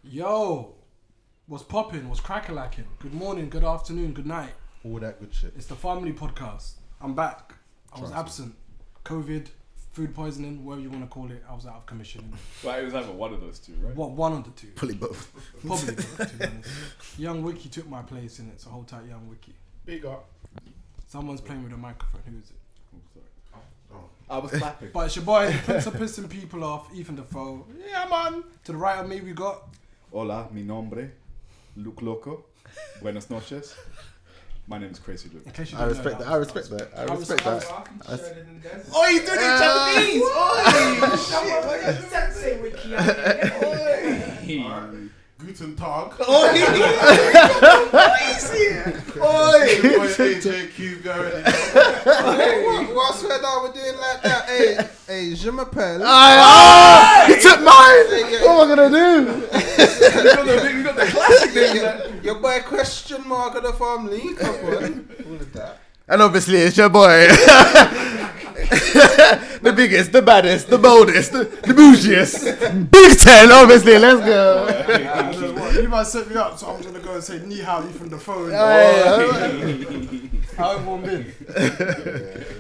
Yo, what's popping? What's crack-a-lacking? Good morning, good afternoon, good night. All that good shit. It's the Fhumly podcast. I'm back. I was absent. COVID, food poisoning, whatever you want to call it. I was out of commission. Well, it was either one of those two, right? What, one of the two? Probably both. Probably both, to be honest. Young Wiki took my place in it, so hold tight, Young Wiki. Big up. Someone's playing with a microphone. Who is it? Oh, sorry. I was clapping. But it's your boy, the Prince of Pissing People Off, Ethan Defoe. Yeah, man. To the right of me, we got... Hola, mi nombre, Luke Loco. Buenas noches. My name is Crazy Luke. In case you I don't respect know that. I respect that. I respect that. Oh, you doing it Japanese? Oi! Guten Tag. Oi! Oi! AJ Cube going. What's that we're doing like that? Hey, je m'appelle. He took mine. What am I gonna do? You got the classic name. Your boy question mark of the family. Come on. All of that. And obviously, it's your boy, the biggest, the baddest, the boldest, the bougiest, Big Ten. Obviously, let's go. You might set me up, so I'm gonna go and say ni hao, Ethan Defoe. How everyone been?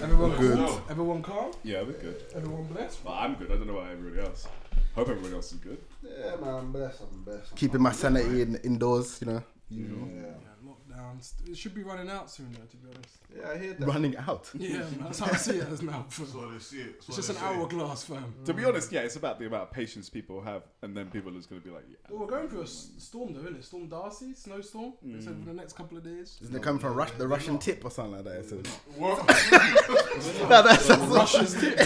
Everyone good? Everyone calm? Yeah, we're good. Everyone blessed? Well, I'm good. I don't know about everybody else. Hope everybody else is good. Yeah, man, I'm blessed. Keeping my sanity indoors, you know. Yeah. Lockdowns. It should be running out soon, though, to be honest. Yeah, I hear that. Running out. Yeah, man, that's how I see it as now. So they see it. It's just an hourglass, fam. To be honest, yeah, it's about the amount of patience people have, and then people are just going to be like, yeah. Well, we're going through a storm, though, isn't it? Storm Darcy, snowstorm. They said for the next couple of days. Isn't it coming from the Russian tip or something like that? It says. What? No, that's Russia's tip.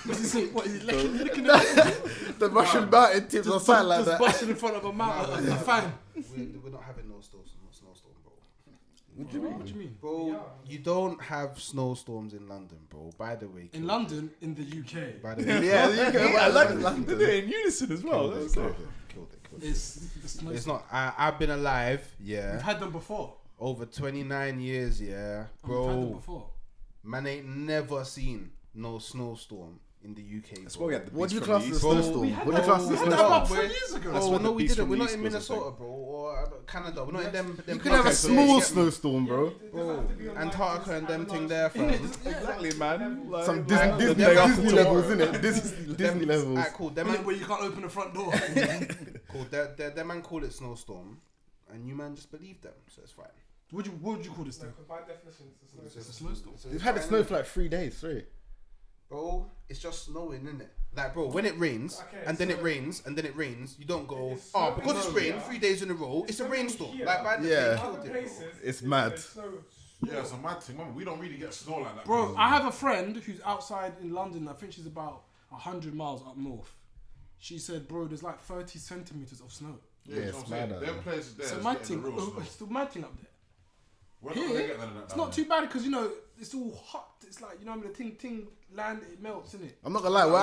What is he licking it? the Russian mountain tips or something like Just that. busting in front of a mountain, a fan. We're not having no snowstorm, bro. What do you mean? What do you mean? Bro, you don't have snowstorms in London, bro. By the way. In London, in the UK. By the way. Yeah, you can. I like They do it in unison as well. That's Killed it. it. It's It's not. I've been alive, We've yeah, had them before. over 29 years, yeah, We've had them bro. before. Man ain't never seen no snowstorm in the UK. That's bro. why we had the What do you beast from class the as a east. snowstorm? we had What do you that. class as We a had that snowstorm? about 3 years ago. That's Oh what no, the we beast didn't. from We're the not east in was Minnesota, bro, or Canada. We're not in them. You can have a small snowstorm, bro. Bro, Antarctica and them thing there, fam. Exactly, man. Like, Some like, Disney the day after Disney tomorrow. levels, innit? Disney levels. Alright, cool. Them man, Where you can't open the front door. cool. Them man call it snowstorm, and you man just believe them, so it's fine. What would you call this thing? By definition, it's a It's a snowstorm. So We've it's had it fine, snow innit? for like 3 days, 3. Bro, it's just snowing, isn't it? Like, bro, when it rains, Okay, and then so- it rains, and then it rains, you don't go, It's oh, snowing because it's here. rained 3 days in a row, it's a rainstorm. here. Like, by the Yeah. way, Other killed it, bro. places, It's mad. there's no Yeah, it's a mad thing. Man, we don't really get snow like that. Bro, I have a friend who's outside in London. I think she's about 100 miles up north. She said, bro, there's like 30 centimeters of snow. Yeah, Yeah, you know it's what I'm saying? mad out Them there. places there So is my getting thing, the real snow. it's the mad thing up there. We're not gonna Here, get none of that it's down not there. too bad because, you know, it's all hot. It's like, you know, the ting land, it melts, innit? I'm not gonna lie, where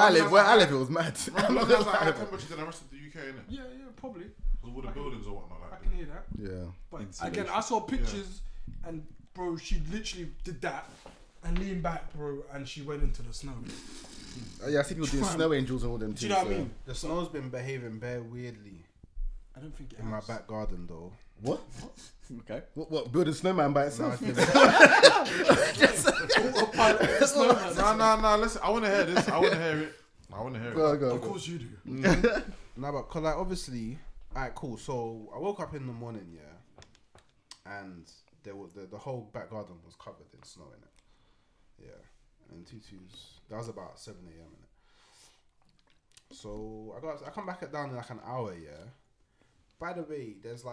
I live, it was mad. I'm not London's gonna like higher lie. temperature than the rest of the UK, innit? Yeah, probably. Because all the buildings or whatnot I like can hear that. Yeah. But Insulation. again, I saw pictures and, bro, she literally did that and leaned back, bro, and she went into the snow. Yeah, I see people doing snow angels and all them Do you things. know what I so- mean? The snow's been behaving bare weirdly I don't think it in my has. back garden, though. What? Okay. What? Build a snowman by No, itself? it's No, listen, I want to hear this. I want to hear it. Go, Of go. course you do. No, but cause like obviously, alright, cool. So I woke up in the morning, yeah, and there was the whole back garden was covered in snow in it. Yeah, and tutus. That was about 7 a.m. in it. So I come back down in like an hour, yeah. By the way, there's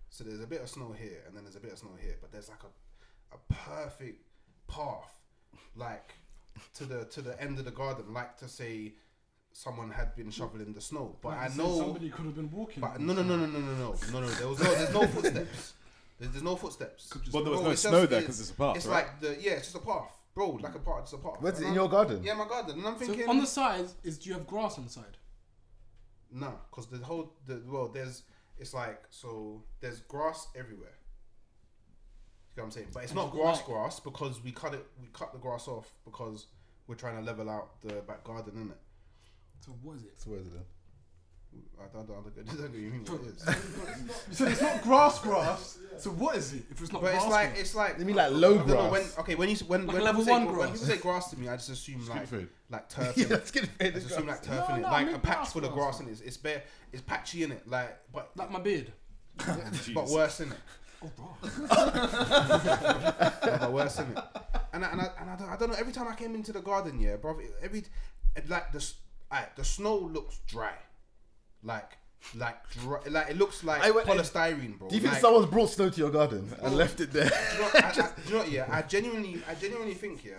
so there's a bit of snow here, and then there's a bit of snow here, but there's like a perfect path, like to the end of the garden, like to say someone had been shoveling the snow. But Like I you said, know, somebody could have been walking. but no. There's no footsteps. There's no footsteps. But there was Bro, no it's snow just- there because it's a path, It's right? like it's just a path, bro. Like a path, it's a path. What's it And in I'm- your garden? Yeah, my garden. And I'm So thinking, on the sides, do you have grass on the side? no, because it's like, so there's grass everywhere. You know what I'm saying? But it's And not you got grass because we cut the grass off because we're trying to level out the back garden, innit? So what is it? So where is it then? I don't know what you mean what it is. You said it's not grass. So what is it? If it's not But grass, it's like You mean like low I don't know, grass? when level people say, one when grass. people say grass to me, I just assume Food. like turf. Yeah, innit? let's get I just assume like turf in it, No, I like mean a patch grass, full of grass. grass in it. It's bare, it's patchy in it, like like my beard. but worse in it. Oh, bro. But worse in it. And I don't know. Every time I came into the garden, yeah, bro, the snow looks dry, like dry, like it looks like polystyrene, bro. Do you think like, someone's brought snow to your garden and left it there? Do you know, do you know what, yeah, I genuinely think, yeah,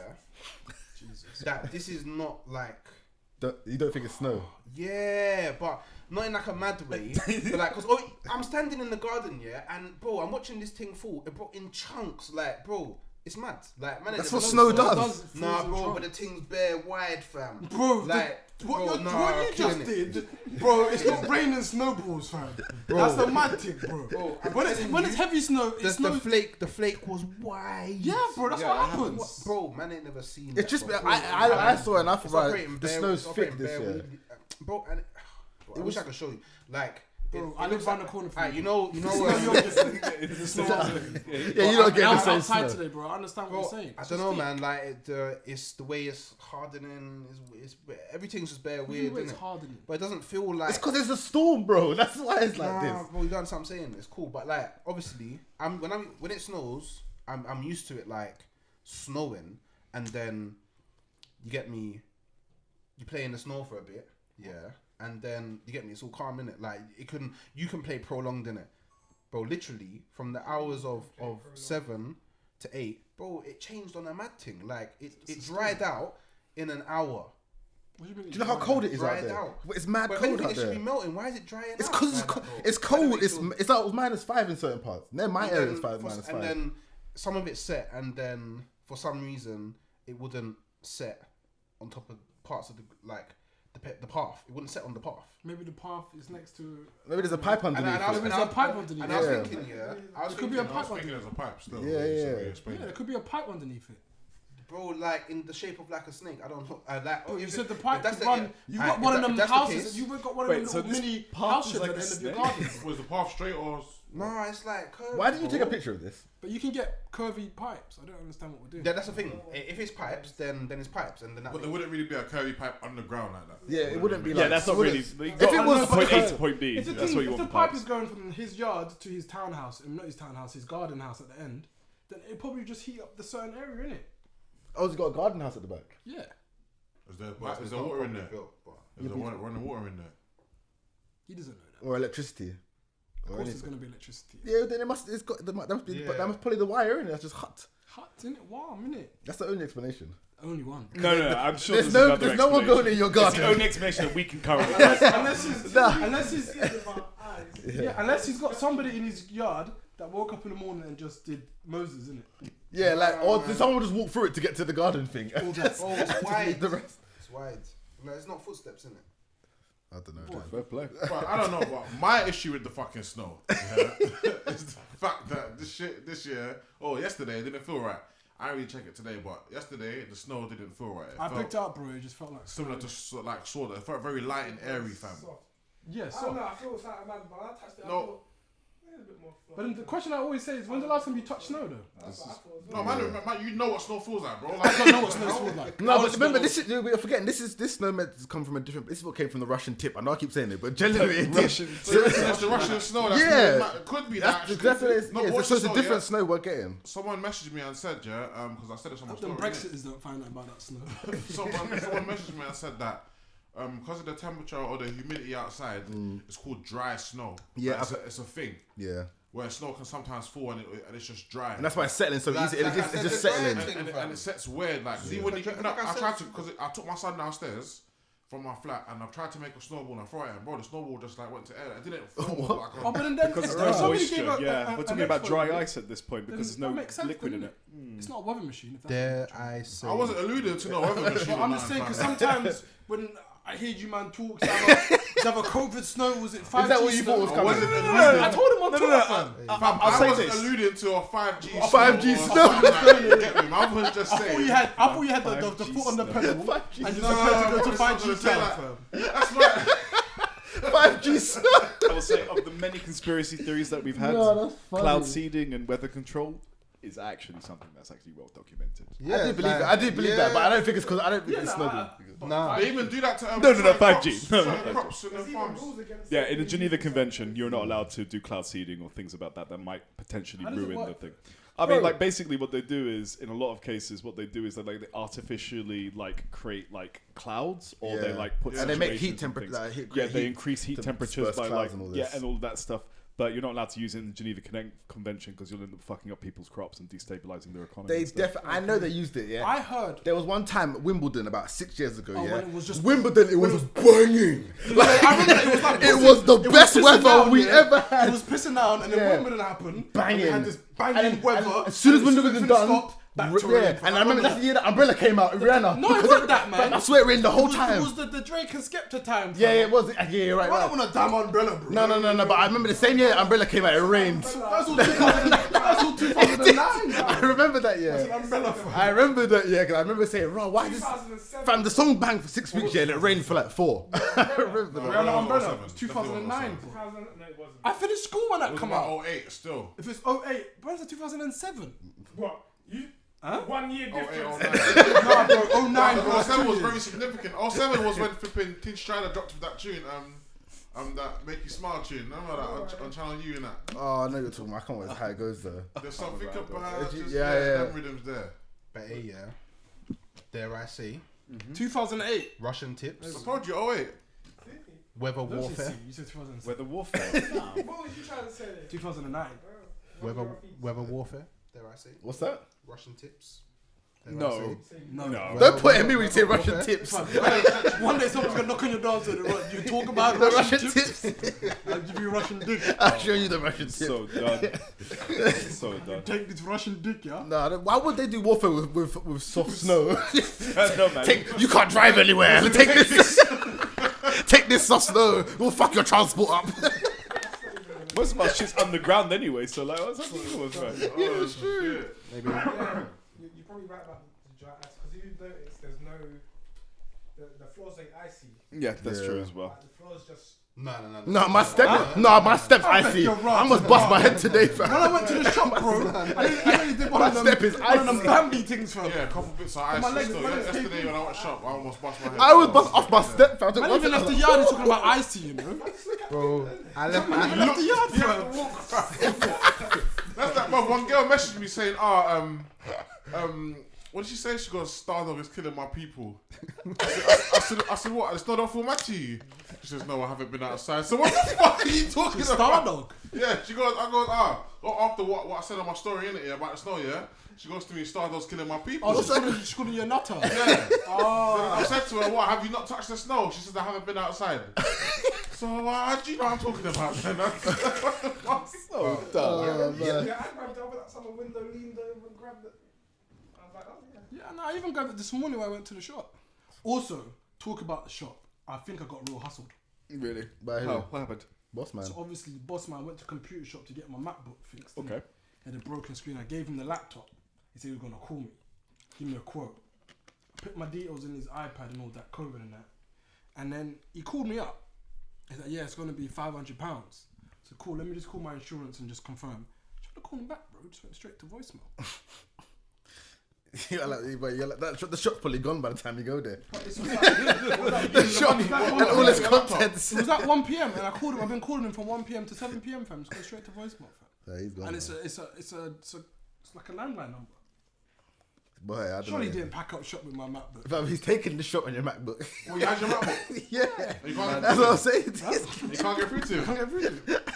that this is not like, You don't think it's snow? yeah, but not in like a mad way, but like, cause I'm standing in the garden, yeah, and bro, I'm watching this thing fall, bro, in chunks, like, bro, it's mad, like, man, That's there's what no snow does. Nah, bro, but the thing's bare wide, fam. Bro, like, what bro, you just did, bro, it's not raining snowballs, fam. That's the mad thing, bro. When it's heavy snow, it's the flake was wide. Yeah, bro, that's what happens. Bro, man ain't never seen It's that, just bro. I saw it and I It's thought operating the bare- snow's it's thick operating this bare year. weirdly. Bro, and I wish I could show you. Like, Bro, I live around the corner from you know, Yeah, Yeah, you don't get I the was same outside snow. today, bro. I understand what bro, you're saying. I don't know, man. Like, it's the way it's hardening. It's everything's just bare weird, It's isn't it? hardening. But it doesn't feel like. It's because it's a storm, bro. That's why it's like Nah, this. bro, you don't understand what I'm saying. It's cool, but like, obviously, when it snows, I'm used to it like snowing, and then you get me, you play in the snow for a bit, yeah, and then you get me. It's all calm in it. Like you can play prolonged in it, bro. Literally from the hours of 7 to 8, bro. It changed on a mad thing. Like it dried out in an hour. What do you mean? Do you know how cold it is out Dried there? out. It's mad But cold it out should be there. melting. Why is it drying It's out? because like that, bro? it's Why do cold. they It's feel- like -5 in certain parts. Then my area is and -5. then some of it set, and then for some reason it wouldn't set on top of parts of the path. It wouldn't set on the path. Maybe the path is next to. Maybe there's a pipe And underneath. I was, it. There's a pipe underneath. and I was Yeah. thinking, yeah, There could be a I pipe was thinking underneath. there's a pipe still. Yeah, So yeah. explain Yeah, it. there could be a pipe underneath it. bro, like in the shape of like a snake. I don't know. Bro, you if said the if pipe that's could the- run. yeah. You Alright, got one if of them that's the houses. case- You got one of Wait, them so little this mini path houses is at like the a end of your snake? garden. Was the path straight or? No, it's like curved. Why did you take a bro. picture of this? But you can get curvy pipes. I don't understand what we're doing. Yeah, that's the thing. If it's pipes, then it's pipes, and then that But there wouldn't really be a curvy pipe underground like that. Yeah, it wouldn't be Yeah, like. that's not it really. wouldn't- If it was point A curved- to point B, If the, that's thing, what you if the want. pipe Pipes. is going from his yard to his townhouse, not his townhouse, his garden house at the end, then it probably just heat up the certain area, innit? Oh, it's got a garden house at the back. Yeah. Is there Houses water don't in there? built, but- Is there running water in there? He doesn't know that. Or electricity. Of Or course, there's anything. going to be electricity. Yeah, then it must. It's got. That must be. But Yeah. that must probably the wire in it. That's just hot. Hot, innit? Warm, innit? That's the only explanation. Only one. No, I'm sure There's there's no. another There's no one explanation. going in your It's the garden. only explanation that we can currently. Unless he's got somebody in his yard that woke up in the morning and just did Moses, innit? Yeah, like or did someone just walk through it to get to the garden thing? All that. Oh, it's wide. The rest. It's wide. No, it's not footsteps in it. I don't know. Fair play. But I don't know. But my issue with the fucking snow is the fact that this year, yesterday, it didn't feel right. I didn't really check it today, but yesterday the snow didn't feel right. I picked it up, bro. It just felt like similar to like sort of. It felt very light and airy, fam. Yeah, I so. don't know, I feel it's like a man, but I touched it. No. I thought, a bit more But then the question I always say is, when's the last time you touched snow, though? That's what I thought as No, well. man, you know what snow feels like, bro. I Like, don't know what snow feels like. No, but remember, this is we're forgetting. This snow meant to come from a different. This is what came from the Russian tip. I know I keep saying it, but generally it did. Russian. so it's the Russian snow. That's Yeah. it could be that. That's what it is. No, Yeah, watch so it's the a snow, different yeah. snow we're getting. Someone messaged me and said, because I said it on my Them story. innit? Brexiters don't find out about that snow. someone messaged me and said that because of the temperature or the humidity outside, it's called dry snow. Yeah, Like, it's a thing Yeah, where snow can sometimes fall and it's just dry. and that's why it's settling so easy. Like I It's said, just the settling. dry and it sets weird. Like, see, when I tried to, because I took my son downstairs from my flat and I've tried to make a snowball and I throw it and bro, the snowball just like went to air. It didn't fall like Oh, but then Because if there's no somebody moisture. gave Yeah, we're talking about dry ice at this point then because there's that no makes sense, liquid in doesn't it. It's not a weather machine. If that's Dare I say? I wasn't alluding to no weather machine. But I'm or just saying, nothing, because fam. sometimes when I hear you man talk, to have a COVID snow, was it 5G? Is that what you thought was I coming? wasn't I told him on Twitter, fam. Fam, I'll I say wasn't this. alluding to a 5G 5G snow. snow. Or something like, get me? I was just I saying. thought you had the foot on the pedal and you're prepared to go to 5G town, fam. That's right. 5G Jeez. I will say of the many conspiracy theories that we've had, No, that's funny. cloud seeding and weather control is actually something that's actually well documented. I do believe it. I do believe that, but I don't think it's because I don't think it's snowball. Nah. They even do that to No, 5G. 5G. No, Crops in the There's even farms. rules against Yeah, it. in the Geneva Convention, you're not allowed to do cloud seeding or things about that might potentially How does it ruin the work? thing. I mean, like basically, what they do is, in a lot of cases, what they do is they artificially create clouds, or they put And they make situations heat and temperature. things. Like, Yeah, they increase heat to temperatures disperse by clouds and all this. and all that stuff. But you're not allowed to use it in the Geneva Convention because you'll end up fucking up people's crops and destabilizing their economy. They and stuff. definitely. I know they used it. Yeah. I heard. There was one time at Wimbledon about 6 years ago. Oh, Yeah. when it was just- Wimbledon. It was banging. I remember it was like It was the best pissing weather down, we yeah. ever had. It was pissing down, and then Yeah. Wimbledon happened. Banging. And we had this banging And then- weather. and as soon as and Wimbledon finished done, stopped, back to rain. and I remember that's the year that Umbrella came out, Rihanna. No, it wasn't that, man. I swear it rained the whole It time. was the Drake and Skepta time. Yeah, it was. Yeah, you're right. I don't right. want a damn umbrella, bro. No. But I remember the same year Umbrella came out, it rained. That's all 2009. I remember that year. Umbrella. I remember that year because I remember saying, "Bro, why this?" 2007. Fam, the song banged for 6 weeks, yeah, and it rained for like 4. I remember that. Rihanna Umbrella. 07. It was 2009. 2000, no, it wasn't. I finished school when that It was come out. about 08 still. If it's 08, when's it 2007? What? You? Huh? 1 year 08, difference. 09. Nah, bro, 09, bro. that's 07 2 was years. very significant. 07 was when flipping Tin Strider dropped with that tune, that Make You Smile tune. Remember that on Channel U and that? Oh, I know you're talking about. I can't wait to how it goes though. There's something about Yeah, just, yeah. them rhythms there. But hey, yeah. Dare I say, 2008. Russian tips, I told you, 08. weather warfare, You said 2007. Weather warfare. What was you trying to say? 2009. weather warfare. Dare I say, What's that? Russian tips. Dare I No. say. No. No. Don't put it in me when you say Russian tips. One day someone's gonna knock on your door and say, you talk about The Russian Russian tips. tips. I'll give you Russian dick. I'll show you the Russian tips. So done. So done. Take this Russian dick, yeah? No, why would they do warfare with soft snow? No, man. You can't drive anywhere. Take this. Take this soft snow. We'll fuck your transport up. Most of our shit's underground anyway, so what's that was right? Oh, shit. Maybe. Yeah, you're probably right about the dry ice because if you notice, there's no the floors ain't icy. Yeah, that's true Yeah. as well. Like, the floors just No. No, my steps icy. you're right. I must bust my head today, When fam. I went to the shop, bro, I really did one My of them, step is one of them icy. Bambi things, fam. Yeah, a couple bits of ice. My legs- Still. my legs Yesterday came when I went shop, I almost bust my head. I was bust off my step, fam. Man even left the yard, he's talking about icy, you know? Bro, I left. Even left the yard, fam. That's like, bro, one girl messaged me saying, what did she say? She goes, Stardog is killing my people. I said, what? It's not awful match to you. She says, no, I haven't been outside. So what the fuck are you talking about? Stardog. Yeah, she goes, after what I said on my story, innit, yeah, about the snow, yeah? She goes to me, Stardog's killing my people. Oh, she's calling you a nutter. Yeah. Oh. I said to her, what, have you not touched the snow? She says, I haven't been outside. So how do you know what I'm talking about then? So done. yeah, I grabbed over that summer window, leaned over and grabbed it. I was like, oh yeah. Yeah, no, I even grabbed it this morning when I went to the shop. Also, talk about the shop. I think I got real hustled. Really? By who? How? What happened? Boss man. So obviously, the boss man went to computer shop to get my MacBook fixed. didn't Okay. He had a broken screen. I gave him the laptop. He said he was gonna call me, give me a quote. I put my details in his iPad and all that, COVID and that. And then he called me up. He's like, yeah, it's gonna be £500. So cool. Let me just call my insurance and just confirm. Trying to call him back, bro. Just went straight to voicemail. You're like that. The shop's probably gone by the time you go there. But it's just like, The shop and all its contents. it was at 1 p.m. and I called him. I've been calling him from 1 p.m. to 7 p.m. fam. Just go straight to voicemail, fam. Yeah, he's gone. And man. it's like a landline number. Boy, I don't Surely he know. didn't pack up shop with my MacBook. Fam, he's taking the shot on your MacBook. Well, you had your MacBook. Yeah, You can't, that's what I'm saying. you can't get through to him. Can't get through to it.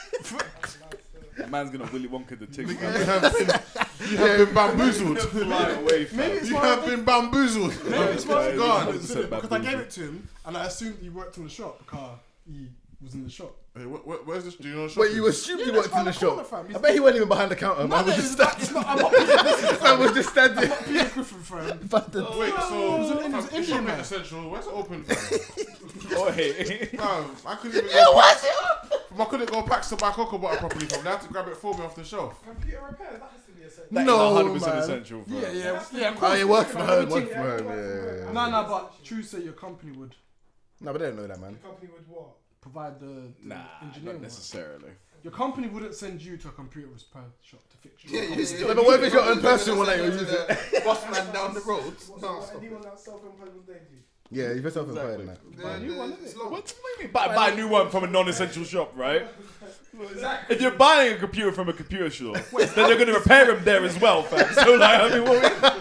That man's gonna Willy Wonka the tick. You have been bamboozled. Fly away, fam. Maybe it's You one have of been bamboozled. Maybe it's one of God. because I gave it to him and I assumed he worked in the shop because he was in the shop. Hey, where's this? Do you know the shop? Wait, you assumed Yeah, he that's worked in the round the corner, shop. fam. I bet he wasn't even behind the counter. Man was just it's not. I'm not Peter Griffin. man was just standing. Peter Griffin, fam. Wait, so It was an fam, Indian the shopping man. essential. Where's it open? Fam? Oh, hey. I couldn't even. I couldn't go pack some back cocoa butter properly. Fam. They had to grab it for me off the shelf. Computer repair, that has to be essential. That is No, 100% man. essential, bro. Yeah. Of Oh, course. you work from home. Everything- Work from home. Yeah. No, but true say your company would. No, but they don't know that, man. The company would what? provide the Nah, engineering not work. necessarily. Your company wouldn't send you to a computer repair shop to fix your Yeah, company. yeah. But what if it's your own personal one that you you're using? the boss man down the road. So No, what, stop it. anyone that's self-employed, what they do? Yeah, you yourself Exactly. employed now. Buy a new one, It's innit? long. What do you mean? Buy a new one from a non-essential shop, right? Exactly. If you're buying a computer from a computer store, then they're going to repair them there as well, fam. So, like, I mean,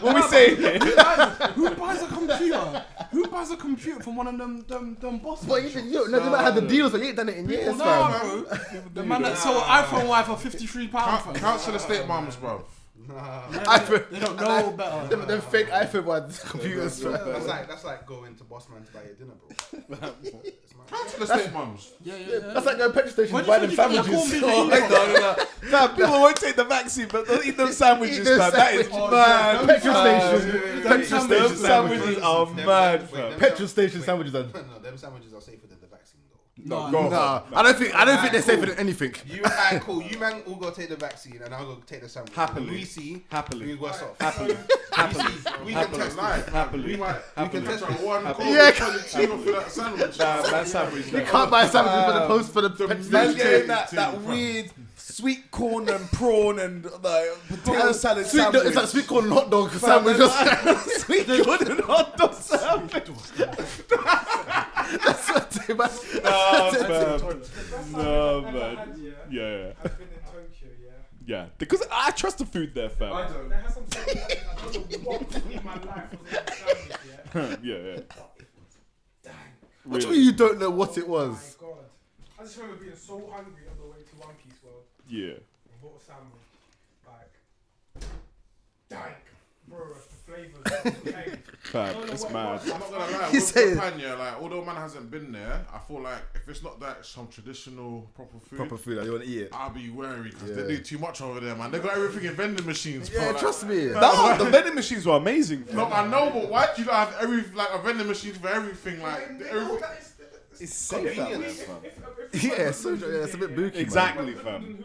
what we saying here? Who buys a computer? Who buys a computer from one of them bosses? But you don't know, they might have the deals, but you ain't done it in years, No, fam. bro. The man that sold iPhone Y for £53, fam. Council estate mums, bro. iPhone. They don't know better. Them fake iPhone ones, computers, fam. That's like going to boss man to buy your dinner, bro. Council estate mums. Yeah. That's like going to petrol station Where to do buy you them think you sandwiches. got your corned beef? Fam, people won't take the vaccine, but they'll eat them sandwiches, Eat them fam. That is sandwiches. mad. Petrol fam. station. Them Petrol station sandwiches sandwiches. are mad, fam. Petrol station sandwiches are. No, them sandwiches are safer than the vaccine, though. No, No, go Nah, on. I don't think they're safer than anything. You alright, cool. You man all go take the vaccine, and I'll go take the sandwich. Happily. We see Happily. who's worse off. Happily. We can test it. Happily. We can test touch it. one Happily. Yeah. $22 for that sandwich. That sandwich. You can't buy sandwiches for the post for the petrol Man's station. getting that weird sweet corn and prawn and potato salad Sweet, sandwich. it's like sweet corn and hot dog sandwich. Sweet corn and hot dog sandwich. That's what they buy. No, I've man. had, yeah, Yeah, I've been in Tokyo, yeah. yeah. Because I trust the food there, fam. They have some sort of, I don't know what in my life was in the sandwich, yeah. Yeah. Dang. What do you mean you don't know what it Oh my was? god. I just remember being so hungry on the way to One Piece World. Yeah. And bought a sandwich. Like, dang. Bro, the flavours. Fam, it's mad. I'm not gonna lie, He with said- Japan, yeah, like although man hasn't been there, I feel like if it's not that some traditional proper food, Proper food, like you want to eat it. I'll be wary because Yeah. they do too much over there, man. They got everything in vending machines. bro, Yeah, like- trust me. No, the vending machines were amazing. No, Fam. I know, but why do you not have a vending machine for everything? Like everything. It's safe that way, fam. Yeah, so it's a bit booky. man. Exactly, fam.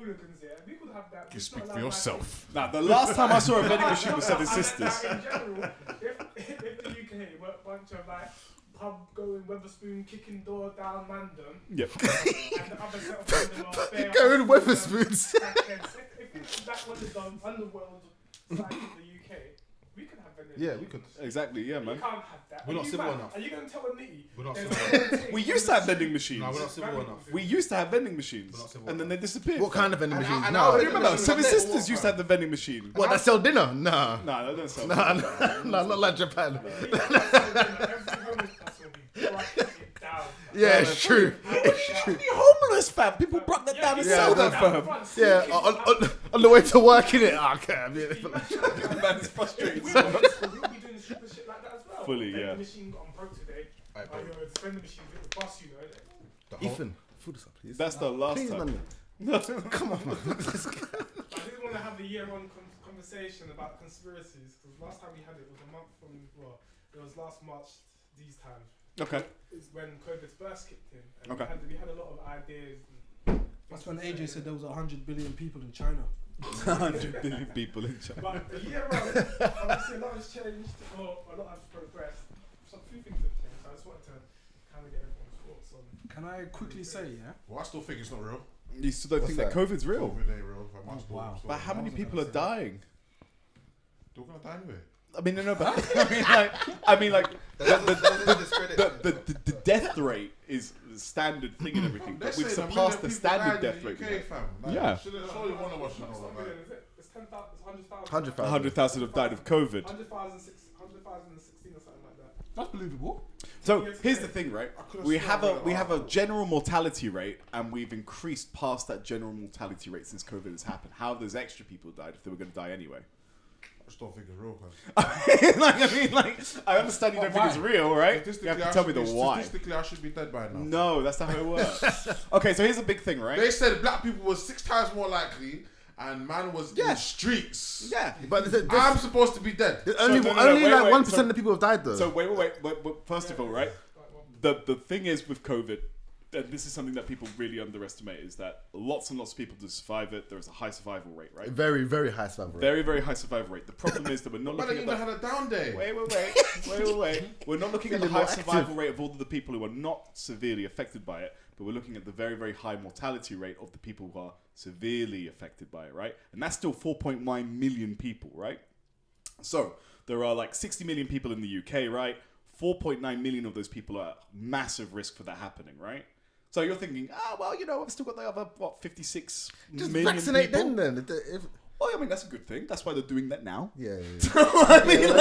You speak for yourself. Nah, the last time I saw a vending machine was Seven Sisters. In general, if the UK were a bunch of like pub going Weatherspoon kicking door down Mandem, Yep. and the other set of Mandem are bare Going hustles, Weatherspoons. if that was done underworld side of the UK, we could have vending. Yeah, we could. Exactly, yeah, We man. can't have that. We're Are not you civil mad? enough. Are you going to tell a nitty? We're not there's civil no take We for used to have vending machines. No, we're not civil enough. We used to have vending machines, We're not civil and then they disappeared. What kind of vending And machines? I- No. Oh, you remember? Vending Seven machines. Sisters used to have the vending machine. What, that sell dinner? Nah. Nah, they don't sell. Nah, not like Japan. Every homeless person will be cracking it down. Yeah, it's true. Be homeless, fam. People brought that down and sell that, fam. Yeah, on the way to work, innit? I can't. Man's frustrated. We'll be doing stupid shit like that as well. Fully, Vending yeah. machine got on broke today. Right, Oh, yo, the vending machine hit the bus, you know. The whole- Ethan, food us up, please. That's the last Please, time. man. Come on, man. I didn't want to have the year-on conversation about conspiracies because last time we had it was a month from, well, it was last March these times. Okay. It's when COVID first kicked in. And Okay. we had a lot of ideas. That's when AJ said there was 100 billion people in China. 100 billion people in China. But the year on, obviously a lot has changed, or a lot has progressed. Some few things have changed. So I just wanted to kind of get everyone's thoughts on. Can I quickly say, yeah? Well, I still think it's not real. You still don't What's think that that? COVID's real? COVID ain't real. fam. I still- wow. still- But how many people are dying? They're gonna die anyway. I mean, no, but I mean, like, That doesn't discredit. the death rate is the standard thing and everything, but we've surpassed the standard death rate. Yeah. Surely one of us should know about that. Is it? It's 10,000, it's 100,000. 100,000. 100,000 have died of COVID. 100,016 or something like that. That's believable. So here's the thing, right? could've We sworn have we a were- general mortality rate, and we've increased past that general mortality rate since COVID has happened. How have those extra people died if they were going to die anyway? I just don't think it's real. Cause I understand you don't think it's real, right? You have to tell me the why. Statistically, I should be dead by now. No, that's not how it works. Okay, so here's the big thing, right? They said black people was 6 times more likely, and man was in Yeah. the streets. Yeah. But I'm supposed to be dead. only no, only wait, like wait, 1% so- of the people have died though. So wait. First of all, right? The thing is with COVID, and this is something that people really underestimate, is that lots and lots of people do survive it. There is a high survival rate, right? very, very high survival rate. Very, very high survival rate. The problem is that we're not But looking they at even the... had a down day. Wait. We're not looking at the Feeling high more survival active. rate of all of the people who are not severely affected by it, but we're looking at the very, very high mortality rate of the people who are severely affected by it, right? And that's still 4.9 million people, right? So there are like 60 million people in the UK, right? 4.9 million of those people are at massive risk for that happening, right? So you're thinking, well, you know, I've still got the other, 56 Just million vaccinate people. them then. If, Well, I mean, that's a good thing. That's why they're doing that now. yeah. I mean,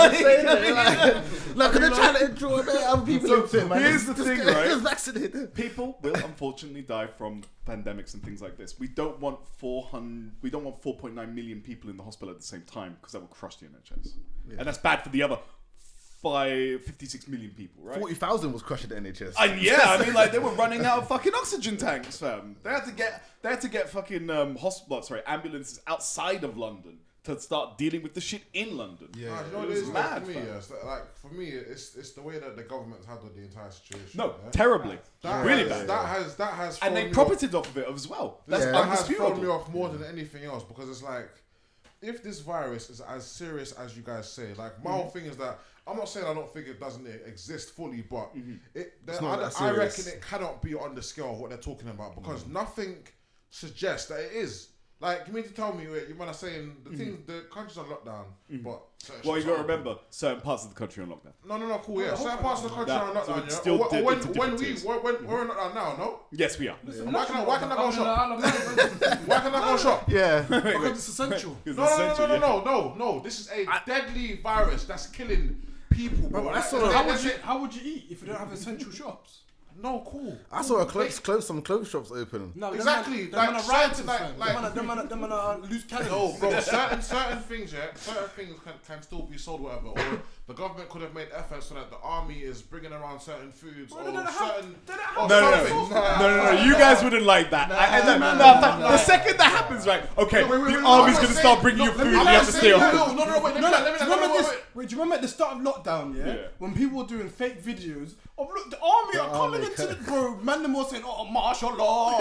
Like, they're trying to draw other people into it, man. here's the thing, right? Just vaccinate them. People will unfortunately die from pandemics and things like this. We don't want 4.9 million people in the hospital at the same time because that will crush the NHS. And that's bad for the other 56 million people, right? 40,000 was crushing the NHS. And yeah, I mean, like they were running out of fucking oxygen tanks, fam. They had to get fucking ambulances outside of London to start dealing with the shit in London. Yeah. Nah, you know what It it was is mad, for me? fam. Yeah, for me, it's the way that the government's handled the entire situation. No, yeah? terribly, That really has, bad. That has And they thrown me profited off of it as well. That's Yeah. That has thrown me undisputable. off more than anything else because it's like, if this virus is as serious as you guys say, like my whole thing is that I'm not saying I don't think it doesn't exist fully, but not that I serious. reckon it cannot be on the scale of what they're talking about because nothing suggests that it is. Like, you mean to tell me, you man are saying the country's on lockdown, but Well, you got to remember, certain parts of the country are on lockdown. No, cool, yeah. Certain parts of the country are on That- so lockdown, it's yeah. still Or when it's we're in lockdown now, no? Yes, we are. Why can I go shop? Why can I go shop? Yeah. Because it's essential. It's essential, yeah. No. This is a deadly virus that's killing people, bro. How would you eat if you don't have essential shops? No, cool. I saw some clothes shops open. No, Exactly, Them man like, are rioters, like- fam. like- Them man are loose cannons. No, bro. certain things, can still be sold, whatever. Or the government could have made efforts so that the army is bringing around certain foods or certain. No. You guys wouldn't like that. The second that happens, right? Okay, the army's gonna start bringing you food. You have to stay on. Wait, do you remember at the start of lockdown, yeah? Yeah. When people were doing fake videos of, look, the army are coming into the, bro, man, them all saying, oh, martial law.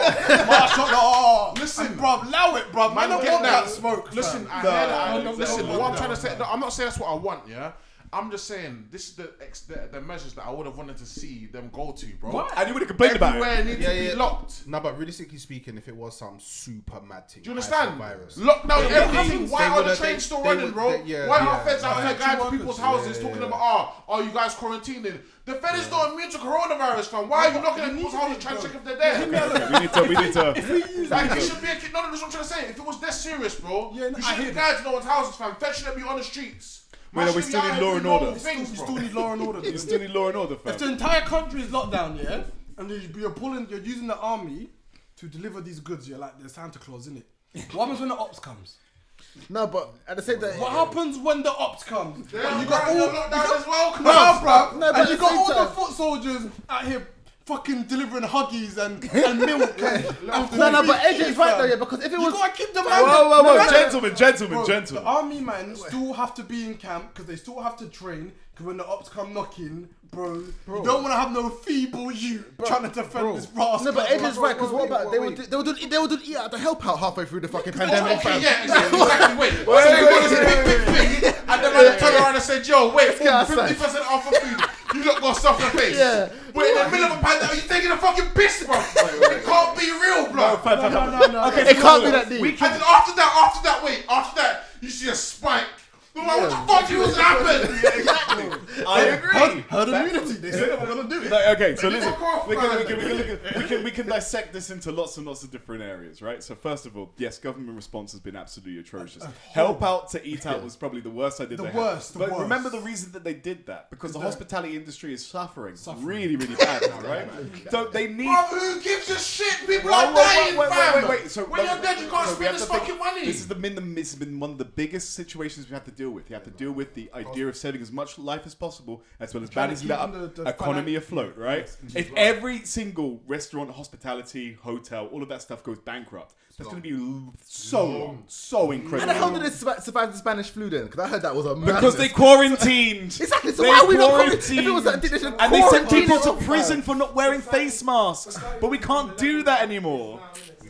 Listen, and, bruv, allow it, bruv. Man, don't get want that. that smoke. Listen, fam. I hear that. No, Listen, no, what I'm no, trying to no, say, no. I'm not saying that's what I want, yeah? I'm just saying this is the measures that I would have wanted to see them go to, bro. What? And you would have complained about Everywhere it. needs to be locked. No, but realistically speaking, if it was some super mad thing, Do you understand? virus, Lock down everything. Why they are the would've- trains still they running, would- bro? they- Why yeah. are feds out there going to people's houses Yeah, talking yeah. about, are you guys quarantining? The Fed is not immune to coronavirus, fam. Why are you knocking at people's houses trying to check if they're there? We need to. Like, it should be a kid. No, that's what I'm trying to say. If it was this serious, bro, Yeah, no, you I shouldn't hear be guys in no one's houses, fam. Fed shouldn't be on the streets. Wait, we still need law and order. You still need law and order. You still need law and order, If the fam. entire country is locked down, yeah, and you're using the army to deliver these goods, you're like the Santa Claus, innit? What happens when the ops comes? No, but at the same time, What happens when the ops comes? Yeah, you got all lockdown as well. Come no, on, bro. No, but And at you the got same all the time- foot soldiers out here fucking delivering huggies and milk. no, but AJ's right though, yeah, because if it You was, gotta keep them Whoa, gentlemen. The army men still have to be in camp because they still have to train. Because when the ops come knocking, bro, you don't want to have no feeble youth trying to defend this rascal. no, but AJ's right, because what about they wait. would do eat out to help out halfway through the fucking pandemic. Okay, fam. yeah, exactly. Wait. So you got this big thing, and then man turned around and said, "Yo, wait, get outside. 50% off of food. You look got stuff in the face." Yeah. But in the middle of a pandemic, you taking a fucking piss, bro. It can't be real, bro. No. Okay, It can't be that deep. And then after that, you see a spike. I'm like, what the fuck was happening? I agree. Herd immunity. They said we're gonna do it. Like, okay, so listen, Fuck off, we can dissect this into lots and lots of different areas, right? So first of all, yes, government response has been absolutely atrocious. Help out to eat out was probably the worst idea they had. worst. But remember the reason that they did that because the hospitality industry is suffering really, really bad now, right? So they need. Bro, who gives a shit? People are dying, fam. Wait. So when you're dead, you can't so we spend have this to think- fucking money. This has been one of the biggest situations we have to deal with. You have to deal with the idea of saving as much life as possible, as well as Trying to balancing keep that the economy afloat, right? If every single restaurant, hospitality, hotel, all of that stuff goes bankrupt, that's going to be so long, so incredible. And how did they survive the Spanish flu then? Because I heard that was a Because madness. they quarantined. Exactly. So They why are we not coming? If quarantined. it was that, they should And they sent quarantine people it to off, prison man. for not wearing face masks. But we can't do that anymore.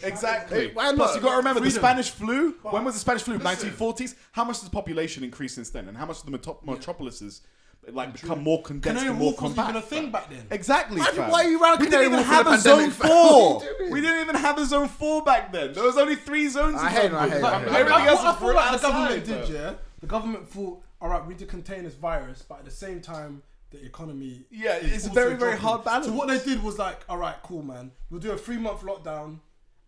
Exactly. Hey, why not? Plus, you got to remember Freedom. the Spanish flu. When was the Spanish flu? 1940s. How much has the population increased since then? And how much have the metropolises like become more condensed Canary and more Wharf wasn't even compact. a thing back then. Exactly. fam. Why are you around We Canary didn't even Wharf in have the a zone pandemic, fam? 4. What are you doing? We didn't even have a zone 4 back then. There was only 3 zones. I in hate- London. I hate- Like, I hate- everything I else was feel like the outside, government bro. did, yeah. The government thought, all right, we need to contain this virus, but at the same time, the economy. Yeah, is it's a also very, very dropping. hard balance. So what they did was like, all right, cool, man. We'll do a 3-month lockdown,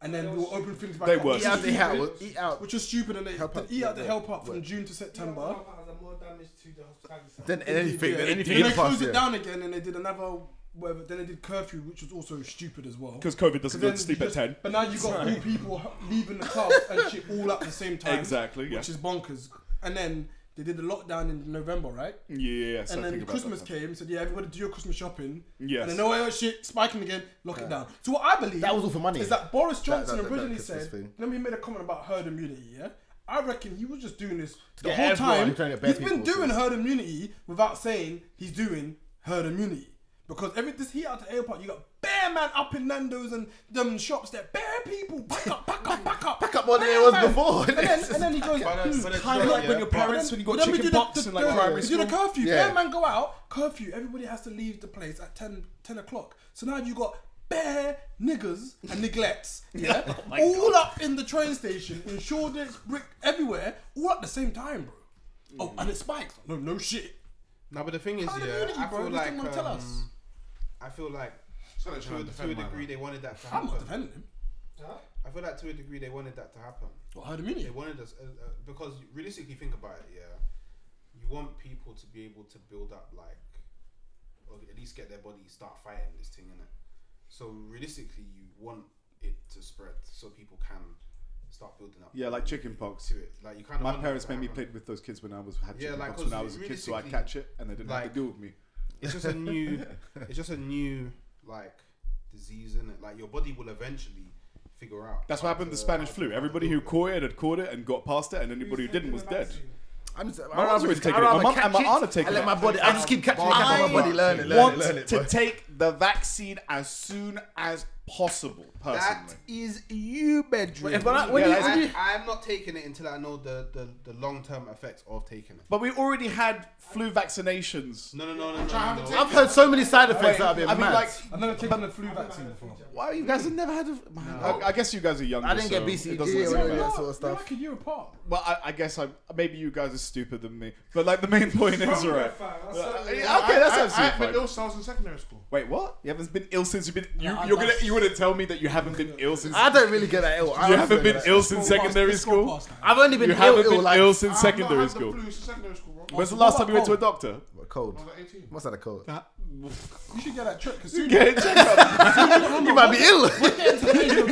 and then we'll open things back They up. were. Which Eat is out the stupid, help. Eat out. Which was stupid, and they Help did out. eat out the Yeah, help out from yeah. June to September. Has more damage to the hospitality sector. Then anything. Yeah, Then anything. then they in the past, closed it yeah. down again, and they did another. Whatever. Then they did curfew, which was also stupid as well. Because COVID doesn't go Then to sleep you at just- 10. But now you got all people leaving the club and shit all at the same time. Exactly, yeah. Which is bonkers. And then they did the lockdown in November, right? Yeah. And then Christmas came, said, yeah, everybody do your Christmas shopping. Yes. And then, oh, shit, spiking again, lock it down. So what I believe That was all for money. is that Boris Johnson that originally Christmas said, thing. let me make a comment about herd immunity, yeah? I reckon he was just doing this the get whole everyone, time. he's trying to get bare He's been people doing to- herd immunity without saying he's doing herd immunity. Because this heat out the airport, you got bare man up in Nando's and them shops there, bare people, pack up. Pack up more than it Bare was man. before. And then he goes, kind of like when your parents, when you got chicken pox in like primary you do the school. curfew. Yeah. Bare man go out, curfew. Everybody has to leave the place at 10 o'clock. So now you got bare niggers and neglects, yeah, all up in the train station, in Shoreditch, Brick, everywhere, all at the same time, bro. Oh, and it spikes. No shit. No, but the thing is, Herd yeah, immunity, I bro. feel This like thing won't tell us. I feel like So they're to trying to a defend my degree man. they wanted that to I'm happen. not defending him. I feel like to a degree they wanted that to happen. What, herd They immunity? wanted us because realistically, think about it. Yeah, you want people to be able to build up or at least get their body start fighting this thing, innit? So realistically, you want it to spread so people can start building up. Yeah, like chicken pox. To it, like you kind of. My parents made me play with those kids when I had Yeah, chicken like, pox when 'cause I was a kid, so I'd realistically, catch it and they didn't have like, to deal with me. It's just a new, like disease, isn't it? Like your body will eventually figure out. That's what happened with the Spanish flu. Everybody who caught it had caught it and got past it, and anybody who didn't was dead. I'm just, My mom's already taken it. My mum and my aunt are taking I let it. my body. I just keep catching it. Catch my body. Learn it. want Learn it. to Boy. take the vaccine as soon as possible, personally. That is you, bedroom. I'm not taking it until I know the long term effects of taking it. But we already had flu vaccinations. No. I've heard so many side effects that have been I mean, mad. like, I've never taken the flu vaccine before. why you guys have never had a... I guess you guys are younger. I didn't get so BCG it doesn't or really any of matter. that sort of We're stuff. like a year apart. Well, I guess maybe you guys are stupider than me. But like the main point is, right. Okay, that's I absolutely haven't been fine. ill since I was in secondary school. Wait, what? You haven't been ill since you've been... I- You wouldn't tell me that you haven't been ill since... I don't really get that ill. You haven't been ill since secondary school? I've only been You haven't ill been like ill since I've secondary not had school. the flu since secondary school, bro. When's the last time you went to a doctor? cold. I was like 18. Must have a cold. You should get that check because soon Get it checked out. You might be ill.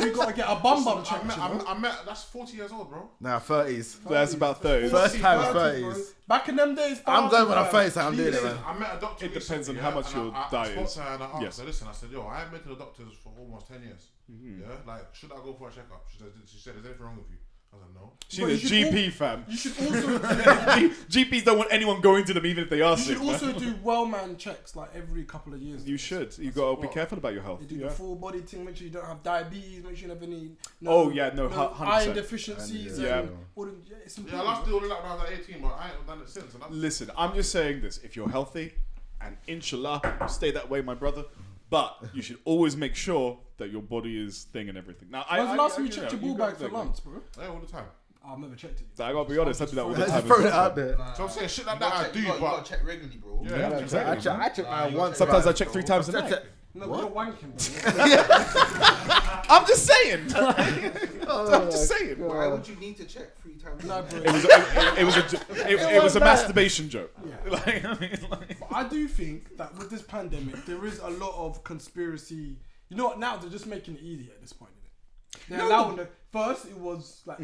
you got to get a bum check. I met, that's 40 years old, bro. Nah, 30s. That's about 30. First time is 30s, 30s. Back in them days, I'm going when I'm 30s, 30s, I'm doing it, man. I met a doctor. It depends recently, on how much and your I diet spoke is. to her and I asked Yes. her, listen, I said, yo, I haven't been to the doctors for almost 10 years. Yeah, like, should I go for a checkup? She said, is anything wrong with you? I was like, no. She's a GP, fam. You should also GPs don't want anyone going to them even if they are you sick. should also do well-man checks like every couple of years. You should. You gotta be What? careful about your health. You do Yeah. the full body thing. Make sure you don't have diabetes. Make sure you never need. Oh, yeah, no, no 100%. iron deficiencies. Yeah. And all the, it's Yeah, I important. last did all of that when I was like 18, but I ain't done it since. And that's Listen, I'm just saying this. If you're healthy, and inshallah, stay that way, my brother. But you should always make sure that your body is thing and everything. Now, When's the last time you know, checked your you ball gotta bag for think, lumps, bro? yeah, all the time. I've never checked it. I gotta be honest, I do that all the Let's time. throw as it well. out there. So I'm saying shit like You that I gotta do, check, you but gotta check regularly, bro. yeah, exactly. I check mine once. Sometimes I about- check 3 times a check- night. check- No, What? you're wanking, bro. I'm just saying. I'm just saying. Why would you need to check 3 times? No, bro. It was a masturbation joke. Yeah. Like, I mean, like, But I do think that with this pandemic, there is a lot of conspiracy. You know what? Now they're just making it easy at this point. Innit? They're allowing the first. It was like,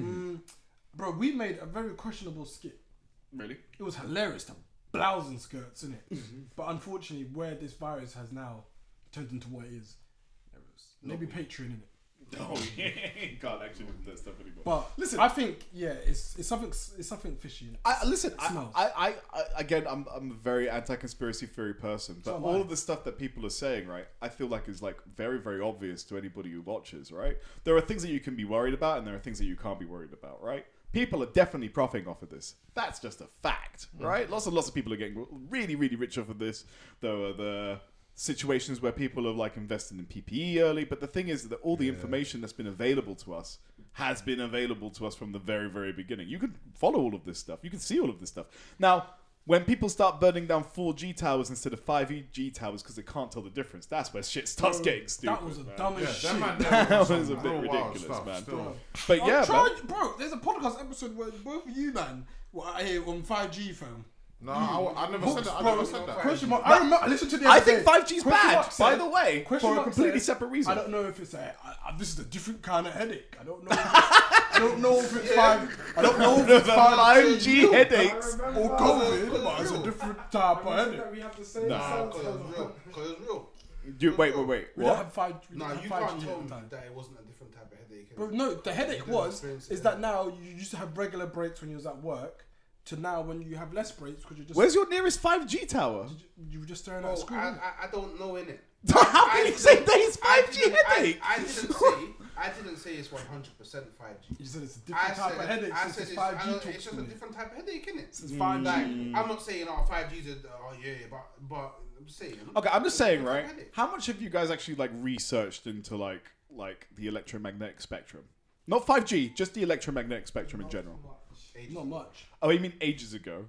bro, we made a very questionable skit. really? It was hilarious, the blouse and skirts, innit? But unfortunately, where this virus has now turned into what it is, there was maybe Patreon in it. No, you can't actually do that stuff anymore. But Listen. I think it's something fishy. Innit? Listen, smells. I again, I'm a very anti-conspiracy theory person, but So am all I. of the stuff that people are saying, right, I feel like is like very, very obvious to anybody who watches, right? There are things that you can be worried about, and there are things that you can't be worried about, right? People are definitely profiting off of this. That's just a fact, right? Lots and lots of people are getting really, really rich off of this. There are the situations where people have like invested in PPE early, but the thing is that all the information that's been available to us has been available to us from the very, very beginning. You can follow all of this stuff. You can see all of this stuff. Now, when people start burning down 4G towers instead of 5G towers because they can't tell the difference, that's where shit starts getting stupid. That was the man. dumbest shit. That was a bit ridiculous, man. Still. But yeah, man. Bro, there's a podcast episode where both of you, man, were out here on 5G phone. No, I never said that. I Bro, never said that. question mark. I remember. I listened to the I other think day. 5G's Question bad, mark by said- the way, question for a mark completely said, separate reason. I don't know if it's this is a different kind of headache. I don't know. I don't know if it's I don't know if it's 5G headaches. I remember or COVID, but it's a different type of I mentioned headache. that we have the same Nah. sense Because of- it's real. Because it's real. Wait. We don't What? have 5G. No, you can't tell me that it wasn't a different type of headache. Bro, no, the headache is that now you used to have regular breaks when you was at work, to now when you have less breaks because you're just Where's your nearest 5G tower? you were just staring Bro, at the screen. I don't know, innit? How can you say that it's 5G headache? I didn't say it's 100% 5G. You said it's a I different type said, of headache I since said it's it's, 5G I don't- talks it's to just a me. different type of headache, innit? Since 5G. Like, I'm not saying 5G's but I'm saying. Okay, I'm just saying, it's a right? different type of headache. How much have you guys actually like researched into like the electromagnetic spectrum? Not 5G, just the electromagnetic spectrum in general. Not much. Oh, you mean ages ago?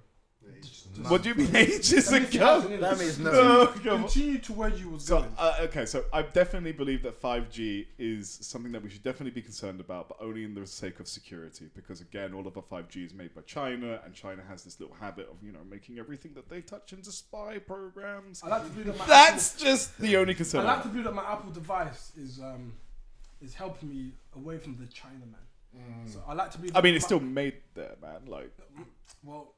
Nah. What do you mean ages That means it ago? hasn't, innit? That means no. Oh, come on. Continue to where you was So, going. okay, so I definitely believe that 5G is something that we should definitely be concerned about, but only in the sake of security. Because again, all of our 5G is made by China, and China has this little habit of, making everything that they touch into spy programs. I like to believe that my That's just the only I concern. like to believe that my Apple device is helping me away from the Chinaman. So I like to believe. I mean, that it's still made there, man. Like, well.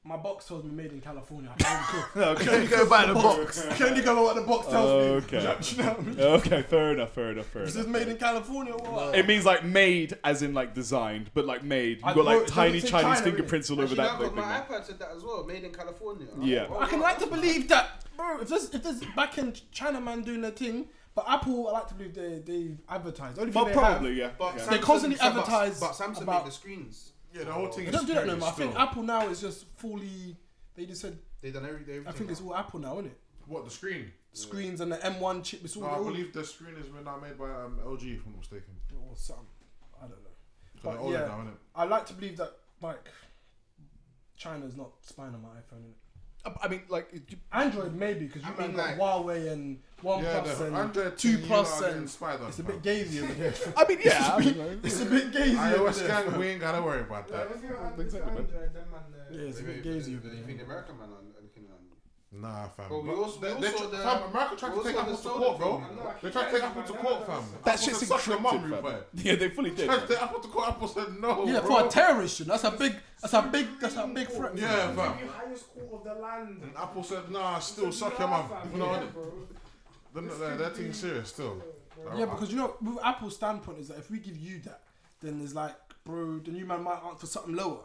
My box tells me made in California. I can't even cook. Can you go buy the box? I can only go by what the box tells Okay. me. You know what I mean? okay, fair enough. Is this made in California or what? It means like made, as in like designed, but like made. I You've got know, like it tiny doesn't say Chinese China, fingerprints all over Actually, that no, thing. 'cause my man. iPad said that as well, made in California. Yeah. I can like to believe that, bro. If there's back end Chinaman doing their thing, but Apple, I like to believe they advertise. Only thing Well, they probably, have, yeah. But yeah. They constantly advertise But Samsung about- made the screens. Yeah, the whole thing They is don't do that no scary more. I think still. Apple now is just fully. They just said. They done everything. I think it's all Apple now, isn't it? What, the screen? Screens and the M1 chip. It's all. No, I all believe the screen is now made by LG, if I'm not mistaken. or something. I don't know. So But they're older yeah, now, innit? I like to believe that like China's not spying on my iPhone. Innit? I mean, like, Android maybe because you I mean, got like- Huawei and OnePlus Yeah, the and Android 2 thing, Plus you lot are and getting it's a bit gazy over there. I mean, yeah. I mean, It's a bit gazy over iOS there. gang, we ain't gotta worry about Yeah, that. if you're Android, Exactly, man. them man, Yeah, it's a bit Do gazy you over think the there. American man are looking at? Nah, fam. Well, we But also- we they also the- fam, America tried we to take also Apple the to soda court, bro. thing, you know? They tried to take Apple to court, fam. that Apple shit's said, "Suck your mum, encrypted, you fam. boy." Yeah, they fully did. Tried to take Apple to court. Apple said no. Yeah, bro. for a terrorist, that's a big threat. Yeah, Give fam. you highest court of the land. And Apple said, nah, still It's a suck your mum. laugh, You know, yeah, bro. they're taking serious still. Yeah, because you know, with Apple's standpoint is that if we give you that, then there's like, bro, the new man might ask for something lower,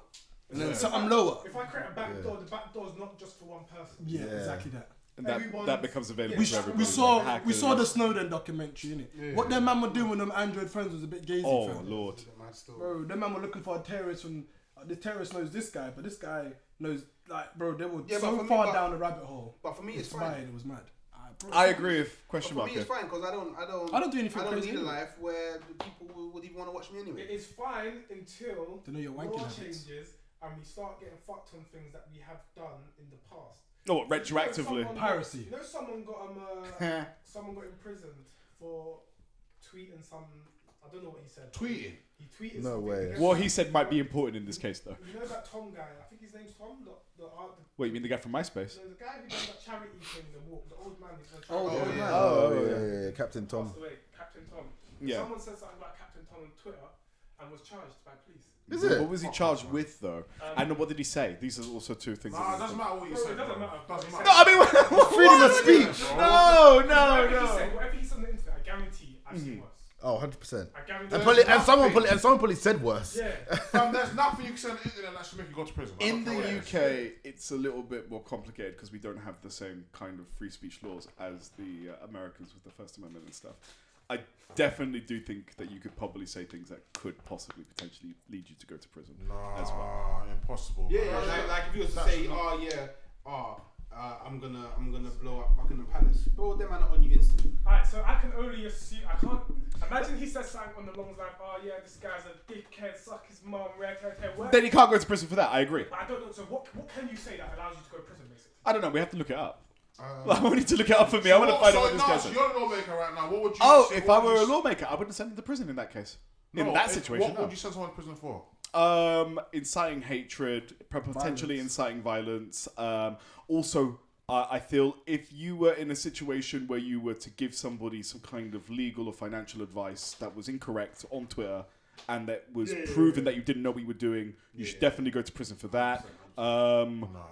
and then Yeah. something lower. If I create a back door, the back door is not just for one person. Yeah, Yeah. exactly that. And that Everyone- becomes available We, to everybody. we saw Hackers. we saw the Snowden documentary, innit? Yeah. What them man were doing with them Android phones was a bit gazy. Oh, fam. Lord. Man, still. Bro, them man were looking for a terrorist when the terrorist knows this guy, but this guy knows like, bro, they were Yeah, but so for me, far but- down the rabbit hole. But for me, it's Spying, fine. it was mad. Bro, I agree with But question for mark. me, it's here. fine because I don't do anything I don't crazy need a anyway. life where the people would even want to watch me anyway. It is fine until Don't know your wanking law habits. changes and we start getting fucked on things that we have done in the past. Oh, what, retroactively? Someone Piracy. Got, someone got someone got imprisoned for tweeting some. I don't know what he said. Tweeting? He tweeted. No something way. against What some- he said might be important in this case, though. You know that Tom guy? I think his name's Tom. The What, you mean the guy from MySpace? no, the guy who done that charity thing, the walk, the old man who's done Oh, charity. the old yeah. man. Oh, yeah, Captain Tom. Passed away, Captain Tom. Yeah. Someone said something about Captain Tom on Twitter and was charged by police. Is it? What was he charged with, though? Um, And what did he say? These are also two things. Nah, it doesn't matter what you Bro, say. it doesn't bro. matter. Doesn't No, matter. I mean, Freedom of speech. No, Whatever no, he no. said, whatever he said on the internet, I guarantee I've seen worse. Oh, 100%. I guarantee. And someone probably said worse. Yeah. Fam, there's nothing you can say on the internet that should make you go to prison. I In don't the care. UK, it's a little bit more complicated because we don't have the same kind of free speech laws as the Americans with the First Amendment and stuff. I definitely do think that you could probably say things that could possibly potentially lead you to go to prison as well. Impossible. Yeah, man. like if you was to say, I'm gonna blow up Buckingham Palace. Bro, them are not on you instantly. Alright, so I can only assume. I can't imagine he says something on the long line. Oh yeah, this guy's a dickhead. Suck his mum. Then he can't go to prison for that. I agree. I don't know. So what can you say that allows you to go to prison, basically? I don't know. We have to look it up. I need to look it up for me. I want to find out what this guy said. You're a lawmaker right now. What would you? Oh, if I were a lawmaker, I wouldn't send him to prison in that case. In that situation, What would you send someone to prison for? Inciting hatred, potentially inciting violence. Also, I feel if you were in a situation where you were to give somebody some kind of legal or financial advice that was incorrect on Twitter and that was proven that you didn't know what you were doing, you should definitely go to prison for that.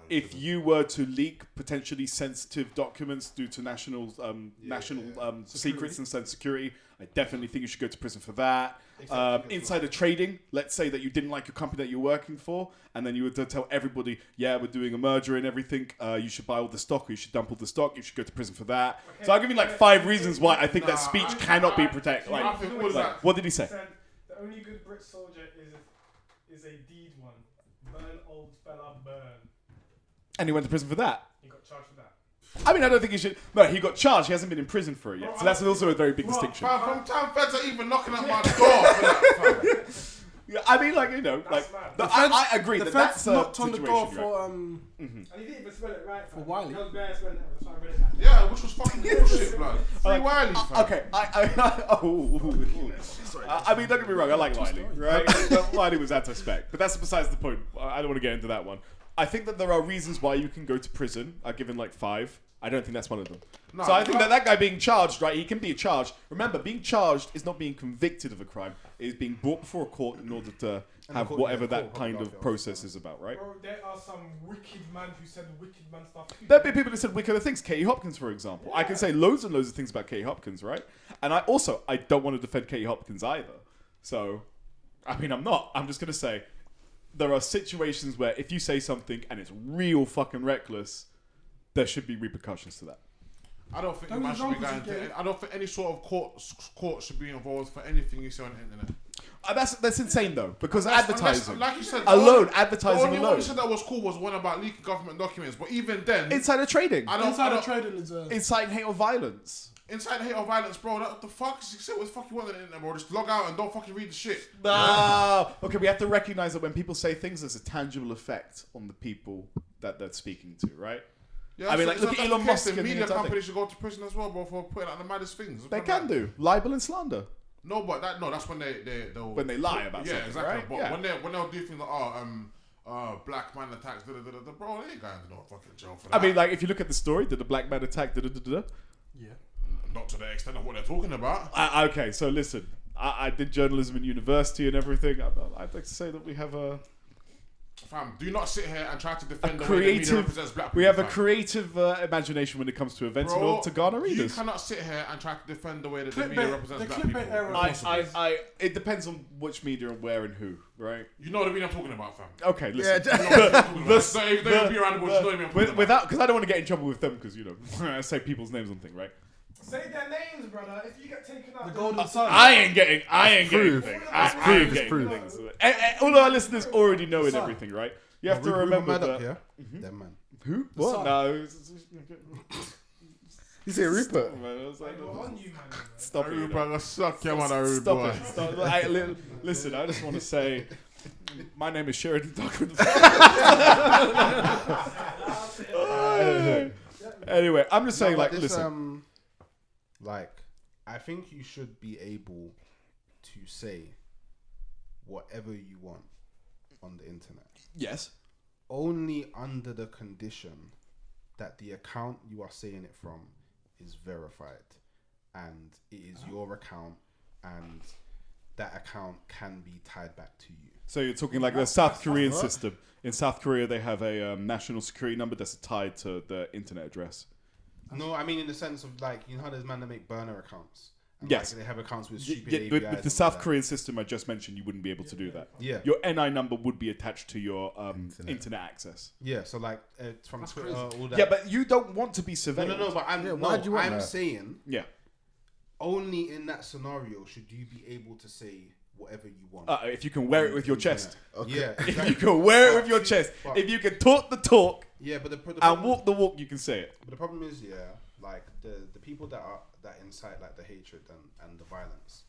If you were to leak potentially sensitive documents due to national secrets and security, I definitely think you should go to prison for that. Insider trading, let's say that you didn't like your company that you're working for, and then you were to tell everybody, yeah, we're doing a merger and everything, you should buy all the stock, or you should dump all the stock, you should go to prison for that. Okay. So I'll give you like 5 reasons why I think that speech cannot be protected. What did he say? The only good Brit soldier is a deed one. Burn, old fella, burn. And he went to prison for that. He got charged for that. I mean, I don't think he should. No, he got charged. He hasn't been in prison for it yet. So that's also a very big distinction. From time feds are even knocking at my door for that, fam. Yeah, I mean, like, you know, like I agree the that feds that's a knocked on the situation, door right? for And he didn't even spell it right. For Wiley. That's why I read it. Yeah, which was fucking bullshit, blood. Free Wiley, fam. Okay, I mean, don't get me wrong, I like Wiley, right? But Wiley was anti-spec, but that's besides the point. I don't want to get into that one. I think that there are reasons why you can go to prison. I've given like 5. I don't think that's one of them. No, so I think that guy being charged, right? He can be charged. Remember, being charged is not being convicted of a crime. It is being brought before a court in order to have whatever that kind of process is about, right? Bro, there are some wicked man who said wicked man stuff. There'll be people who said wickeder things. Katie Hopkins, for example. Yeah. I can say loads and loads of things about Katie Hopkins, right? And I don't want to defend Katie Hopkins either. So, I mean, I'm not. I'm just going to say there are situations where if you say something and it's real fucking reckless, there should be repercussions to that. I don't think man should be going to. I don't think any sort of court should be involved for anything you say on the internet. That's insane though, because advertising, like you said, advertising the only alone. one you said that was cool was one about leaking government documents, but even then, insider trading. Insider trading is inciting hate or violence. Inciting hate or violence, bro. What the fuck? Just say what the fuck you want on the internet, bro. Just log out and don't fucking read the shit. No. Okay, we have to recognize that when people say things, there's a tangible effect on the people that they're speaking to, right? Yeah, I mean, like, look at Elon Musk. The media companies should go to prison as well, bro, for putting out the maddest things. They can do libel and slander. No, but that's when they'll when they lie about something, exactly. Right? But when they'll do things like black man attacks, bro, they ain't going to no fucking jail for that. I mean, like, if you look at the story, did the black man attack? Yeah. Not to the extent of what they're talking about. Okay, so listen, I did journalism in university and everything. I'd like to say that we have a. Fam, do not sit here and try to defend the way the media represents black people. We have a creative imagination when it comes to events in order to garner readers. You cannot sit here and try to defend the way that the media represents black people. It depends on which media and where and who, right? You know the media I'm talking about, fam. Okay, listen. Because I don't want to get in trouble with them because, you know, I say people's names on thing, right? Say their names, brother. If you get taken out, the golden sun. I ain't getting things. It's proof. All our listeners already know it, everything, right? You have to remember that. Yeah? That man. Who? What? No. You say Rupert? Stop it. Rupert, I suck you, man. Stop it. Listen, I just want to say, my name is Sheridan Duckman. Anyway, I'm just saying, like, listen. Like, I think you should be able to say whatever you want on the internet. Yes. Only under the condition that the account you are saying it from is verified and it is your account and that account can be tied back to you. So you're talking like the South Korean system. In South Korea, they have a national security number that's tied to the internet address. No, I mean in the sense of like, you know how there's men that make burner accounts? And yes. Like they have accounts with stupid APIs. With the South Korean system I just mentioned, you wouldn't be able to do that. Yeah. Your NI number would be attached to your internet access. Yeah, so like from That's Twitter, crazy. all that. Yeah, but you don't want to be surveilled. No, but I'm saying... Yeah. only in that scenario should you be able to say whatever you want. If you can wear it with your chest. Yeah, If you can wear it with your chest. but- If you can talk the talk yeah, but the and problem, walk the walk, you can say it. but the problem is, like the people that incite like the hatred and the violence,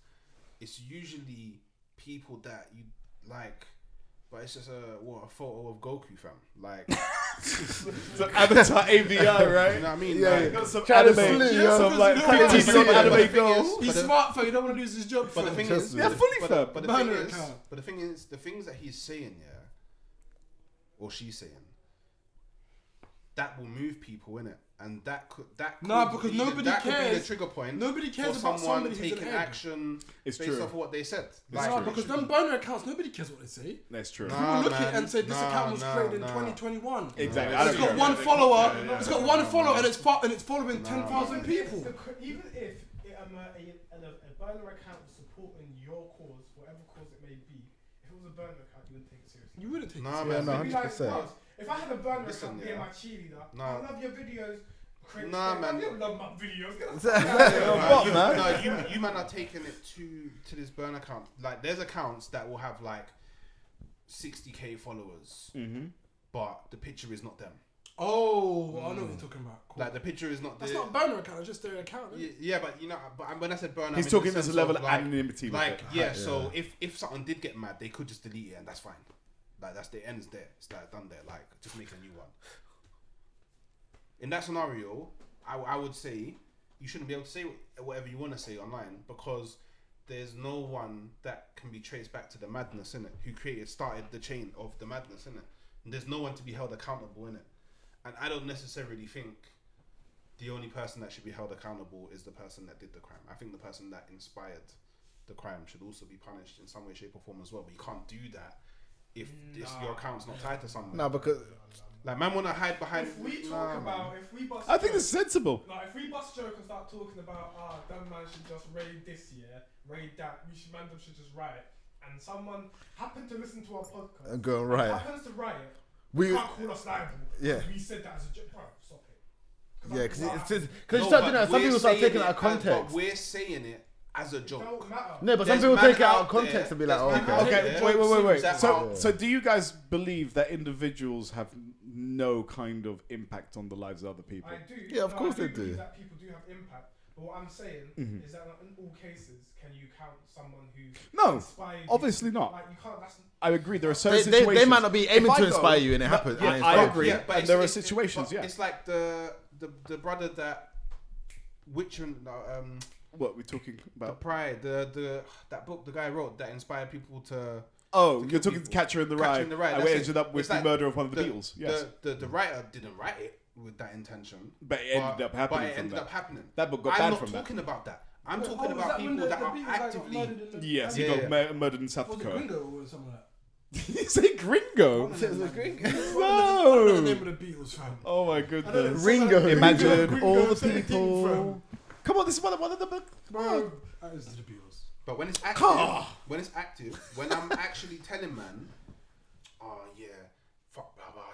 it's usually people that you like. But it's just a photo of Goku, fam. Like, Some Avatar AVI, right? you know what I mean? Yeah, Like, Got some Trying to anime, sleep, some yeah. like Because you know 50 some what? anime But the thing girls. is- He's smart, fam. He don't want to lose his job. But the fam. thing Trust is, me. They're fully fair. but the Banner thing is, account. but the thing is, the things that he's saying, or she's saying, that will move people, innit? And that could Nah, because nobody that could be the cares. trigger point. Nobody cares for about someone somebody who's taking an egg. action It's based true. off of what they said. Nah, true. because them burner accounts, nobody cares what they say. That's true. Nah. People look at it man. and say this account was created in Nah. 2021. Exactly. No, I It's don't got care. one follower. Yeah, yeah, It's got yeah. one follower, and it's following 10,000 Even people. Even if a burner account was supporting your cause, whatever cause it may be, if it was a burner account, you wouldn't take it seriously. You wouldn't take Nah, it. man. no, It'd be like, 100%. "Bros, if I had a burner Listen, account being yeah. my cheerleader, Nah. I love your videos. Nah, man. You love my videos. Get the fuck You man are taking it to this burn account. Like, there's accounts that will have like 60k followers, but the picture is not them. Oh, I know what you're talking about. Cool. Like, the picture is not. That's not a burner account. It's just their account. Isn't it? Yeah, but you know, but when I said burn, He's I mean talking in the as a sense level of, of anonymity. with Like, it. yeah. So if something did get mad, they could just delete it, and that's fine. Like, that's the end's there. It's like done there. Like, just make a new one. In that scenario, I would say you shouldn't be able to say whatever you want to say online, because there's no one that can be traced back to the madness, innit? Who started the chain of the madness, innit? And there's no one to be held accountable, innit? And I don't necessarily think the only person that should be held accountable is the person that did the crime. I think the person that inspired the crime should also be punished in some way, shape, or form as well. But you can't do that if your account's not tied to something. No, because Like, man want to hide behind. If we talk about, if we bust, I think joke- it's sensible. Like, if we bust joke and start talking about, that man should just raid this year, raid that, man should just riot, and someone happened to listen to our podcast, And go and and riot. happens to riot, We- you can't call us liable. Yeah. We said that as a joke. Bro, stop it. yeah, because Like, it's just because you start doing that. Some people start taking it out of But context. we're saying it as a it joke. don't matter. No, but some There's people man take it out out of context there- and be like, there's oh, man okay. out Okay, there wait. that So, are- so do you guys believe that individuals have no kind of impact on the lives of other people? I do. Yeah, of course I they believe do. That people do have impact. But what I'm saying Mhm. is that in all cases, can you count someone who No, inspired you? obviously not. Like, you can't. That's I agree. There are certain They situations. might not be If aiming I to go- inspire you, and it No, happens. yeah, and I it's agree. but And there are situations, but yeah. It's like the brother that What we're talking the about? Pride, that book the guy wrote that inspired people to Oh, to you're kill talking people. Catcher in the Catcher Rye. in the Rye, And that's we it. ended up with It's the like murder of one of the Beatles. Yes, the writer didn't write it with that intention, but it ended up happening But it from ended that. up happening. That book got I'm banned not from that. talking about that. I'm Wait, talking oh, was about when people the that are Beatles guy got actively. murdered in the- Yes, Yeah, he got yeah. murdered in South Was it Dakota. Gringo or something like that? Did you say Gringo? I don't know the name No. of the Beatles, fam. Oh my I don't know, goodness. it's Ringo. something like Imagine Gringo, all the 17, people. fam. Come on, this is one of the book. Bro, that is the Beatles. But when it's active, when I'm actually telling man, oh yeah, fuck blah blah,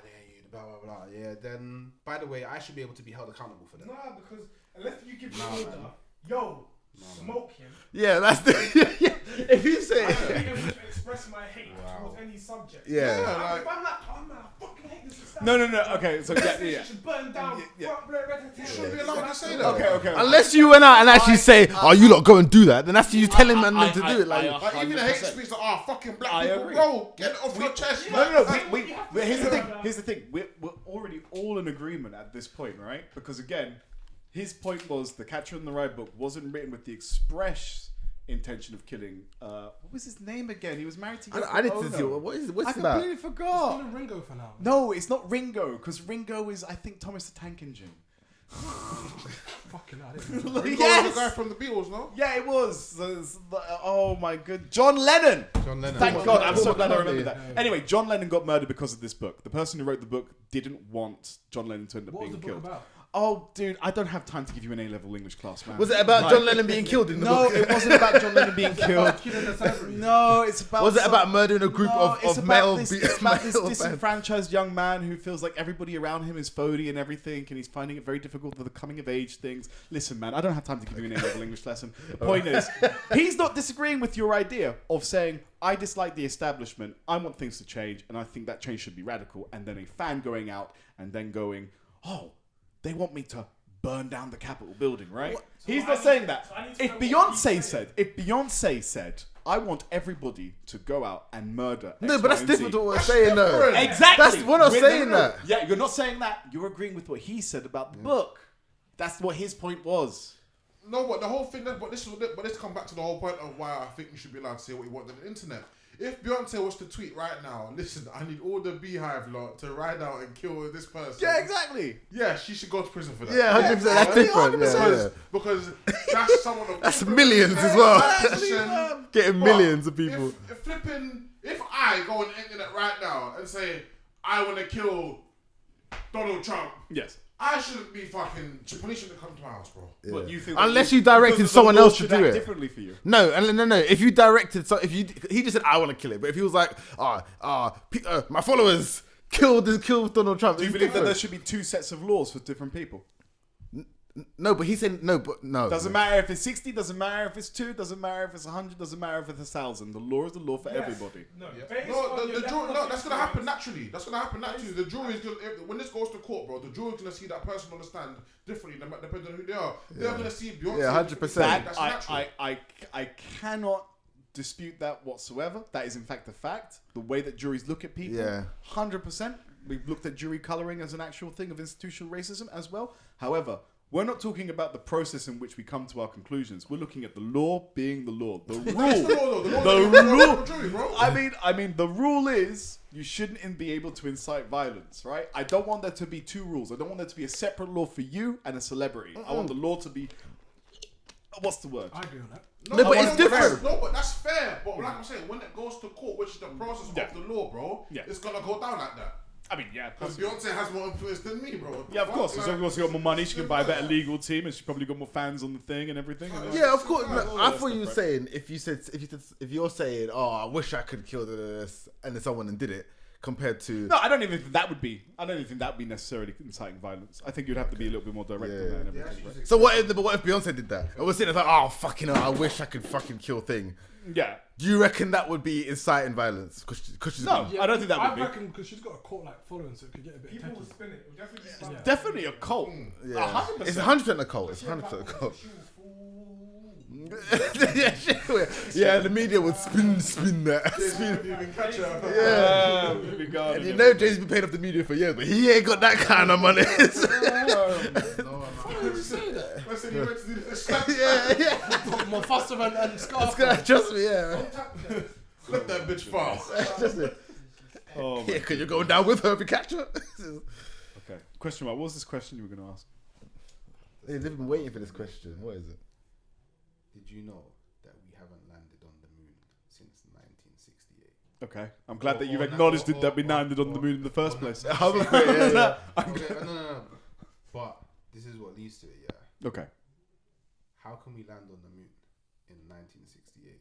blah blah blah, yeah, then by the way, I should be able to be held accountable for that. Nah, because unless you give the Nah, order, man. yo, smoke him. Yeah, that's the. If you say. I should be able to express my hate towards any subject. Yeah. If I'm like, oh man, I fucking hate this. No. Okay, so yeah. Should burn down. Yeah. You shouldn't be allowed to say that. Okay. Unless you went out and actually say, "Oh, you lot go and do that," then that's you telling man to do it. Like, Like, even the hate speech that fucking black I people, agree. bro, get it off your chest. No. man. Here's the thing. We're already all in agreement at this point, right? Because again, his point was the Catcher in the Rye book wasn't written with the express intention of killing. What was his name again? He was married to. I need to Yoko see Ono. what's I it about. completely forgot. Calling Ringo for now. No, it's not Ringo, because Ringo is, I think, Thomas the Tank Engine. Fucking hell, I didn't know. Ringo Yes! was the guy from the Beatles, no? Yeah, it was. Oh my good, John Lennon. John Lennon. Thank God, I'm so McCartney. glad I remembered that. Yeah. Anyway, John Lennon got murdered because of this book. The person who wrote the book didn't want John Lennon to end up What was being the book killed. about? Oh, dude, I don't have time to give you an A-level English class, man. Was it about Like- John Lennon being killed in the No, book? it wasn't about John Lennon being killed. No, it's about. Was it about murdering a group it's of about male? this, it's about this male fans? disenfranchised young man who feels like everybody around him is phony and everything, and he's finding it very difficult for the coming of age things. Listen, man, I don't have time to give you an A-level English lesson. The point is, he's not disagreeing with your idea of saying, I dislike the establishment, I want things to change, and I think that change should be radical, and then a fan going out and then going, oh, they want me to burn down the Capitol building, right? He's not saying that. If Beyonce said, I want everybody to go out and murder X, No, but that's Y, and different Z. to what we're saying, though. Exactly. That's we're not saying that. Yeah, you're not saying that. You're agreeing with what he said about the book. That's what his point was. No, but the whole thing. But this come back to the whole point of why I think you should be allowed to say what you want on the internet. If Beyonce was to tweet right now, listen, I need all the Beehive lot to ride out and kill this person. Yeah, exactly. Yeah, she should go to prison for that. Yeah, 100%. That's different. Yeah. Because that's someone of That's millions as well. Listen, Getting but millions of people. If I go on the internet right now and say I want to kill Donald Trump, Yes. I shouldn't be fucking. Police shouldn't come to my house, bro. But you think Unless that you directed because the someone law else to should do act it. differently for you. No. If you directed, he just said I want to kill it. But if he was like, my followers kill Donald Trump. Do you it's believe that there different. should be two sets of laws for different people? No, but he said no. But no. Doesn't matter if it's 60, doesn't matter if it's 2, doesn't matter if it's 100, doesn't matter if it's 1,000. The law is the law for everybody. No, That's gonna happen naturally. That's gonna happen naturally. The jury's gonna, when this goes to court, bro. The jury's gonna see that person on the stand differently, depending on who they are. They're gonna see Beyonce. Yeah, 100%. That's natural. I cannot dispute that whatsoever. That is in fact a fact. The way that juries look at people, Yeah. 100%. We've looked at jury colouring as an actual thing of institutional racism as well. However, we're not talking about the process in which we come to our conclusions. We're looking at the law being the law. The rule. That's the law, though. The The law. rule. Jury, bro. I mean, the rule is you shouldn't be able to incite violence, right? I don't want there to be two rules. I don't want there to be a separate law for you and a celebrity. I want the law to be. What's the word? I agree on that. No, but it's different. No, but that's fair. But like I'm saying, when it goes to court, which is the process Yeah. of the law, bro, Yeah. it's gonna go down like that. I mean, yeah. Because Beyonce has more influence than me, bro. Yeah, of course. Fuck, She's like- also got more money. She can buy a better legal team, and she's probably got more fans on the thing and everything. And Yeah, of course. No, I that thought you were stuff, saying if you're saying, oh, I wish I could kill this, and then someone and did it, compared to No, I don't even think that would be. I don't even think that would be necessarily inciting violence. I think you'd have to be a little bit more direct on that and everything. Right? So what if Beyonce did that? I was sitting there like, oh fucking hell, I wish I could fucking kill thing. Yeah. Do you reckon that would be inciting violence? Because she's No, I don't think that would I be. reckon because she's got a cult like following, so it could get a bit People will attention. spin it. It'll definitely spin it. Definitely a cult. Yeah. 100%. It's 100% a cult. It's 100% a cult. Yeah, the media would spin that. Spin. Yeah. And you know Jay's been paying off the media for years, but he ain't got that kind of money. Yeah. More faster and scarf. Trust me, yeah. Let that bitch fall. Oh, Yeah, because you're going down with her if you catch her. okay. Question mark. What was this question you were going to ask? They've been waiting for this question. What is it? Did you know that we haven't landed on the moon since 1968? Okay. I'm glad that you've or- acknowledged or- it that we or- landed on the or- moon in the first or- place. or- Yeah. Okay, no. But this is what leads to it, yeah. Okay. How can we land on the moon in 1968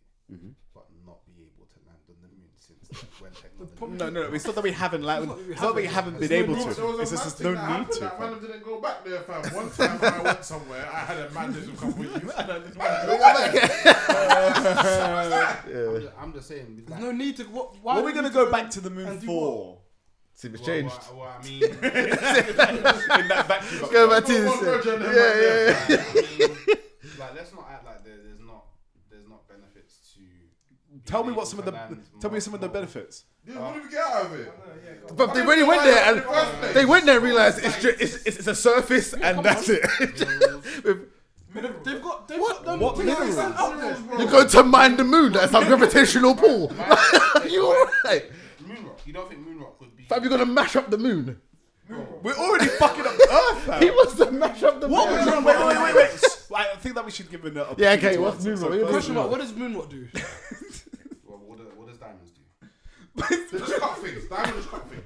but not be able to land on the moon since then, when technology... No. It's not that we haven't landed. It's not that we haven't been able to. It's just there's no need to. That man didn't go back there, fam. One time when I went somewhere, I had a man just come with you. And I just went, I'm just saying... There's no need to. Why What are we do going to need go back to the and moon do for? See if it's changed. Well, I mean... In that vacuum. Go back to One virgin, this. then Yeah. I mean, like, let's not act like there's not benefits to... Tell me being what some of able the. to land Tell me more- some of the benefits. Dude, what did we get out of it? But they really went there and they went there and realised it's a surface and that's it. They've got them. What things minerals? sent up there. You're going to mine the moon. That's a gravitational pull. You alright? Moon rock. You don't think moon rock would be... Fam, you're going to mash up the moon. We're already fucking up the Earth, fam. He wants to mash up the What moon. was wrong? Wait. I think that we should give a. Yeah, okay, what's moon rock? So Question mark. What does Moonwalk do? Well, what does diamonds do? Just cut things. Diamond just cut things.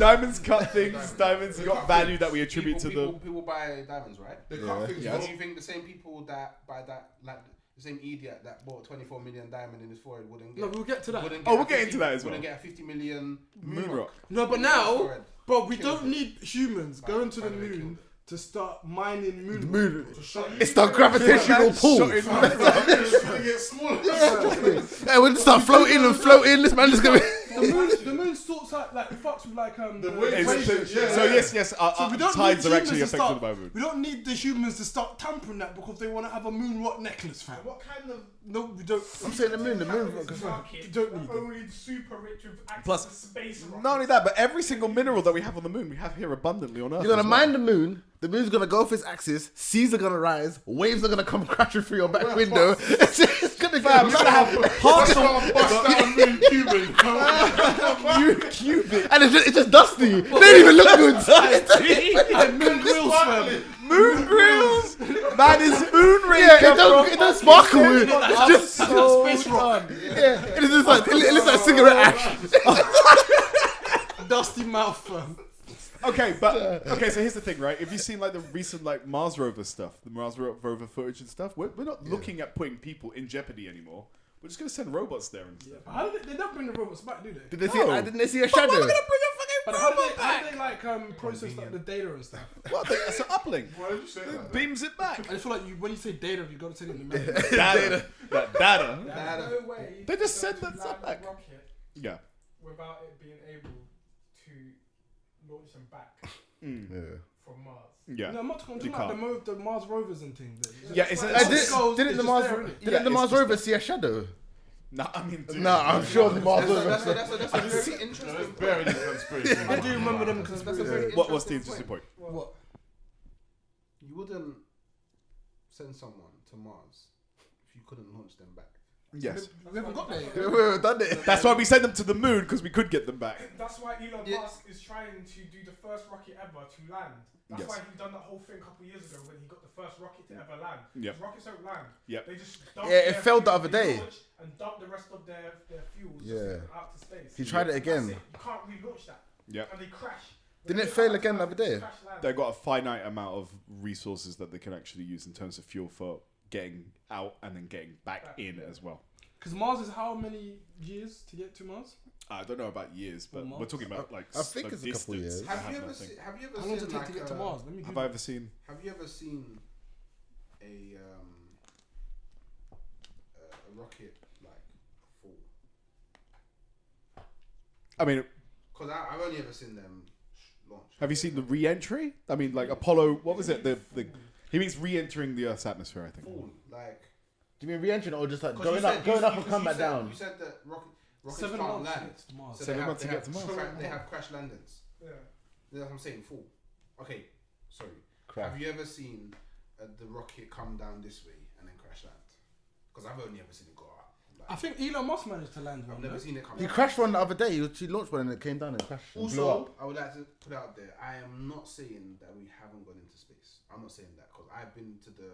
Diamonds cut things. Diamonds They got cut value things. that we attribute to them. People buy diamonds, right? They cut things. Yes. Do you think the same people that buy that, like the same idiot that bought 24 million diamond in his forehead wouldn't get? No, we'll get to that. wouldn't Oh, a we'll get 50 into that as well. Wouldn't get a 50 million Moon rock. No, but in his now, forehead. bro, we Killed don't it. need humans going to the Finally killed moon it. to start mining moon. Moon. To shut It's the gravitational pull. It's gonna get smaller. Hey, we'll just start floating and floating. This man is gonna. the moon sorts out like fucks with like the waves. equations. Yeah. So yes, So we don't tides need are actually humans to affected start. by moon. We don't need the humans to start tampering that because they want to have a moon rock necklace, fam. What kind of No, we don't. I'm saying the moon. The moon. market You don't need are it. only super rich with access Plus, to space rockets? Not only that, but every single mineral that we have on the moon, we have here abundantly on Earth. You're gonna as well. mine the moon. The moon's gonna go off its axis. Seas are gonna rise. Waves are gonna come crashing through your back window. It's gonna go. You're gonna have parts of Bust down moon Cuban. cubic And it's just dusty. They don't even look good. Like moon grills, fam. moon grills. That is moon ring. Yeah, it don't sparkle. It's just so Space rock. yeah. It's just like it looks like cigarette ash. Dusty mouth, fam. Okay, so here's the thing, right? If you've seen like the recent like Mars rover stuff, the Mars rover footage and stuff, we're not looking at putting people in jeopardy anymore. We're just gonna send robots there and stuff. How did they don't bring the robots back, do they? Did they see? No. Didn't they see a shadow? But how do they like process like, the data and stuff? Well, that's an uplink. Why did you say that? Beams it back. I just feel like when you say data, you gotta say it in the middle. Data. That data. There's no way They just for said them to that land back. a rocket Yeah. without it being able to launch them back Yeah. from Mars. Yeah. No, I'm not talking You about the Mars rovers and things. Yeah, it's Like, a- once it goes, Didn't it's the just Mars? there, innit? Didn't Yeah, the it's Mars just rover see a shadow? No, I mean, dude. No, I'm sure the Mars rover. That's a very interesting There's point. very conspiracy. I do remember them That's a conspiracies. very What's the interesting interesting point? What? You wouldn't send someone to Mars if you couldn't launch them back. Yes. We haven't got there. We've done it. That's why we sent them to the moon because we could get them back. That's why Elon Yeah. Musk is trying to do the first rocket ever to land. That's Yes. why he done that whole thing a couple of years ago when he got the first rocket to ever land. Yep. Rockets don't land. Yep. They just dump Yeah, it their failed the fuel, other they day. launch and dump the rest of their fuels Yeah. just out to space. He tried it That's again. it. You can't relaunch that. Yep. And they crash. Didn't When it they fail crash again the land, other day? they crash land. They've got a finite amount of resources that they can actually use in terms of fuel for getting out and then getting back in as well. Because Mars is how many years to get to Mars? I don't know about years, but Or we're talking about like I think like it's a couple distance. years. I Have you ever nothing. seen? Have you ever How long seen does it take like to get to Mars? Let me Have Google I it. ever seen? Have you ever seen a rocket like fall? I mean, Because I've only ever seen them launch. have you seen the re-entry? I mean, like Apollo. What was it? The he means re-entering the Earth's atmosphere. I think. fall? Like Do you mean re-entering or just like 'cause going you up, said- going you- up and you- come you back said- down? You said that rockets 7 can't months to land. get to Mars. So 7 they have- months to they get have to Mars. cra- They have crash landings. Yeah. That's what I'm saying. Fall. Okay, sorry. Crash. Have you ever seen the rocket come down this way and then crash land? Because I've only ever seen it go up. I think Elon Musk managed to land I've one. never no? seen it come. He down. crashed one the other day. He launched one and it came down and crashed. And blew Also, up. I would like to put out there, I am not saying that we haven't gone into space. I'm not saying that because I've been to the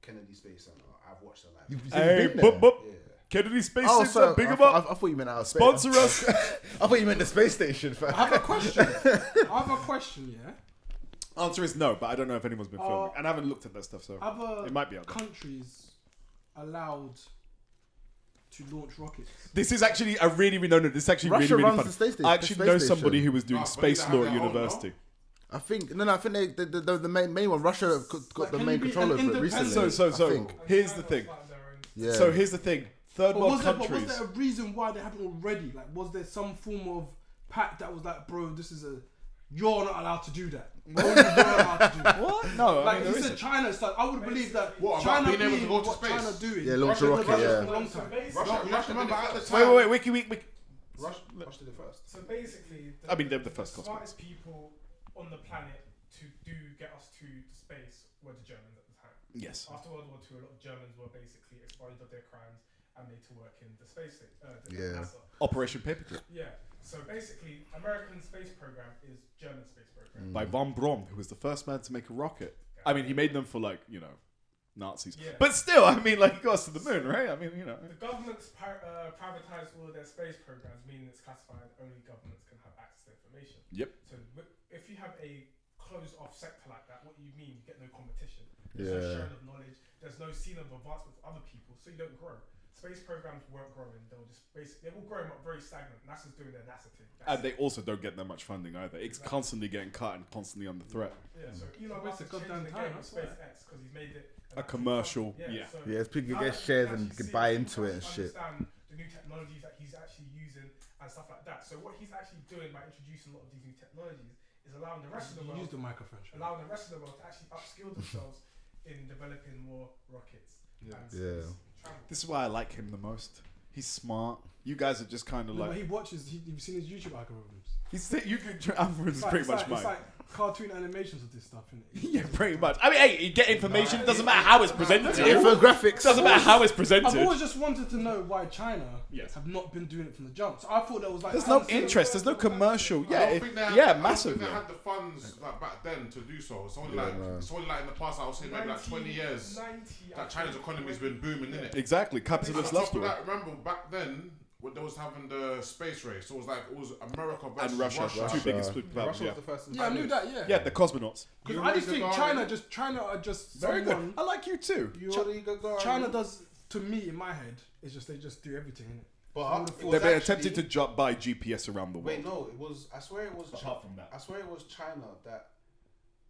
Kennedy Space Center. I've watched the live. You've Hey, been there? boop, boop. Yeah. Kennedy Space Oh, Center, so big I, 'em thought- up. I thought you meant out of space. Sponsor us. I thought you meant the space station. I have a question. I have a question, yeah? Answer is no, but I don't know if anyone's been filming, and I haven't looked at that stuff, so Other it might be out there. countries allowed to launch rockets? This is actually a really, no, this is actually Russia really, really runs funny. the space station- I the actually space know station. somebody who was doing But space they have law at their own, university. I think I think the main one. Russia got Like, the can main you be control an over it recently. independent- So I think. here's the China thing. started their own- Yeah. So here's the thing. Third But world was there countries. a reason why they haven't already? Like, was there some form of pact that was like, bro, this is you're not allowed to do that. Only you're allowed to do that. What? No, I Like mean, you there said, isn't. China. It's like I would believe that What, about China being able to being go to what space? China doing. Yeah, launch a Russia- rocket. Russia Yeah. for a long So time. basically, Russia, remember at the Wait, time. wiki. Russia did it first. So basically, I mean, they're the first smartest people on the planet to get us to space were the Germans at the time. Yes. After World War II, a lot of Germans were basically expunged of their crimes and made to work in the space station. Yeah. NASA. Operation Paperclip Yeah. So basically, American space program is German space program. by von Braun, who was the first man to make a rocket. I mean, he made them for like, Nazis. Yeah. But still, I mean, like, he got us to the moon, right? I mean, you know. The government's privatized all of their space programs, meaning it's classified. Only governments can have access to information. Yep. So if you have a closed off sector like that, what do you mean? You get no competition. There's no sharing of knowledge. There's no scene of advancement with other people, so you don't grow. Space programs weren't growing. They were just basically, they were growing up very stagnant. NASA's doing their NASA thing. And they also don't get that much funding either. It's constantly getting cut and constantly under threat. Yeah, so Elon Waste Musk of is goddamn changing the time, game I with swear. SpaceX because he's made it A commercial, yeah. So Yeah, people now get that you shares can and actually can buy see it, into you it and can shit. understand the new technologies that he's actually using and stuff like that. So what he's actually doing by introducing a lot of these new technologies is allowing the rest of the world, Use the microphone. Sean. allowing the rest of the world to actually upskill themselves in developing more rockets. Yeah. And Yeah. space travel. This is why I like him the most. He's smart. You guys are just kind of No, but like... he watches. You've seen his YouTube algorithms. You can... Algorithms is pretty much mine. It's like cartoon animations of this stuff, isn't it? Yeah, pretty much. I mean, hey, you get information. It doesn't matter how it's presented to you. Infographics. Doesn't matter how it's I've presented. always just wanted to know why China Yes. have not been doing it from the jump. So I thought there was like There's no constant- interest. There's no commercial. I Yeah, don't think they had, yeah, I don't massively. think they had the funds like back then to do so. It's only like in the past, I was saying maybe like 20 years 90, that China's economy's been booming, innit? Exactly. On Capitalist top love of story. that, remember back then when they was having the space race, so it was America versus And Russia. Two biggest powers, Russia yeah. was the first. Yeah, I knew that. Yeah. Yeah, the cosmonauts. Because Yuri I just think Gagarin. China are just Very good. someone. I like you too. Yuri Gagarin. China does to me in my head. It's just they just do everything in it. But it was They've been actually- attempting to jump by GPS around the world. Wait, no, it was. I swear it was. Apart from that. I swear it was China that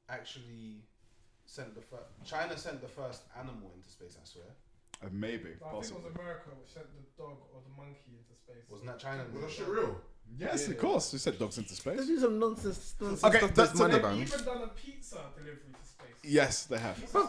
actually sent the first. China sent the first animal into space. I swear. Maybe. I think it Possibly. was America which sent the dog or the monkey into space. Wasn't that China? Was that shit real? Yes, Yeah. of course. We sent dogs into space. They do some nonsense Okay, stuff. that's That's money, a- They've man. even done a pizza delivery to space. Yes, they have. Bro,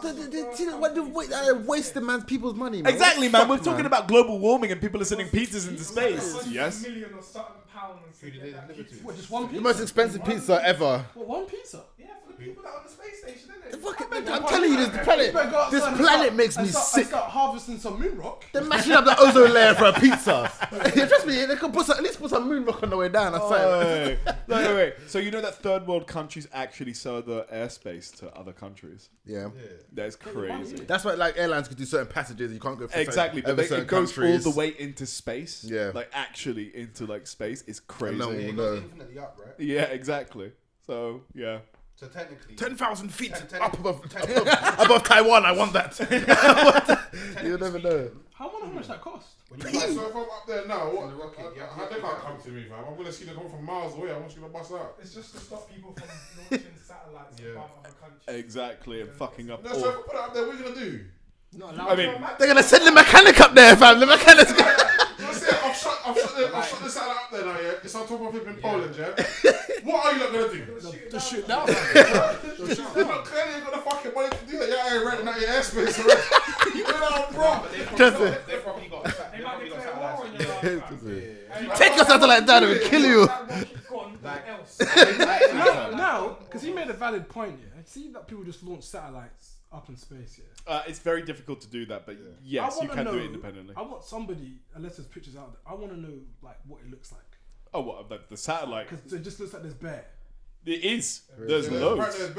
wasting man's people's money, man. Exactly, What man. the We're fuck, talking about global warming and people are sending pizzas into space. Like Yes. $100 million or something pounds. Who did they deliver to? What, just one The pizza? most expensive pizza ever. What, one pizza? Yeah, for the people that are on the space station, isn't it? I'm telling you, this planet makes me sick. Start harvesting some moon rock. They're mashing up the ozone layer for a pizza. Yeah, trust me, they could at least put some moon rock on the way down. Wait. So you know that third world countries actually sell the airspace to other countries? Yeah. That's crazy. That's why like airlines could do certain passages you can't go through Exactly, but certain it goes countries. all the way into space. Yeah. Like actually into like space. It's crazy. No, It no. goes infinitely up, right? Yeah, exactly. So yeah. So technically, 10,000 feet Ten- up above Taiwan. I want that. You never know. How much that cost? when you So buy if I'm up there now, what? the rocket, you have to How they get can't the- come to me, fam? I'm gonna see them come from miles away. I'm just gonna bust out. It's just to stop people from launching satellites Yeah. above other countries. Exactly, and fucking up No, so if I put it up there, what are you gonna do? Not I allowed. mean, They're gonna send the mechanic up there, fam. The mechanic's gonna. That's it. I've shot the satellite up there now, yeah? It's on top of him in Poland, yeah? What are you not gonna do? Just shoot down. You're not clearly got the fucking money to do that. Yeah, I ain't renting out your airspace already. You know, bro. But they've Just probably got They might probably got declare war satellites. on your ass, fam. Take your satellite down and we'll kill you. That rocket gone, what else? Now, because he made a valid point, yeah. See that people just launch satellites up in space, yeah. it's very difficult to do that, but yes, I you wanna can do know- it independently. I want somebody, unless there's pictures out there, I want to know like what it looks like. Oh, what? The satellite? Because it just looks like there's bear. It is. There's There's loads. there's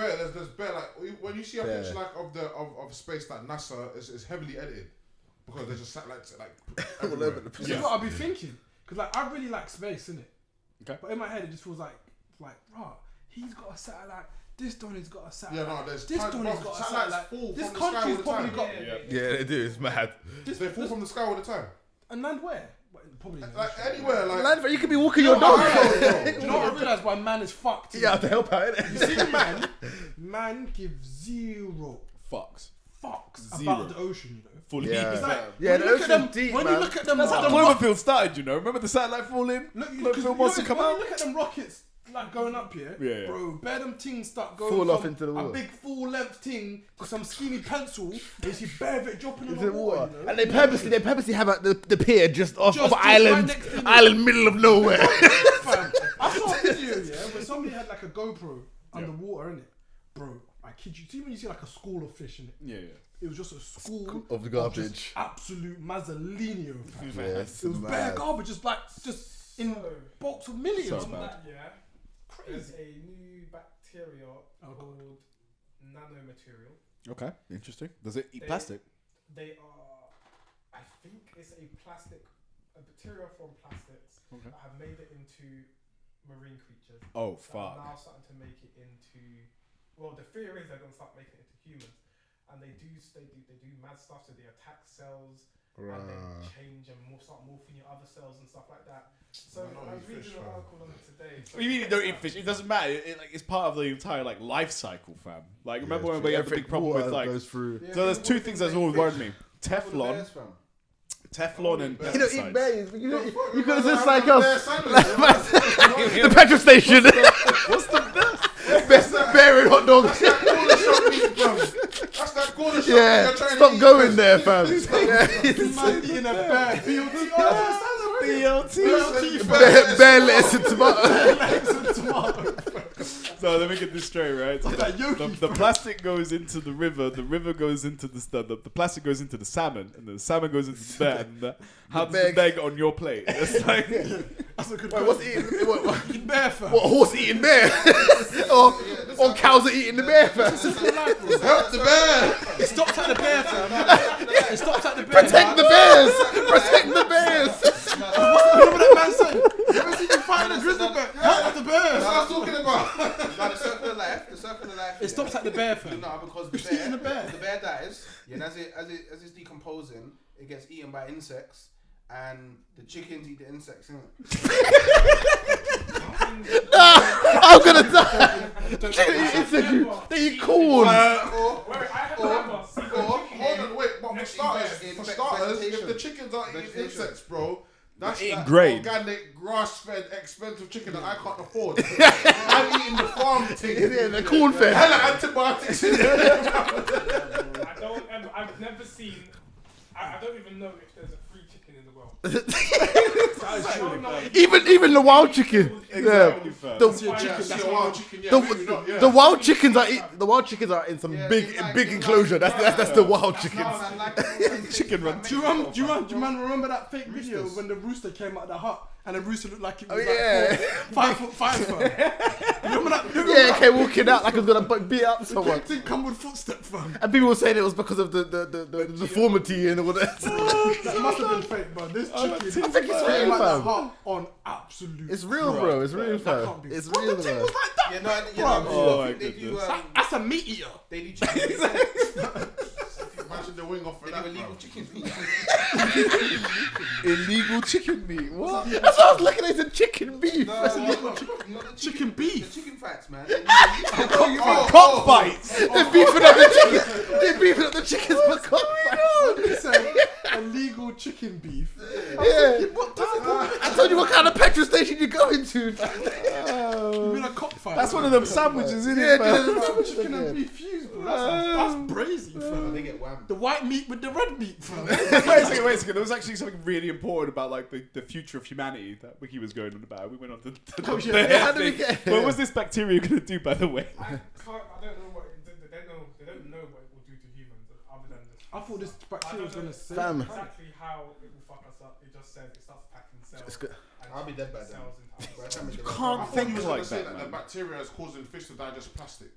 bear. Like when you see a picture like of space that NASA is heavily edited because there's just satellites like everywhere. This is what I'll be thinking. Because like I really like space, innit? Okay. But in my head it just feels like, oh, he's got a satellite. This Donny's got a satellite. Yeah, no, there's this tons- Donny's bro, got a satellites satellite. fall This from the sky country's all the probably time. got. Yeah, they do. It's mad. This, They fall from the sky all the time. and land where? Probably. in the Like ocean. anywhere, like. Man, you could be walking your dog. Do you know what I realised? Why man is fucked. Yeah, to help out, You innit? see, man gives zero Fucks. fucks Zero. about the ocean. You know. Fully. Yeah. It's like, Yeah, when the you look at ocean's them, deep, when man. you look at them, That's how the rock- Cloverfield started, you know. Remember the satellite falling? Look, Cloverfield wants to come when out. you look at them rockets like going up here, Yeah. bro, bare them things start going Fall off from into the a water. big full length thing to some skinny pencil. And you see bare of it dropping in Into the the water. water. You know? And they purposely have the pier just off Just island, right next to the- island middle of nowhere. Fam, I saw a video, yeah, where somebody had like a GoPro underwater, innit? Bro, I kid you. See when you see like a school of fish, innit? Yeah, yeah. It was just a school Of the just garbage. absolute Mazzolinio. Fam. Yes, It was bare mad. garbage, just in So, bulks of millions. So on bad. that, there's Crazy. a new bacteria called nanomaterial. Okay, interesting. Does it eat They- plastic? They are, I think it's a material from plastics Okay. that have made it into marine creatures. Oh, That are fuck. now starting to make it into. Well, the fear is they're going to start making it into humans, and they do mad stuff. So they attack cells, and they change and start morphing your other cells and stuff like that. So I was reading an article on it today. What do you mean you don't eat fish? It doesn't matter. It's part of the entire like life cycle, fam. Like remember when we had the big problem with like. goes through. So there's two things that's always worried me: Teflon, Bears, fam. Teflon, and You don't eat pesticides. bears. You could have Just just like us. us. The petrol station. What's the Best bear and hot dogs. That's that corner shop. Yeah, You're trying to stop eat going first. there, fam. Man eating a bear. Bear lettuce and tomato. So let me get this straight, right? So the plastic goes into the river goes into the plastic goes into the salmon, and the salmon goes into the bear. And how does the bear get on your plate? It's like That's a good Wait, what's eating? What bear, fam. a horse eating bear? or cows are eating the bear, fam? Help the bear. It stopped at the bear, fam. It stopped at the bear. Protect the bears! Protect the bears! Remember that man said, you ever seen you fighting a grizzly bear? Help the bear. That's what I was talking about. No, the circle of life. It stops at the bear, fam. No, because It's eating the bear. the bear dies, and as it's decomposing, it gets eaten by insects, and the chickens eat the insects, innit? I'm gonna die. They eat corn. Hold on, wait. But for starters, if the chickens are eating insects, bro, that's eating that grain. organic, grass-fed, expensive chicken that I can't afford. I'm eating the farm thing. Yeah, they're corn fed. Hella antibiotics in there. I've never seen. I don't even know if there's a free chicken in the world. I don't know. Even the wild chicken. exactly, fam. The wild chickens are in some big enclosure. That's the wild chickens. Chicken run. Do you remember that fake video when the rooster came out of the hut and the rooster looked like it was yeah. like 5'5", fam? You remember that? Yeah, okay, walking out like I was gonna beat up someone. Didn't come with footsteps, fam. And people were saying it was because of the deformity and all that. That must have been fake, bro. This chicken, I think it's real, came out of the fam. hut on absolute. It's real, bro. It's real, That fam. can't be. It's What, real, the thing bro. was like that? Oh my they do. goodness. That's a meat eater. They do chicken. Imagine the wing off for that. illegal bro. chicken meat. Illegal chicken meat. What? That's what I was looking at. It's a chicken beef. That's illegal Chicken beef. The chicken fats, man. Cockfights. They're beefing up the chicken. They're beefing up the chickens for cockfights. He said illegal chicken beef. Yeah. What does it mean? I told you what kind of petrol station you go into. You mean a cockfight? That's one of them sandwiches, isn't Yeah, it, man? dude. Chicken and beef fused, bro. That's brazy, fam. They get whammed. The white meat with the red meat, fam. Wait a second. There was actually something really important about like the future of humanity that Wiki was going on about. We went on to Oh, yeah. the How did we thing. get here? What was this bacteria going to do, by the way? I don't know what they don't know what it will do to humans other than this. I thought this bacteria was gonna say. Fam. Exactly how it will fuck us up. It just says it starts packing cells. It's good. and I'll be dead by then. cells into other cells. You I can't thought think you was like gonna say that, the man. bacteria is causing fish to digest plastic.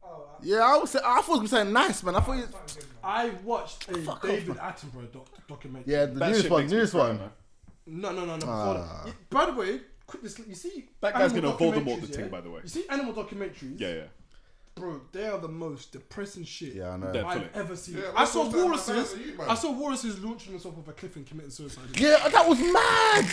Oh, Yeah, I thought it was saying nice, man. I thought you. that's good, man. I watched a Fuck David Attenborough documentary. Yeah, the That newest shit one. makes me Newest cry, one. man. No. Before Ah. that. By the way, you see, That guy's animal going to Voldemort the documentaries, thing, yeah? by the way. You see animal documentaries? Yeah. Bro, they are the most depressing shit Yeah, I know. Definitely. I've ever seen. Yeah, I saw what's that- walruses. that you, man? I saw walruses launching themselves off a cliff and committing suicide. Yeah, that was mad.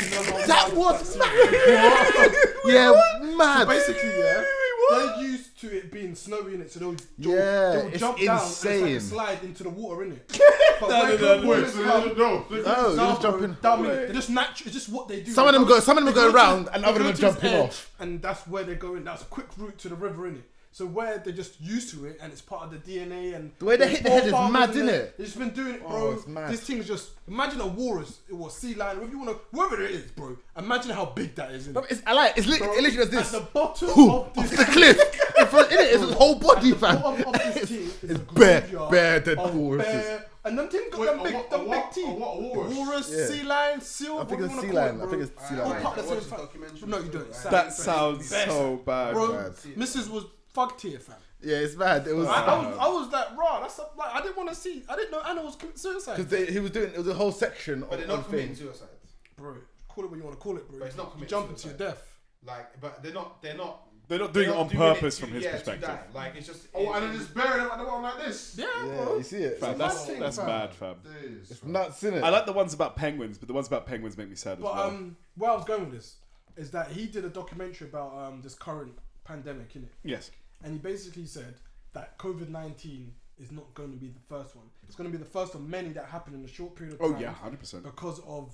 That was mad. Yeah, mad. Basically, yeah, they're used to it being snowy in it, so they'll Yeah, it's jump down and insane. it's like a slide into the water in it. Wait, so no. No, you just jumping. They're just natural. It's just what they do. Some of them go to- around, and they other go them to jumping this edge, off. and that's where they're going. That's a quick route to the river in it. So where they're just used to it, and it's part of the DNA, and The way they hit the head is forefathers mad, and innit? They've just been doing it, Oh, bro. it's mad. This thing's just imagine a walrus or sea lion, whatever you want to, wherever it is, bro. Imagine how big that is. But it's, I like it literally does At this. the bottom Boom, of off this the cliff. In front, innit? It's his whole body, fam. bottom of this thing is a bare graveyard dead of walruses. bare- And them things got Wait, them a big, what- them a big what- teeth. a what walrus? Walrus, Yeah. sea lion, seal. I think it's whatever sea you wanna lion. call I it, think it's sea bro. lion. All part of the same fa- No, you don't. Sad. That sounds so bad, Bro, man. Mrs. was fucked here, fam. Yeah, it's mad. It was I was like, raw. That's like I didn't want to see. I didn't know animals commit suicide. because he was doing. It was a whole section But they're on not committing things. suicide. Bro, call it what you want to call it, bro. But it's not You committing jump into your suicide. death. Like, but they're not doing it on purpose from his to perspective. die. Like, it's just. Oh, and then just bury them at the bottom like this. Yeah, Yeah, bro. you see it. Fam, It's a that's fam. bad, fam. It's nuts, innit? I like the ones about penguins, but the ones about penguins make me sad as But well. where I was going with this is that he did a documentary about this current pandemic, innit? Yes. And he basically said that COVID-19 is not going to be the first one. It's going to be the first of many that happen in a short period of time. Oh yeah, 100%. Because of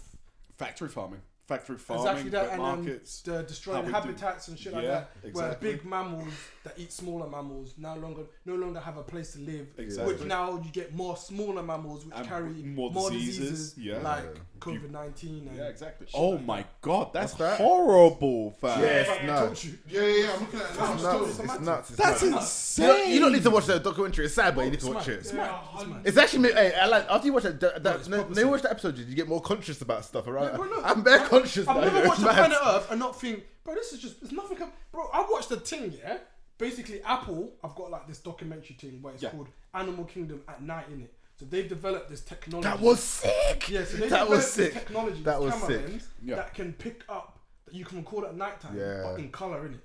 Factory farming, exactly that, wet and markets. the destroying how we habitats and shit like Yeah, that. Where exactly. big mammals that eat smaller mammals no longer have a place to live. Exactly. Which now you get more smaller mammals which And carry more more diseases, diseases yeah. like COVID-19. And Yeah, exactly. shit Oh like my that. god, that's What's that? horrible, fam. Yeah, it's I nuts. told you. Yeah. I'm looking at it now. It's nuts. It's nuts. It's That's nuts. insane. You don't need to watch the documentary. It's sad, but you need to It's watch mad. it. It's mad. It's mad. It's actually, hey, I like after you watch that. it's proper When you watch the episode, you get more conscious about stuff, alright? Yeah, bro, no, I'm very conscious. I've now, never it's watched a mad. Planet Earth and not think, bro, this is just, it's nothing. Bro, I watched the thing, yeah? Basically, Apple, I've got like this documentary thing where it's Yeah. called Animal Kingdom at Night, innit? So they've developed this technology. That was sick. Yeah, so they That was developed sick. this technology, That this was camera sick. lens Yeah. that can pick up, that you can record at night time, Yeah. but in colour, innit?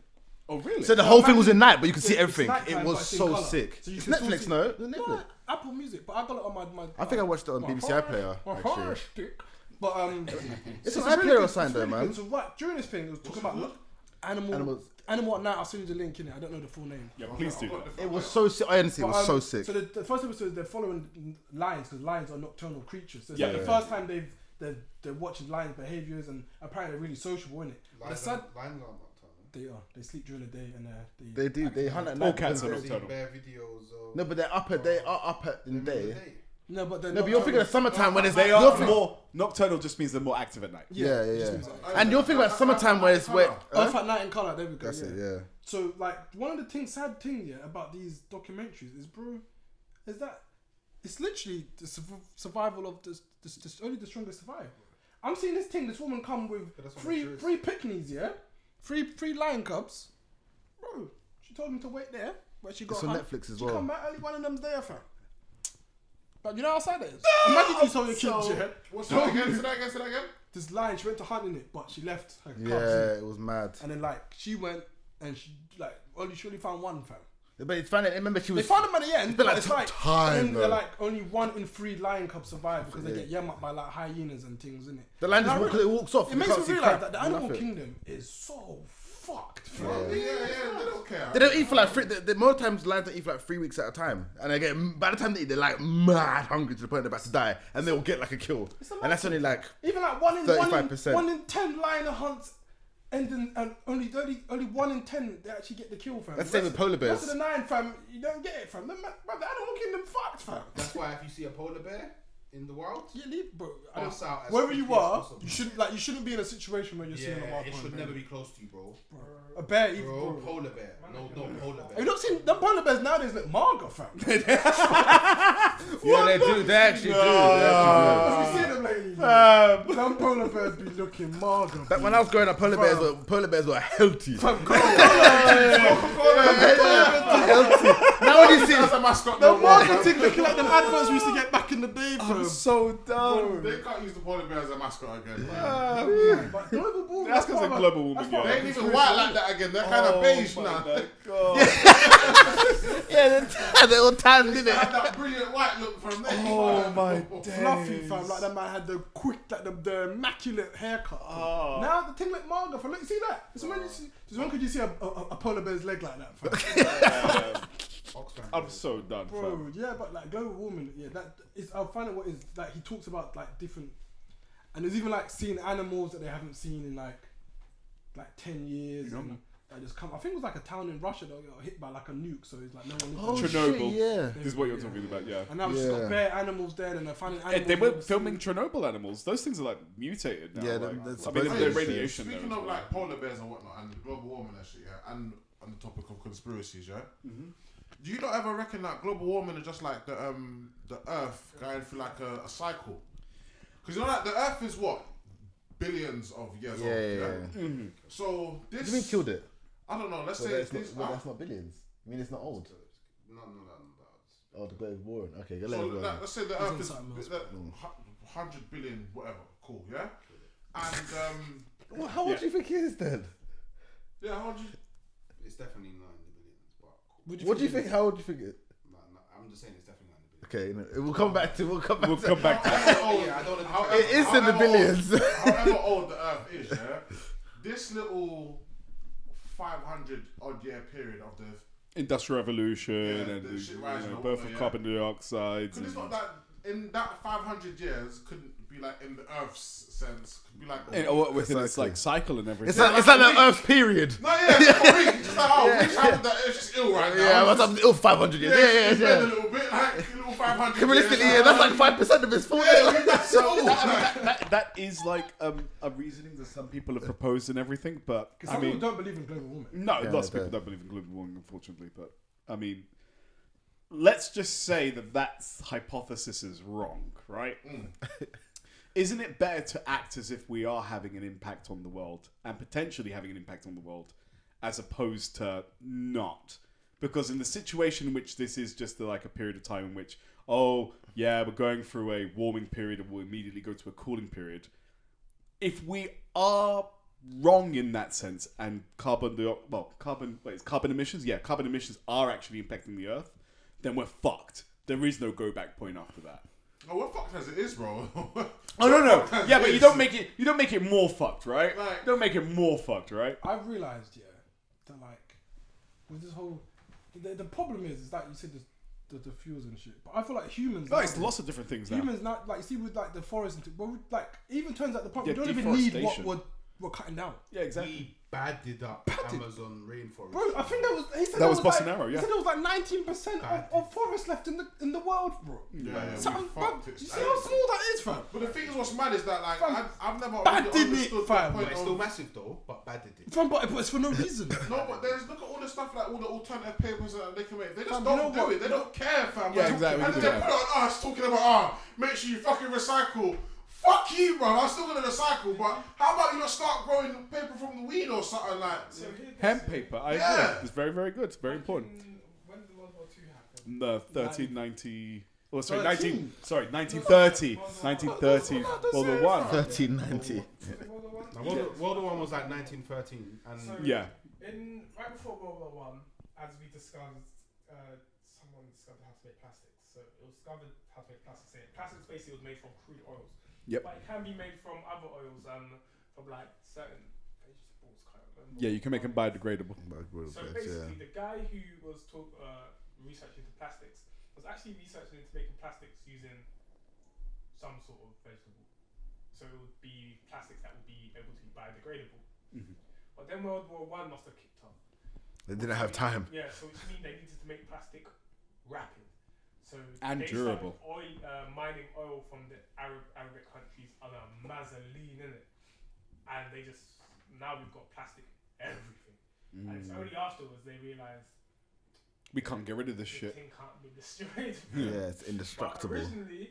Oh really? So the whole thing was in night, but you could see Yeah, it's everything. nighttime, It but was it's in so colour. sick. So you It's can still Netflix, see- no? It's Netflix. No, Apple Music, but I got it on my I think I watched it on my BBC Fire iPlayer, Fire actually. Stick. But It's a on really iPlayer or good- something it's though, really man. good. So right during this thing, it was talking about Animal at Night. I'll send you the link in it. I don't know the full name. Yeah, please do that. It was so sick. Honestly, it But, was so sick. So the first episode, they're following lions because lions are nocturnal creatures. So it's Yeah. like the first time they're watching lions' behaviors, and apparently they're really sociable, innit? But the sad, Lions are nocturnal. they are. They sleep during the day and They do. They hunt at All night. cats are I've seen nocturnal. bare videos of. No, but they are up at the them in the day. No, but they're No, but you're thinking of summertime when it's They you're are thinking- more nocturnal. Just means they're more active at night. Yeah, it just yeah. means like- And you're thinking about summertime where it's wet. Earth at Night in Colour. There we go. That's it. Yeah. So like one of the sad things about these documentaries is, bro, is that it's literally the survival of this only the strongest survive. I'm seeing this woman come with But that's what three it is. picnics, yeah, three lion cubs, bro. She told me to wait there, but she got It's on Netflix as She well. come back early, one of them's there, fam. But you know how sad it is. Imagine you told your kids, yeah, What's that again? Say that again. this lion, she went to hunting it, but she left her cubs, Yeah, it was mad. and then like she went and she only found one, fam. But it's funny. Remember, she They was. found them at the end, been but like it's like time, they're though. like only 1 in 3 lion cubs survive because they get yammed by like hyenas and things, innit? The lion just And I walks. It walks off. It You makes can't me see realise crap, that the animal nothing. kingdom is so fucked. fam. Yeah, they don't care. They don't eat for like the more times lions don't eat for like 3 weeks at a time, and they get by the time they eat, they're like mad hungry to the point they're about to die, and they will get like a kill, and that's only like Even like 1 in 35%. 1 in 10 lion hunts, and only 1 in 10 they actually get the kill, fam. That's the same with polar bears. Rest of the 9, fam, you don't get it, fam. The animal kingdom fucked, fam. That's why if you see a polar bear in the wild, Yeah, leave, bro. I Pass out as wherever you quickly as are, possible. you shouldn't be in a situation where you're seeing a wild it should polar never bear. be close to you, bro. A bear, even, Bro, bro. polar bear. No polar bear. Have you not seen them polar bears nowadays look mager, fam? yeah, they do. They actually do. Have you seen them lately? Them polar bears be looking mager. That when I was growing up, polar bears were healthy. Now when you see That's a mascot. The No more. marketing looking like them adverts we used to get back in the day, fam. So dumb. They can't use the polar bear as a mascot again. But global warming, That's 'cause part of of- global warming, that's yeah. part They of ain't the even white like that again. They're kind of beige now. yeah, they're all tanned, They innit? had that brilliant white look from them. Oh my fluffy, fam. Like that man had the quick, like the immaculate haircut. Now the thing like mager, fam. Look, you see that? Just when could you see a polar bear's leg like that, fam? I'm so done. Bro, Fam. yeah, but like global warming, yeah, that is. I'll find out what is like. He talks about like different, and there's even like seeing animals that they haven't seen in like 10 years. And they just come. I think it was like a town in Russia that got hit by like a nuke, so it's like no one. lived there. Chernobyl. yeah. This is what you're talking about, yeah. And now it's just Yeah. got bare animals there, and they're finding animals. They were they've filming seen. Chernobyl animals. Those things are like mutated now. Yeah, like, that's I mean, supposed there's to be. radiation there. Speaking as of well. like polar bears and whatnot and global warming and shit, yeah, and on the topic of conspiracies, yeah. Do you not ever reckon that global warming is just like the Earth going through like a cycle? Because you know, like the Earth is what billions of years old. Yeah. So What this. do you mean killed it? I don't know. Let's So say that's this. not billions. I mean, it's not old. No. Oh, the global warming. Okay, go So let let's say the He's Earth on is something else. 100 billion, whatever. Cool, yeah. And Well, how much do you think it is then? yeah, how do you? It's definitely not in the billions, but cool. What do you think? How would you think it? No, I'm just saying it's definitely not in the billions. Okay, no, we'll come back to. We'll come back to I don't know. It is in the billions. However old the Earth is, yeah, this little 500 odd year period of the Industrial Revolution Yeah, and the shit rising up, birth of yeah. carbon dioxide. Because it's not that in that 500 years couldn't be like in the Earth's sense. Could be like within its Exactly. like cycle and everything. It's like the Earth's period. no, yeah, it's not weak. It's just like which happened that it's just ill right now. Yeah, what's up? Oh, 500 years. it's Yeah. been a little bit like a little 500. Realistically, years, yeah, that's like 5% of his fault. yeah, that's so. that is like a reasoning that some people have proposed and everything, but Because I some mean, people don't believe in global warming. no, Yeah, lots of they people don't. don't believe in global warming, unfortunately. But I mean, let's just say that hypothesis is wrong, right? Isn't it better to act as if we are having an impact on the world and potentially having an impact on the world, as opposed to not? Because in the situation in which this is just like a period of time in which, oh yeah, we're going through a warming period and we'll immediately go to a cooling period. If we are wrong in that sense and carbon emissions, yeah, carbon emissions are actually impacting the Earth, then we're fucked. There is no go back point after that. Oh, we're fucked as it is, bro. Oh no. Fucked as Yeah, it but you is. don't make it more fucked, right? Like- you don't make it more fucked, right? I've realised, yeah, that like with this whole the problem is that you said the fuels and shit, but I feel like humans. No, it's nowadays- lots of different things now. Humans not like you see with like the forest and well, like even turns out the point Yeah, we don't even need what deforestation. we're cutting down. Yeah, exactly. We badded up Badded. Amazon rainforest. Bro, I think he said That was like, Bolsonaro, yeah. He said there was like 19% of forest left in the world, bro. Yeah, Something, we bro, fucked it. you see how small that is, fam? But the thing is, what's mad is that like Fam, I've never bad really didn't it, understood fam? the But point it's of. still massive though, but badded it. Fam, but it's for no reason. No, but there's look at all the stuff like all the alternative papers that they can make. They just Fam, don't you know do what? it. They don't care, fam. Yeah, Like, exactly. And then they put it on us talking about make sure you fucking recycle. Fuck you, bro. I'm still gonna recycle, but how about you just start growing paper from the weed or something like? So here's Hemp paper, I Yeah. agree. It's very, very good. It's very important. When did World War II happen? The 1390. Oh, sorry, 13. 1930. 1930. World War One. 1390. World War One? Now, World War One was like 1913, and So Yeah. right before World War One, as we discovered, someone discovered how to make plastics. So it was discovered how to make plastics. Plastics basically was made from crude oils. Yep. But it can be made from other oils, from like certain vegetables. Can't remember. Yeah, you can make them biodegradable. So basically, the guy who was researching into plastics was actually researching into making plastics using some sort of vegetable. So it would be plastics that would be able to be biodegradable. Mhm. But then World War One must have kicked off. They didn't have time. Yeah, so which means they needed to make plastic rapid. So And they durable. started mining oil from the Arabic countries on a mazzoline in it, and now we've got plastic everything. And it's only afterwards they realised We can't get rid of this the shit. thing can't be destroyed. Yeah, it's But indestructible. originally,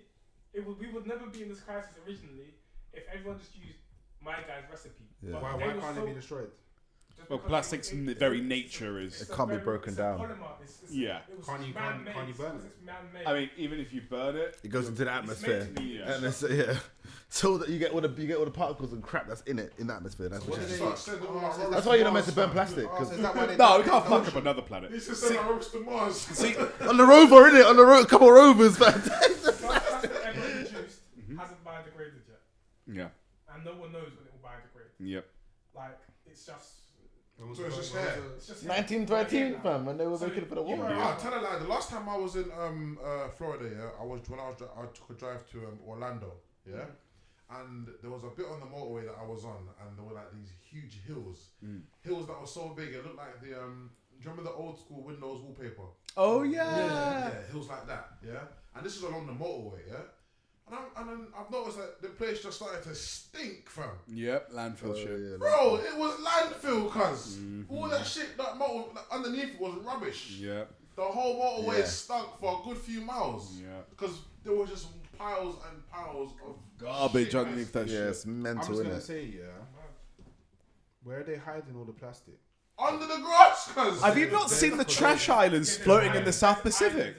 we would never be in this crisis originally if everyone just used my guy's recipe. Yeah. But why they were can't so- it be destroyed? just Well, because plastic's in the very nature is- It can't be broken it's a down. polymer, it's Yeah. it was Can't you burn it? It's man-made. I mean, even if you burn it, It goes into the It's atmosphere. meant to be, yeah. And it's, yeah. So that you get all the particles and crap that's in it in the atmosphere. That's What what did it they- is. Start sending all our That's rubbish why you're to not meant to Mars, burn fam. plastic. Oh, 'Cause so is that why they no, we can't fuck up another planet. He should send our rubbish to Mars. See, on the rover, innit? On the couple rovers, man. The plastic ever produced hasn't biodegraded yet, yeah, and no one knows when it will biodegrade. yep. Like it's just So it's just hair. it's just 1913, fam, when they were So making it for the you war. were- Ah, tell a lie. The last time I was in Florida, yeah, I took a drive to Orlando, yeah, and there was a bit on the motorway that I was on, and there were like these huge hills, hills that were so big it looked like the do you remember the old school Windows wallpaper? Oh Yeah, hills like that, yeah, and this is along the motorway, yeah, and then I've noticed that the place just started to stink, fam. Yep, landfill shit. Bro, it was landfill, cuz all that shit that underneath was rubbish. Yep, The whole motorway Yeah. stunk for a good few miles. yeah. Because there was just piles and piles of Garbage shit, underneath that Yeah, shit. it's I'm mental, just gonna innit? say, yeah. Where are they hiding all the plastic? under the grass. cuz. Have you not seen the trash islands floating in the South Pacific?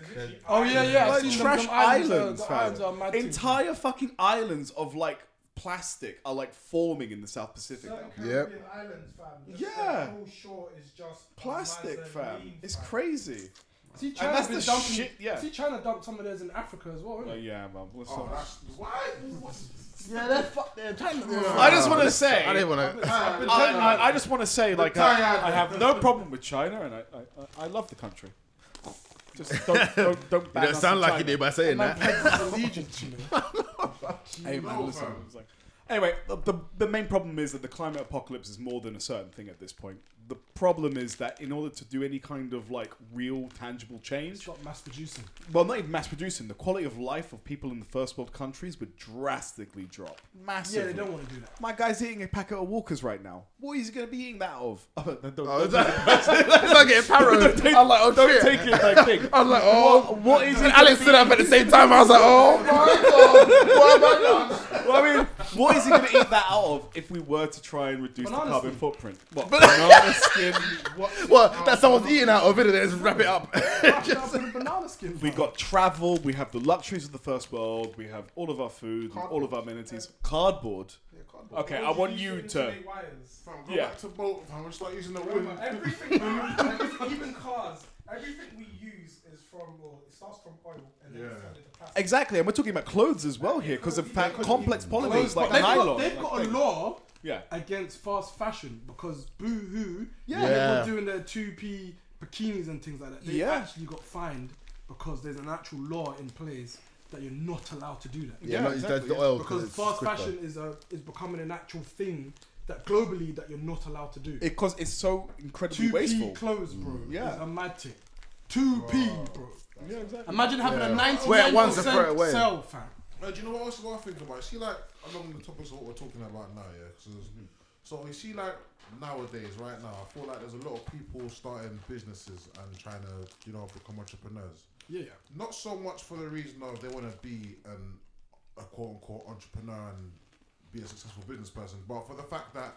Oh yeah. I've Like seen them trash islands, the fam. islands are mad too. Entire fucking islands of like plastic are like forming in the South Pacific. Certain Yep. Caribbean islands, fam. Just Yeah. The whole shore is just Plastic, Amazon fam. lean, It's fam. crazy. See, And China's that's been the dumping. shit, yeah. See, China dumped some of theirs in Africa as well. Isn't it? Yeah, man. What's Oh, up? that's why. Yeah, they're fucked. They're China. I just want to say, I didn't want to. I just want to say, like, tired. I have no problem with China, and I love the country. Just don't You ban don't us sound from like China. you did by saying Man that. pledged allegiance, you know. Hey man, No, listen. fam. It's like, anyway, the main problem is that the climate apocalypse is more than a certain thing at this point. The problem is that in order to do any kind of like real tangible change, Stop mass producing. well, not even mass producing, the quality of life of people in the first world countries would drastically drop massively. Yeah, they don't want to do that. My guy's eating a packet of Walkers right now. What is he going to be eating that of? Let's not get paranoid. I'm like, oh Don't shit. take it like thing. I was like, oh. What is he? And Alex stood up at the same time. I was like, oh my god. What have I done? Well, I mean, what is he going to eat that out of if we were to try and reduce Banana the carbon skin. footprint? What? Banana skin. Well, that's someone's eating out of it. Let's wrap it up. Just put a banana skin. We fam. got travel, we have the luxuries of the first world, we have all of our food, and all of our amenities. Cardboard. Okay, I want you to. Insulate wires. Fam, go Yeah. back to boat, fam. We'll start using the wind. Remember, everything, even cars, everything we use is from, well, it starts from oil and then it's turned into plastic. Exactly, and we're talking about clothes as well here, because of fact, complex polymers like They've nylon. They've got a law Yeah. against fast fashion because Boohoo, Yeah. they Yeah. were doing their 2p bikinis and things like that. They Yeah. actually got fined because there's an actual law in place that you're not allowed to do that. Yeah, Yeah, no, exactly, that's the yeah. oil Because it's fast quicker. fashion is becoming an actual thing that globally that you're not allowed to do. Because it's so incredibly 2p wasteful. clothes, bro. Yeah. is a mad thing. 2p, bro. Yeah, exactly. Imagine having a Yeah. 99% Wear it once and throw it away. sell, fam. Do you know what else I think about? See, like, along the topics of what we're talking about now, yeah? So you see, like, nowadays, right now, I feel like there's a lot of people starting businesses and trying to, you know, become entrepreneurs. Yeah. Not so much for the reason of they want to be a quote-unquote entrepreneur and be a successful business person, but for the fact that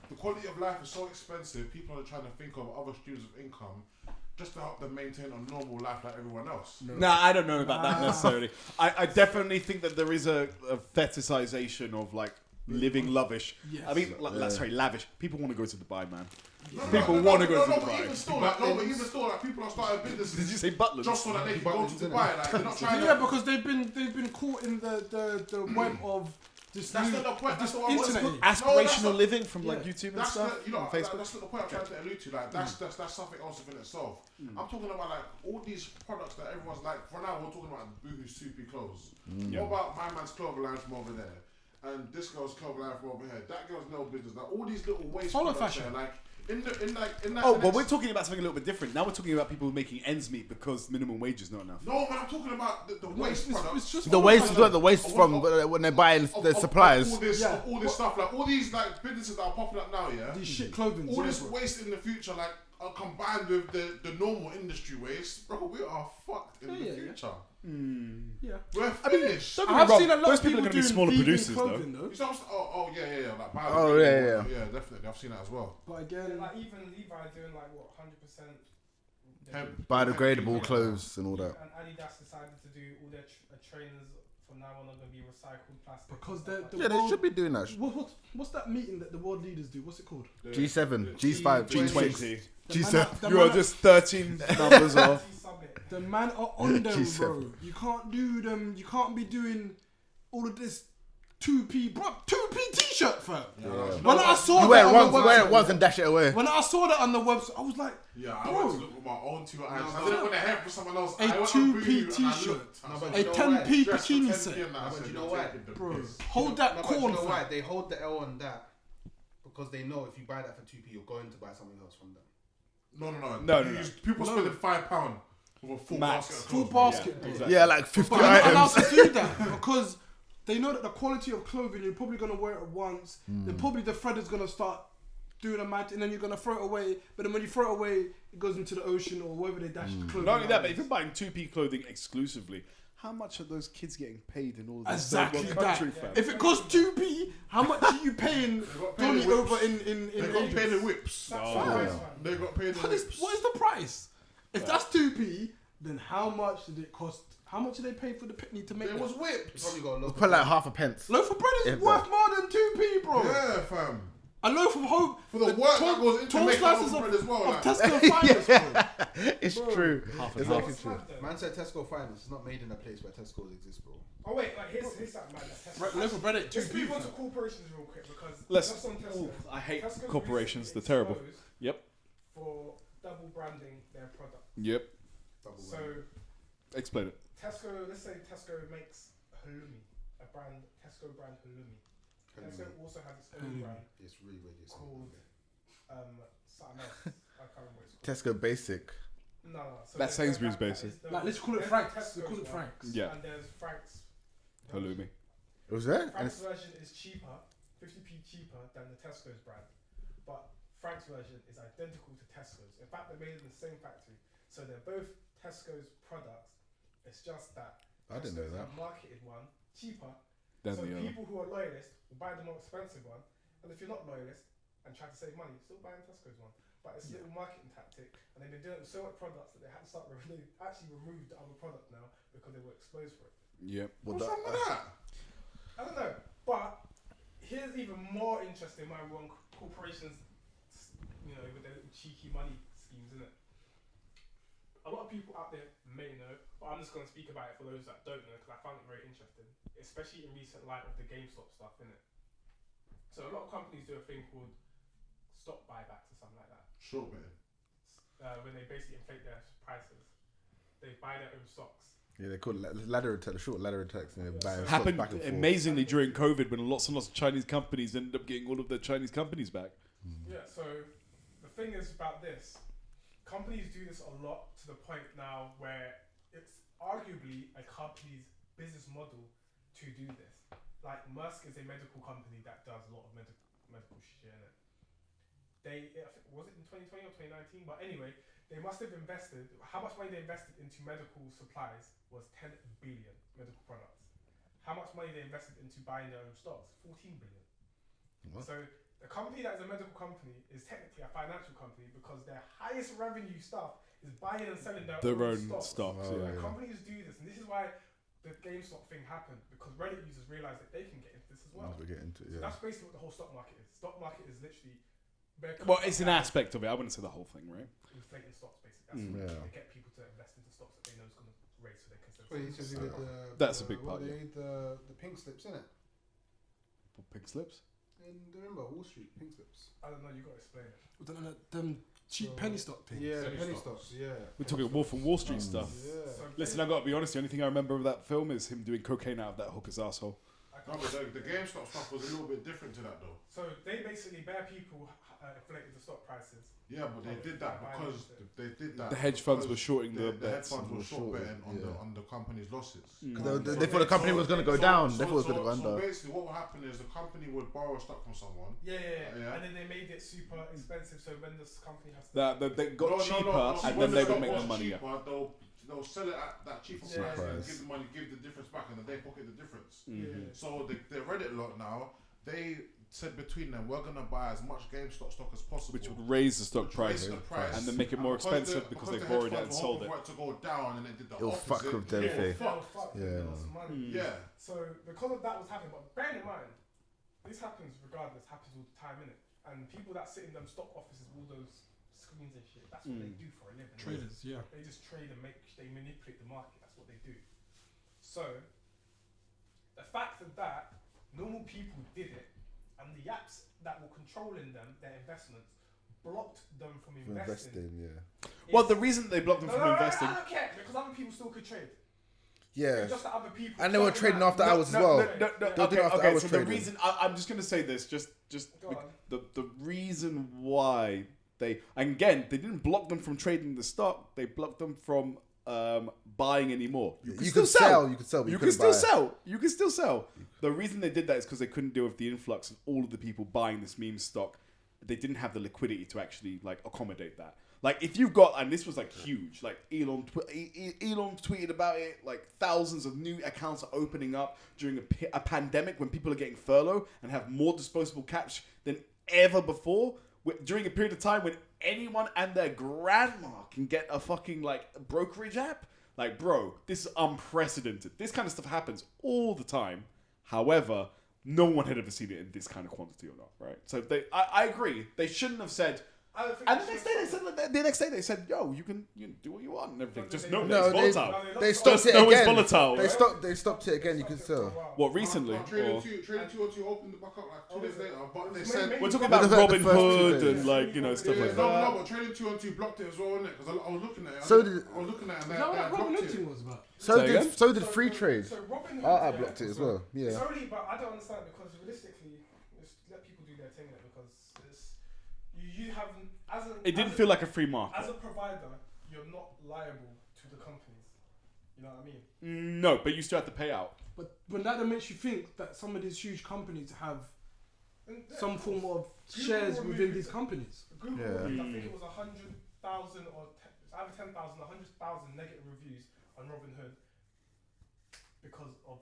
the quality of life is so expensive, people are trying to think of other streams of income just to help them maintain a normal life like everyone else. No, I don't know about that necessarily. I definitely think that there is a fetishization of like living lavish. Yes. I mean, sorry, lavish. People want to go to Dubai, man. No, People wanna go to but Dubai. even still, like, people are starting businesses. Did you say butlers? Just so that they can go to Dubai, like they're not trying Yeah, to. because they've been caught in the web of this That's new not the point. That's this what I want internet. age. Aspirational living from like Yeah. YouTube and That's stuff, the, you know, on Facebook. that's not the point I'm trying to allude to. Like that's something else within itself. I'm talking about like all these products that everyone's like. For now, we're talking about Boohoo's 2p clothes. What about my man's clothing line from over there? And this girl's clothing line from over here. That girl's no business. Like all these little waste Follow products fashion. there, like in that. Oh, but we're talking about something a little bit different. Now we're talking about people making ends meet because minimum wage is not enough. No, man, I'm talking about the waste products. It's just The waste, the waste from when they're buying the supplies. All this, Yeah. all this stuff, like all these like businesses that are popping up now, yeah. these shit clothing. All this waste in the future, like combined with the normal industry waste, bro, we are fucked in the Yeah. future. Yeah. We're finished. don't get I have me wrong, seen a lot those of people people are gonna be doing smaller vegan producers, though. clothing, though. You know what I'm saying? Oh yeah, like Oh, yeah. yeah, definitely. I've seen that as well. But Yeah, again, like even Levi doing like what 100%. Biodegradable clothes and all that. And Adidas decided to do all their trainers from now on are going to be recycled plastic. because and stuff the Yeah, they world, should be doing that. what's that meeting that the world leaders do? What's it called? G7, G5, G6, G20. G7. The You are man- just 13 numbers like off. that. Summit. The man are on them, G7. bro. You can't do them. You can't be doing all of this 2p, bro. 2p t-shirt, fam. When I saw You wear that it on once, the wear it website, once and dash it away. when I saw that on the website, I was like, Yeah, I Bro. went to look with my own two eyes. I didn't want to hear from someone else. A I went on 2p Boohoo and I t-shirt. looked. I said, a you know 10p what? Dress for bikini 10p set. and I But said, you you're know what? taking the Bro, piss. hold that No, but corn, you know fam. why? They hold the L on that because they know if you buy that for 2p, you're going to buy something else from them. No. People spending £5 with a full Max. basket of Full clothes. basket, bro. exactly. Yeah, like 50 But you're not allowed items. to do that because they know that the quality of clothing, you're probably going to wear it once. Then probably the thread is going to start doing a mad, and then you're going to throw it away. But then when you throw it away, it goes into the ocean or wherever they dash the clothing. Not only that, out. but if you're buying 2p clothing exclusively, how much are those kids getting paid in all this Exactly third that. world country, fam? If it costs 2p, how much are you paying got paid Donny in whips. over in They got paid Egypt? in whips. That's Oh. fine, Yeah. man. They got paid in What is, whips. what is the price? If that's 2p, then how much did it cost? How much did they pay for the pitney to make It that? was whipped. Probably got a loaf. Put like half a pence. Loaf of bread is If worth that. more than 2p, bro. Yeah, fam. A loaf of hope. For the work that goes into tall making slices loaf of bread as well, of like. Tesco finest, bro. It's Bro. true. Half and It's half. actually true. Mad though. Man said Tesco Finest. It's not made in a place where Tesco's exist, bro. Oh wait, like here's something mad. Like Tesco. Loaf of bread at Let's 2p. move on to fam. corporations real quick because Let's. just on Tesco. Ooh, I hate Tesco's corporations. They're recently terrible. exposed Yep. For double branding their product. Yep. Double So whammy. Explain it. Tesco, let's say Tesco makes Halloumi, a brand, Tesco brand Halloumi. Tesco also has its own Halloumi. brand It's really, really called something else. I can't remember what it's called. Tesco Basic. No. So That's there's Sainsbury's that is Basic. the- Like, let's call it there's Frank's. the Let's call it Tesco's Frank's. one, Yeah. And there's Frank's. Halloumi. Was that? Frank's version is cheaper, 50p cheaper than the Tesco's brand, but Frank's version is identical to Tesco's. In fact, they're made in the same factory, so they're both Tesco's products. It's just that I didn't know Tesco's that. have marketed one cheaper, Then so the other. people who are loyalists will buy the more expensive one, and if you're not loyalist and try to save money, you're still buying Tesco's one. But it's a little marketing tactic, and they've been doing it with so much products that they had to start. They actually removed the other product now because they were exposed for it. Yep. What's wrong with that? I don't know, but here's even more interesting. My wrong corporations, you know, with their little cheeky money schemes, isn't it? A lot of people out there may know, but I'm just going to speak about it for those that don't know because I found it very interesting, especially in recent light of the GameStop stuff, innit? So a lot of companies do a thing called stock buybacks or something like that, Short man. when they basically inflate their prices. They buy their own stocks. Yeah, they call it ladder attack, the short ladder attacks, and they're buying stocks Happened back and forth. amazingly during COVID when lots and lots of Chinese companies ended up getting all of their Chinese companies back. Yeah, so the thing is about this, companies do this a lot to the point now where it's arguably a company's business model to do this. Like Maersk is a medical company that does a lot of medical shit in it. I think, was it in 2020 or 2019? But anyway, they must have invested, how much money they invested into medical supplies was 10 billion medical products. How much money they invested into buying their own stocks? 14 billion. What? So the company that is a medical company is technically a financial company because their highest revenue stuff is buying and selling their own stocks. Oh, And yeah. companies do this, and this is why the GameStop thing happened, because Reddit users realize that they can get into this as well. Once we get into it, So yeah. that's basically what the whole stock market is. Stock market is literally Well, it's an aspect of it. I wouldn't say the whole thing, right? inflating stocks, basically. That's Yeah. they get people to invest into stocks that they know is going to raise, so they can sell. Well, he says he did That's a big part, They yeah. made the pink slips, innit? Pink slips. And remember Wall Street pink slips. I don't know. You got to explain it. Them cheap penny stock things. Yeah, the Penny penny stocks. stocks. Yeah. We're talking Wolf of Wall Street stuff. Yeah. So Listen, I got to be honest. The only thing I remember of that film is him doing cocaine out of that hooker's asshole. No, but the GameStop stuff was a little bit different to that though. So they basically, bare people inflated the stock prices. Yeah, but they did that because they did that. The hedge funds because were shorting the hedge bets. funds were short shorting, betting on the company's losses. They thought the company was going to go down. They thought it was going to go So under. basically, what would happen is the company would borrow stock from someone. Yeah. Yeah. And then they made it super expensive. So when this company has to, That they got No, cheaper, so and when then they the would stock make the was money. Yeah. cheaper, they'll sell it at that cheaper Yeah. price and give the difference back, and then they pocket the difference. Mm-hmm. So the Reddit lot now, they said between them, we're gonna buy as much GameStop stock as possible, Which would raise the stock which raised price, the price, and then make it more expensive because they the borrowed hedge it and funds were sold hoping it. for it to go down, and it did the It'll opposite. fuck with them, It'll Faye. fuck. Yeah. lost money. Yeah. So because of that was happening, but bear in mind, this happens regardless, happens all the time, innit? And people that sit in them stock offices, all those screens and shit, that's what they do for a living. Traders, yeah. They just trade and they manipulate the market. That's what they do. So the fact that normal people did it, and the apps that were controlling them, their investments, blocked them from investing. Investing, yeah. Well, the reason they blocked them No, from no, investing. I don't care because other people still could trade. Yeah. It's just that other people. And they were trading after hours as well. They did Okay, after okay. hours So trading. the reason I'm just gonna say this, just Go on. the reason why they, and again, they didn't block them from trading the stock. They blocked them from buying anymore. You could sell, you could sell, but You you can couldn't still buy. sell. You can still sell. The reason they did that is because they couldn't deal with the influx of all of the people buying this meme stock. They didn't have the liquidity to actually like accommodate that. Like, if you've got, and this was like huge, like Elon tweeted about it, like thousands of new accounts are opening up during a pandemic when people are getting furloughed and have more disposable cash than ever before. During a period of time when anyone and their grandma can get a fucking like brokerage app. Like, bro, this is unprecedented. This kind of stuff happens all the time. However, no one had ever seen it in this kind of quantity or not, right? So I agree. They shouldn't have said. And the next day they said, "Yo, you can do what you want and everything." Just no, it's volatile. They stopped it No, it's again. volatile. They stopped it again. You can tell. What, recently? Trading Or- 202 opened the back up like 2 days later, but they said. We're talking about the Robin first 2 Hood days. and like stuff Yeah, like that. no, but Trading 202 blocked it as well, innit? Because I was looking at it. So I did- was looking at it and Is that what that they Robin blocked Hood it. thing was about? Say again? So did free trade. So Robin Hood, I blocked it as well. It's Yeah. only, but I don't understand because realistically, just let people do their thing in it because it's, you have It didn't feel like a free market. as a provider, you're not liable to the companies. You know what I mean? No, but you still have to pay out. But that makes you think that some of these huge companies have And, yeah, some form of Google shares removed within it. these companies. Google, Yeah. I think it was 100,000 or either 10,000, 100,000 negative reviews on Robin Hood because of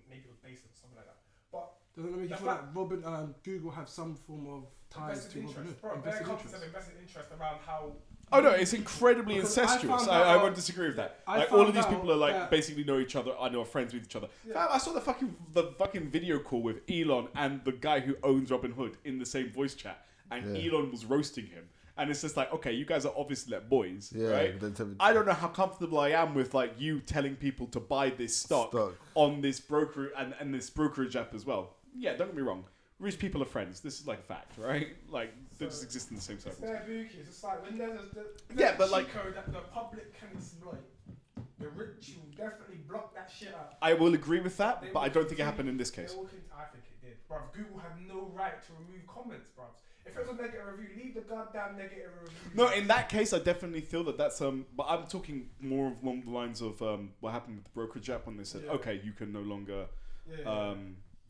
maybe it was based on something like that. But Doesn't it make you The feel like Google have some form of ties invested to Robin interest, Hood? bro, their Invested companies have interest. invested interest around how. Oh no, it's incredibly Because I incestuous. found I out- won't disagree with that. I Like all of found these out people are like that- basically know each other. I know are friends with each other. Yeah. Fam, I saw the fucking video call with Elon and the guy who owns Robin Hood in the same voice chat, and Yeah. Elon was roasting him. And it's just like, okay, you guys are obviously like boys, Yeah. right? then I don't know how comfortable I am with like you telling people to buy this stock. On this broker and this brokerage app as well. Yeah, don't get me wrong. Rich people are friends. This is like a fact, right? Like they just exist in the same It's circles. their bookies. It's like when there's Yeah, but cheat like- code that the public can exploit, the rich will definitely block that shit out. I will agree with that, They but will I don't think it continue- happened in this they case. will I think it did, bruv. Google had no right to remove comments, bruv. If it was a negative review, leave the goddamn negative review. No, in that case, I definitely feel that that's but I'm talking more along the lines of what happened with the brokerage app when they said, Yeah. okay, you can no longer,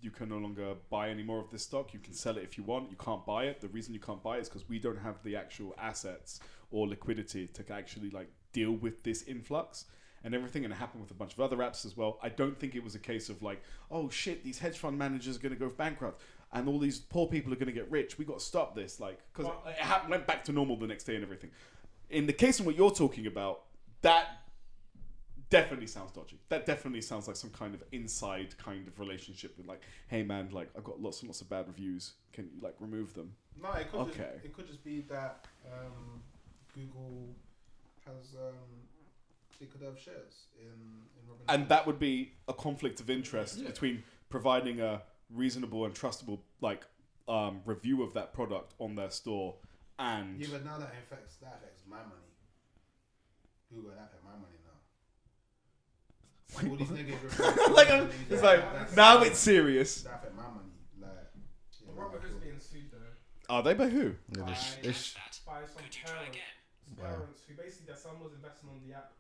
you can no longer buy any more of this stock. You can sell it if you want. You can't buy it. The reason you can't buy it is because we don't have the actual assets or liquidity to actually like deal with this influx and everything. And it happened with a bunch of other apps as well. I don't think it was a case of like, oh shit, these hedge fund managers are going to go bankrupt. And all these poor people are going to get rich. We got to stop this, like, because it went back to normal the next day and everything. In the case of what you're talking about, that definitely sounds dodgy. That definitely sounds like some kind of inside kind of relationship with, like, hey man, like I've got lots and lots of bad reviews. Can you like remove them? No, it could Okay. just, it could just be that Google has it could have shares in Robin And Hood. that would be a conflict of interest between providing a reasonable and trustable like review of that product on their store and Yeah, but now that affects my money. Google that affect my money now. All these negative reviews. like it's like That's- now it's serious. That affect my money. Like, yeah, Robert Hood's being sued though Are they by who? by some parents who basically their son was investing on the app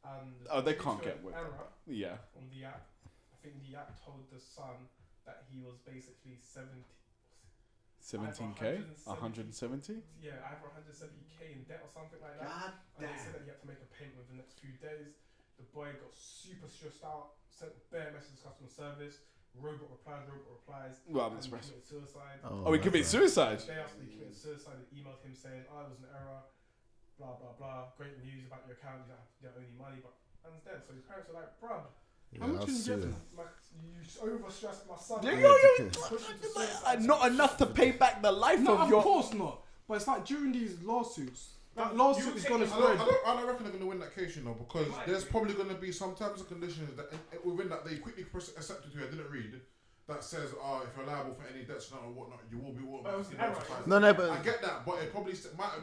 and Oh, they due can't to get an with error that. Yeah. on the app. I think the app told the son that he was basically 17k? 170? yeah, either 170k in debt or something like that. God And they said that he had to make a payment within the next few days. The boy got super stressed out, sent bare messages to customer service, robot replies. Well, I'm and he impressed. committed suicide. Oh, he committed suicide. The day after he committed suicide, they emailed him saying, "Oh, it was an error, blah blah blah. Great news about your account. You don't owe any money, but man's dead." So his parents were like, "Bruh, How much can you get? you overstressed my son." Not enough to pay back the life No, of of your. course not. But it's like during these lawsuits, that You lawsuit is take going to this- spread. I don't reckon they're going to win that case, you know, because there's probably going to be some terms and conditions that within that they quickly accepted to. I didn't read that says, if you're liable for any debts or whatnot, you will be automatically notified. No, but I get that, but it probably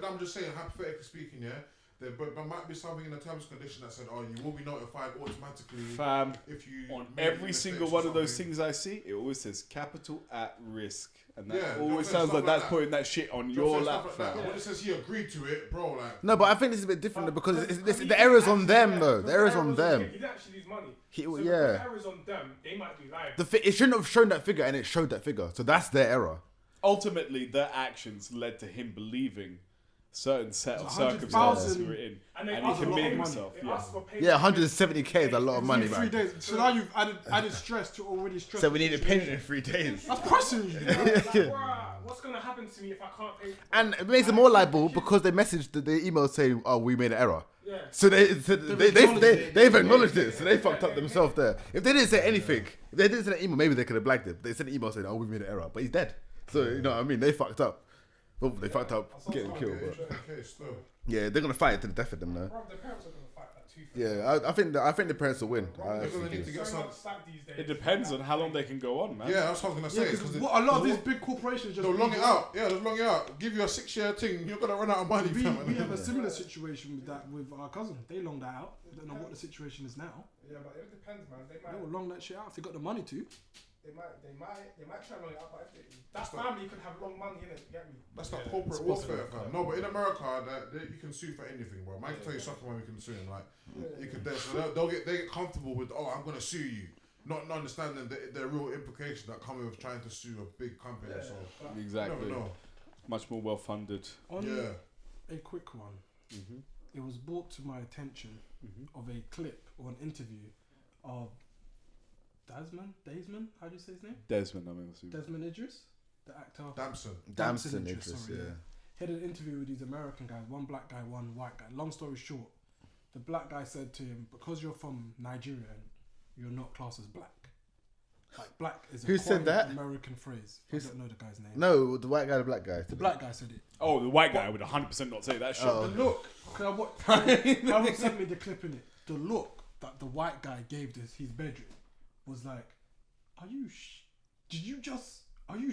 I'm just saying, hypothetically speaking, yeah. There might be something in the terms and condition that said, you will be notified automatically Fam, if you on made every mistakes single or one of those something. things I see, it always says capital at risk. And that Yeah, always they'll say sounds stuff like that's that. putting that shit on They'll your say lap, stuff like that. fam. When it says he agreed to it, bro, like. no, but I think this is a bit different because the error's on them though. The error's on them. He didn't actually lose money. He- So yeah. The error's on them. They might be liable. It shouldn't have shown that figure, and it showed that figure. So that's their error. Ultimately, their actions led to him believing certain set of 100,000 circumstances we were in, And they and asked he for a lot of committed money. himself. They Yeah. asked for payment. Yeah, 170k is a lot of money, In 3 man. days. So now you've added stress to already stress. So we need a payment in 3 days. That's pressing you. Like, bruh, what's gonna happen to me if I can't pay? And it makes them more liable because they messaged the email saying, "Oh, we made an error." Yeah. So they've acknowledged it. So they fucked up themselves there. If they didn't say anything, if they didn't send an email, maybe they could have blagged it. They sent an email saying, "Oh, we made an error," but he's dead. So you know what I mean? They fucked up. Well, they fucked up getting killed. But yeah, they're gonna fight to the death of them now. Bro, the parents are gonna fight that tooth. Yeah, I think the parents will win. They're gonna need to get So some. much slack these days. It depends on how long they can go on, man. Yeah, that's what I was gonna say. Because Because a lot of these big corporations just they'll long it out. Yeah, they'll long it out. Give you a 6-year thing. You're gonna run out of money. We fam. have a similar situation with that with our cousin. They longed that out. I don't know what the situation is now. Yeah, but it depends, man. They They might, will long that shit out if they got the money to. they might try to long it up, but if that family could have long money in it. Get me? That's not corporate warfare, fam. No, but in America, you can sue for anything, bro. I can tell you something when we can sue him. Like, you could. So they get comfortable with, oh, I'm gonna sue you, not understanding the real implications that come with trying to sue a big company. So Exactly. you never know. Much more well funded. On Yeah. a quick one, it was brought to my attention of a clip or an interview of Desmond, how do you say his name? Desmond, I mean, assuming. Desmond Idris, the actor. Damson Idris, Idris, sorry, yeah. He had an interview with these American guys, one black guy, one white guy. Long story short, the black guy said to him, because you're from Nigeria, you're not classed as black. Like, black is a Who said coined that? American phrase. I don't know the guy's name. No, the white guy, the black guy. The black guy said it. Oh, the white guy would 100% not say that shit. Oh. The look, Harold sent me the clip in it. The look that the white guy gave his bedroom was like, are you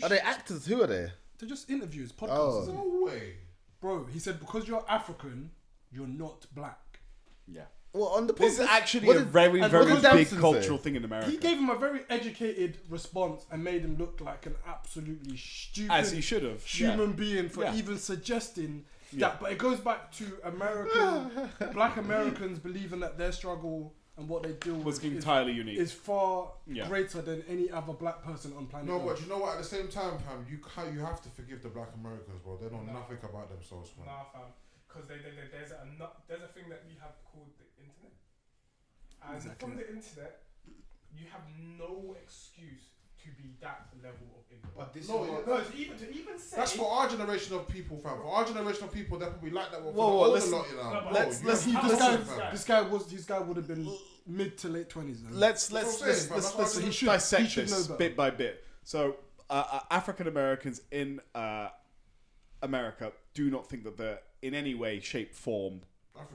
Are they actors? Who are they? They're just interviews, podcasts. Oh. Isn't it? No way. Bro, he said, because you're African, you're not black. Yeah. Well, on the This is podcast- actually what a did- very, and very what did big Damson cultural say? thing in America. He gave him a very educated response and made him look like an absolutely stupid As he should have. human being for Yeah. even suggesting Yeah. that. But it goes back to black Americans believing that their struggle and what they deal Was with entirely unique. is far Yeah. greater than any other black person on planet No, Earth. but you know what? At the same time, fam, you have to forgive the Black Americans, bro. They know nothing about themselves, man. Nah, fam. Because there's a thing that we have called the internet. And Exactly. from the internet, you have no excuse to be that level of ignorant. But this No, is what, No, to even say That's for our generation of people, fam. For our generation of people, they're probably like that. For Whoa, the whoa, older let's- lot, you know. no, but Bro, let's- you let's- have to This listen, guy, fam. this guy would have been mid to late 20s. Then. Let's That's what I'm saying, fam. That's why he should- dissect he should know this better. bit by bit. So, African Americans in America do not think that they're in any way, shape, form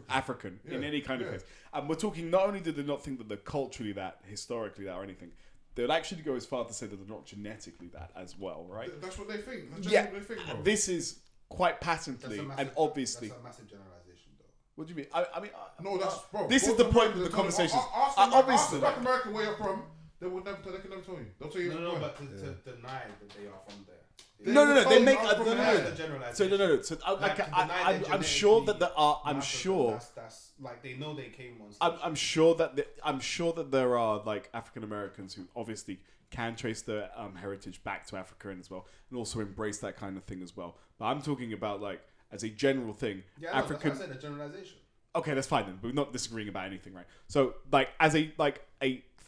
African in Yeah, any kind of yeah. case. And we're talking, not only do they not think that they're culturally that, historically that, or anything, they'll actually go as far to say that they're not genetically that as well, right? That's what they think. That's Yeah, what they think, bro. this is quite patently and obviously. That's a massive generalization, though. What do you mean? I mean, No, that's bro. this is both the point Americans of the tell you- conversation. Ask Obviously, the Black American where you're from. They can never tell you. They'll tell you. No, where. but to deny that they are from there. they make I'm from no. there. The generalization. So no. So Like, to deny they're I'm sure that there are. I'm African, sure. That's like they know they came on. I'm sure that there are like African Americans who obviously can trace their heritage back to Africa and as well, and also embrace that kind of thing as well. But I'm talking about like as a general thing, Yeah, no, African. that's why I said the generalization. Okay, that's fine then. But we're not disagreeing about anything, right? So like as a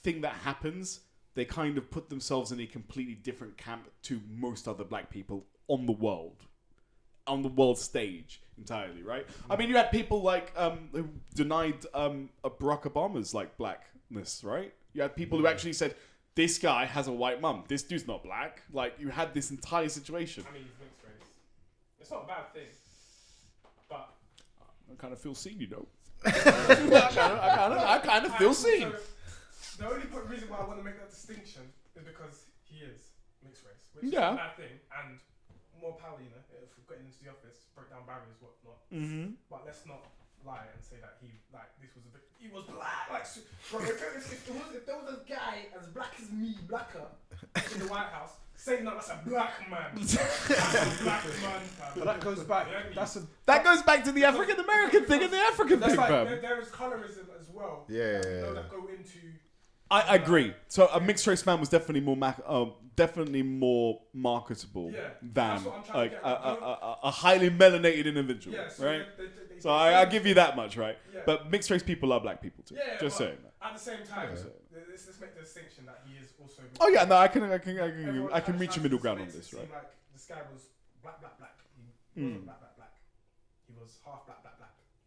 thing that happens, they kind of put themselves in a completely different camp to most other black people on the world stage entirely, right? I mean, you had people like who denied Barack Obama's like blackness, right? You had people who actually said this guy has a white mum, this dude's not black. Like you had this entire situation. I mean, he's mixed race. It's not a bad thing. But I kind of feel seen, you know. I kind of feel seen. So, the only reason why I want to make that distinction is because he is mixed race, which Yeah. is a bad thing, and more power, you know, if we're getting into the office, break down barriers, whatnot. Mm-hmm. But let's not lie and say that he was black. Like, bro, if there was a guy as black as me, blacker, in the White House, saying that that's a black man. That's a black man, fam. But that goes back. Yeah, That goes back to the African American thing and the African That's thing, like fam. there is colorism as well. Yeah. That go into I agree. So a mixed race man was definitely more marketable Yeah, than that's what I'm trying like to get at. a highly melanated individual, Yeah, so right? they So I give you that much, right? Yeah. But mixed race people are black people too. Yeah, Just but saying that. At the same time, let's make the distinction that he is also. Oh yeah, no, I can Everyone reach a tries middle to ground on make it this, seem right? Like this guy was black. He wasn't black. He was half black.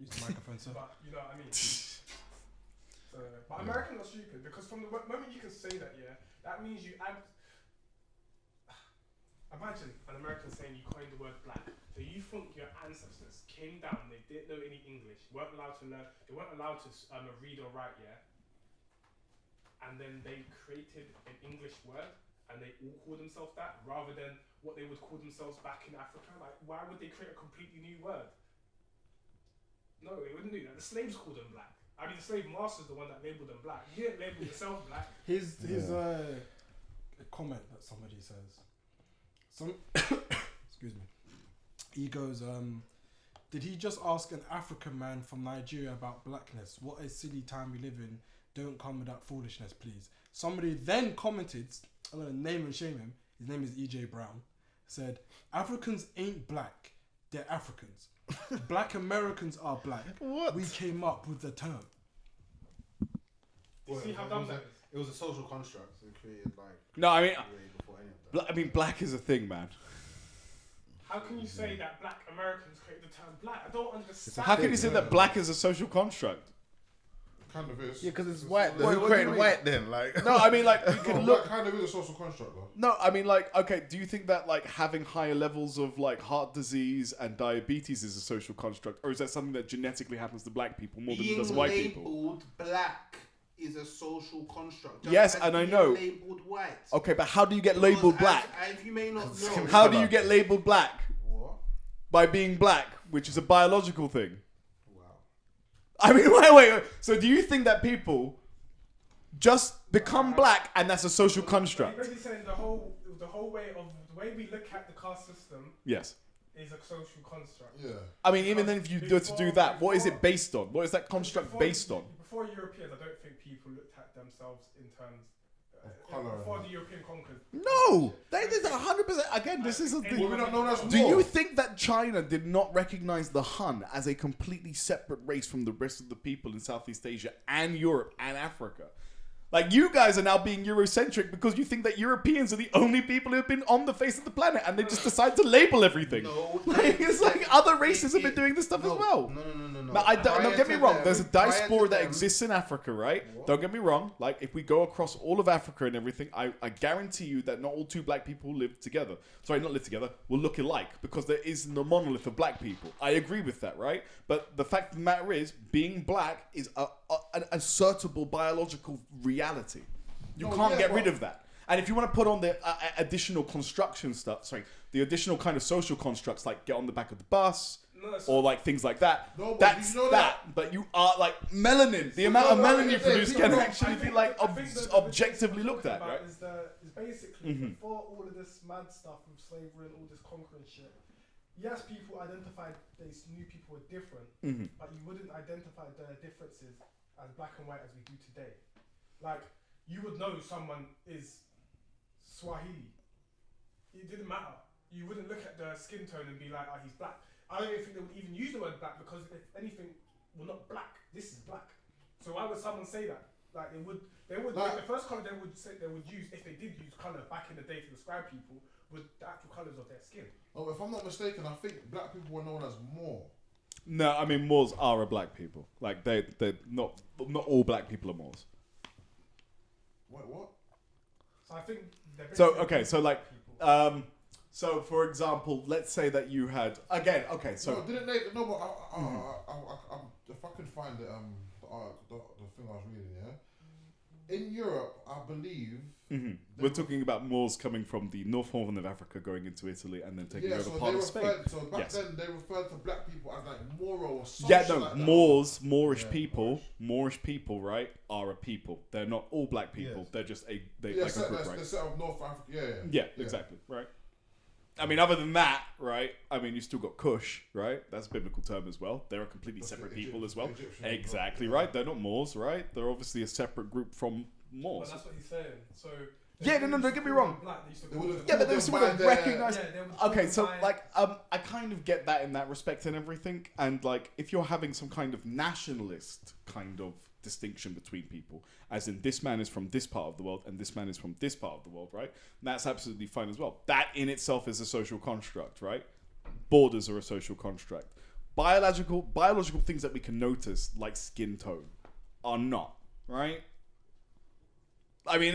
Use the microphone, sir. But you know what I mean. So, but Americans are stupid because from the moment you can say that, yeah, that means you add. Imagine an American saying you coined the word black. So you think your ancestors came down, they didn't know any English, weren't allowed to learn, they weren't allowed to read or write, yeah. And then they created an English word, and they all call themselves that, rather than what they would call themselves back in Africa. Like, why would they create a completely new word? No, they wouldn't do that. The slaves called them black. I mean, the slave master's the one that labelled them black. You didn't label yourself black. His a comment that somebody says. Excuse me. He goes, did he just ask an African man from Nigeria about blackness? What a silly time we live in. Don't come with that foolishness, please. Somebody then commented, I'm gonna name and shame him. His name is EJ Brown. Said, Africans ain't black. They're Africans. Black Americans are black. What? We came up with the term. You see how dumb that is? It was a social construct and created like No, I mean, way before any of that. black is a thing, man. How can you say that black Americans created the term black? I don't understand. How can you say that black is a social construct? Kind of is. Yeah, because it's white. Wait, Who what do you created mean? white then? Like, No, I mean like you No, can black look. kind of is a social construct though. No, I mean like okay. Do you think that like having higher levels of like heart disease and diabetes is a social construct, or is that something that genetically happens to black people more than it does white people? Labeled black is a social construct. Just Yes, as and I being know. Labeled white. Okay, but how do you get Because labeled as- black? As you may not know. How do you get labeled black? What? By being black, which is a biological thing. Wow. I mean, wait. So do you think that people just become black and that's a social You're construct? basically saying the whole way of the way we look at the caste system Yes. is a social construct. Yeah. I mean, even then, if you were to do that, what is it based on? What is that construct based on? Before Europeans, I don't think people looked at themselves in terms colour. before the European conquered. No, that is 100%. Again, this is a thing. Well, we don't know that's Do more. you think that China did not recognize the Han as a completely separate race from the rest of the people in Southeast Asia and Europe and Africa? Like, you guys are now being Eurocentric because you think that Europeans are the only people who have been on the face of the planet and they just decide to label everything. No, Like, it's like other races have been doing this stuff as well. No. But don't get me wrong. There's a Prior to diaspora that them- exists in Africa, right? What? Don't get me wrong. Like, if we go across all of Africa and everything, I guarantee you that not all two black people live together. Sorry, not live together. Will look alike because there is no monolith of black people. I agree with that, right? But the fact of the matter is, being black is an assertable biological reality. You No, can't yeah, get rid but- of that. And if you want to put on the additional construction stuff, the additional kind of social constructs like get on the back of the bus No, it's or like things like that, No, but that's you know that. But you are like melanin. The amount of no, melanin you yeah, produce people can don't- actually be like objectively looked at, right? Is basically before all of this mad stuff with slavery and all this conquering shit. Yes, people identified these new people were different, but you wouldn't identify the differences as black and white as we do today. Like, you would know someone is Swahili. It didn't matter. You wouldn't look at the skin tone and be like, oh, he's black. I don't even think they would even use the word black because if anything, well, not black. This is black. So why would someone say that? Like they would. Like- The first color they would use, if they did use color back in the day to describe people, was the actual colors of their skin. Oh, if I'm not mistaken, I think black people were known as more. No, I mean Moors are a black people. Like they're not all black people are Moors. Wait, what? So I think. they're So basically okay, so like so for example, let's say that you had again. Okay, so No, didn't they? No, but if I could find the thing I was reading, yeah. In Europe, I believe. we're talking about Moors coming from the North Horn of Africa, going into Italy, and then taking Yeah, over so part they of Spain. referred. So back Yes. then, they referred to black people as like Moro or something. Yeah, no, like that. Moorish Yeah, people, Moorish people, right, are a people. They're not all black people. Yes. They're just Yeah, like a set, group, that's right? the set of North Africa. Yeah. Yeah, exactly, right. I mean, other than that, right? I mean, you still got Kush, right? That's a biblical term as well. They're a completely That's separate the people as well. Egyptian, Exactly yeah. right. They're not Moors, right? They're obviously a separate group from more. But that's what he's saying. So. Yeah, no, don't get me wrong. Black, they used to They call would've- them- Yeah, but they Them would by have their- recognized. Yeah, they would Okay, so by- like, I kind of get that in that respect and everything, and like, if you're having some kind of nationalist kind of distinction between people, as in this man is from this part of the world and this man is from this part of the world, right? That's absolutely fine as well. That in itself is a social construct, right? Borders are a social construct. Biological things that we can notice, like skin tone, are not, right? I mean,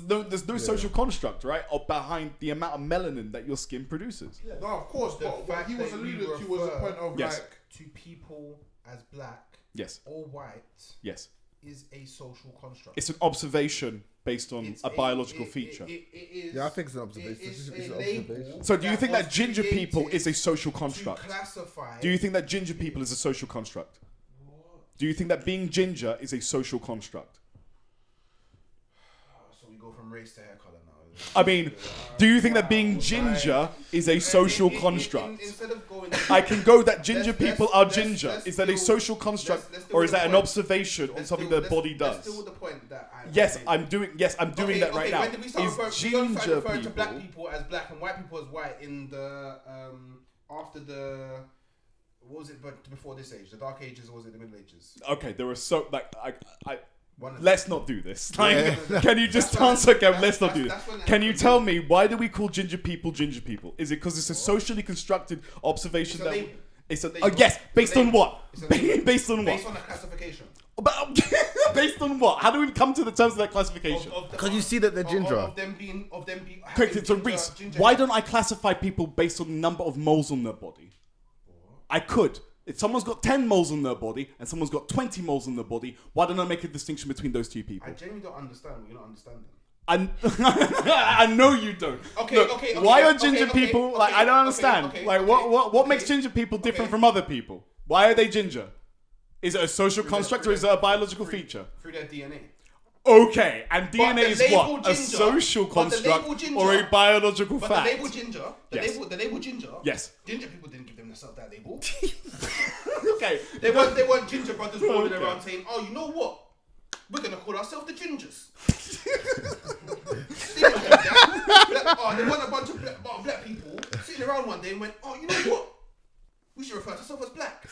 there's no social construct, right? Or behind the amount of melanin that your skin produces. No, of course. The But what fact he was that we alluding to was the refer- point of Yes. like. To people as black Yes, or white yes. is a social construct. It's an observation based on It's a biological feature. It is, Yeah, I think it's an observation. It's It's a an label observation. So do you think that was ginger people created is a social to construct? classify? Do you think that ginger people is a social construct? Do you think that being ginger is a social construct? So we go from race to hair color now. I mean, do you think that being ginger is a social construct? Instead of going, I can go that ginger Let's- people let's- are let's- ginger. let's Is that a deal- social construct, let's deal or with is the that an point. observation on let's something deal- that the body let's does? deal with the point that I Yes, made. I'm doing that right now. When did we start Is we started ginger referring to black people? people as black and white people as white in the after the what was it? But before this age, the Dark Ages, or was it the Middle Ages? Okay, there are so like I One of let's not do this. Like, Yeah. can you just That's when- answer? Okay, that's- let's not do that's this. when it Can you happened. tell me why do we call ginger people ginger people? Is it because it's a socially constructed observation It's a that label. it's a Label. yes, It's a based on label. what? It's a label. Based on what? Based on a classification. But, based on what? How do we come to the terms of that classification? Because you see that they're ginger. Of them being Quick, so Reese, why don't I classify people based on the number of moles on their body? I could. If someone's got 10 moles on their body and someone's got 20 moles on their body, why don't I make a distinction between those two people? I genuinely don't understand what you're not understanding. I know you don't. Okay, Look, okay, why are okay, ginger okay, people okay, like? I don't okay, understand. okay, Like, okay, what okay. makes ginger people different Okay. from other people? Why are they ginger? Is it a social construct or is it a biological feature? Through their DNA. Okay, and DNA the is label what? A ginger- social but the construct label ginger- or a biological But fact? the label ginger, Yes. the label ginger. Yes. Ginger people didn't give themselves that label. Okay. They weren't ginger brothers rolling Okay. around saying, "Oh, you know what? We're gonna call ourselves the Gingers." They weren't a bunch of black people sitting around one day and went, "Oh, you know what? We should refer to ourselves as black."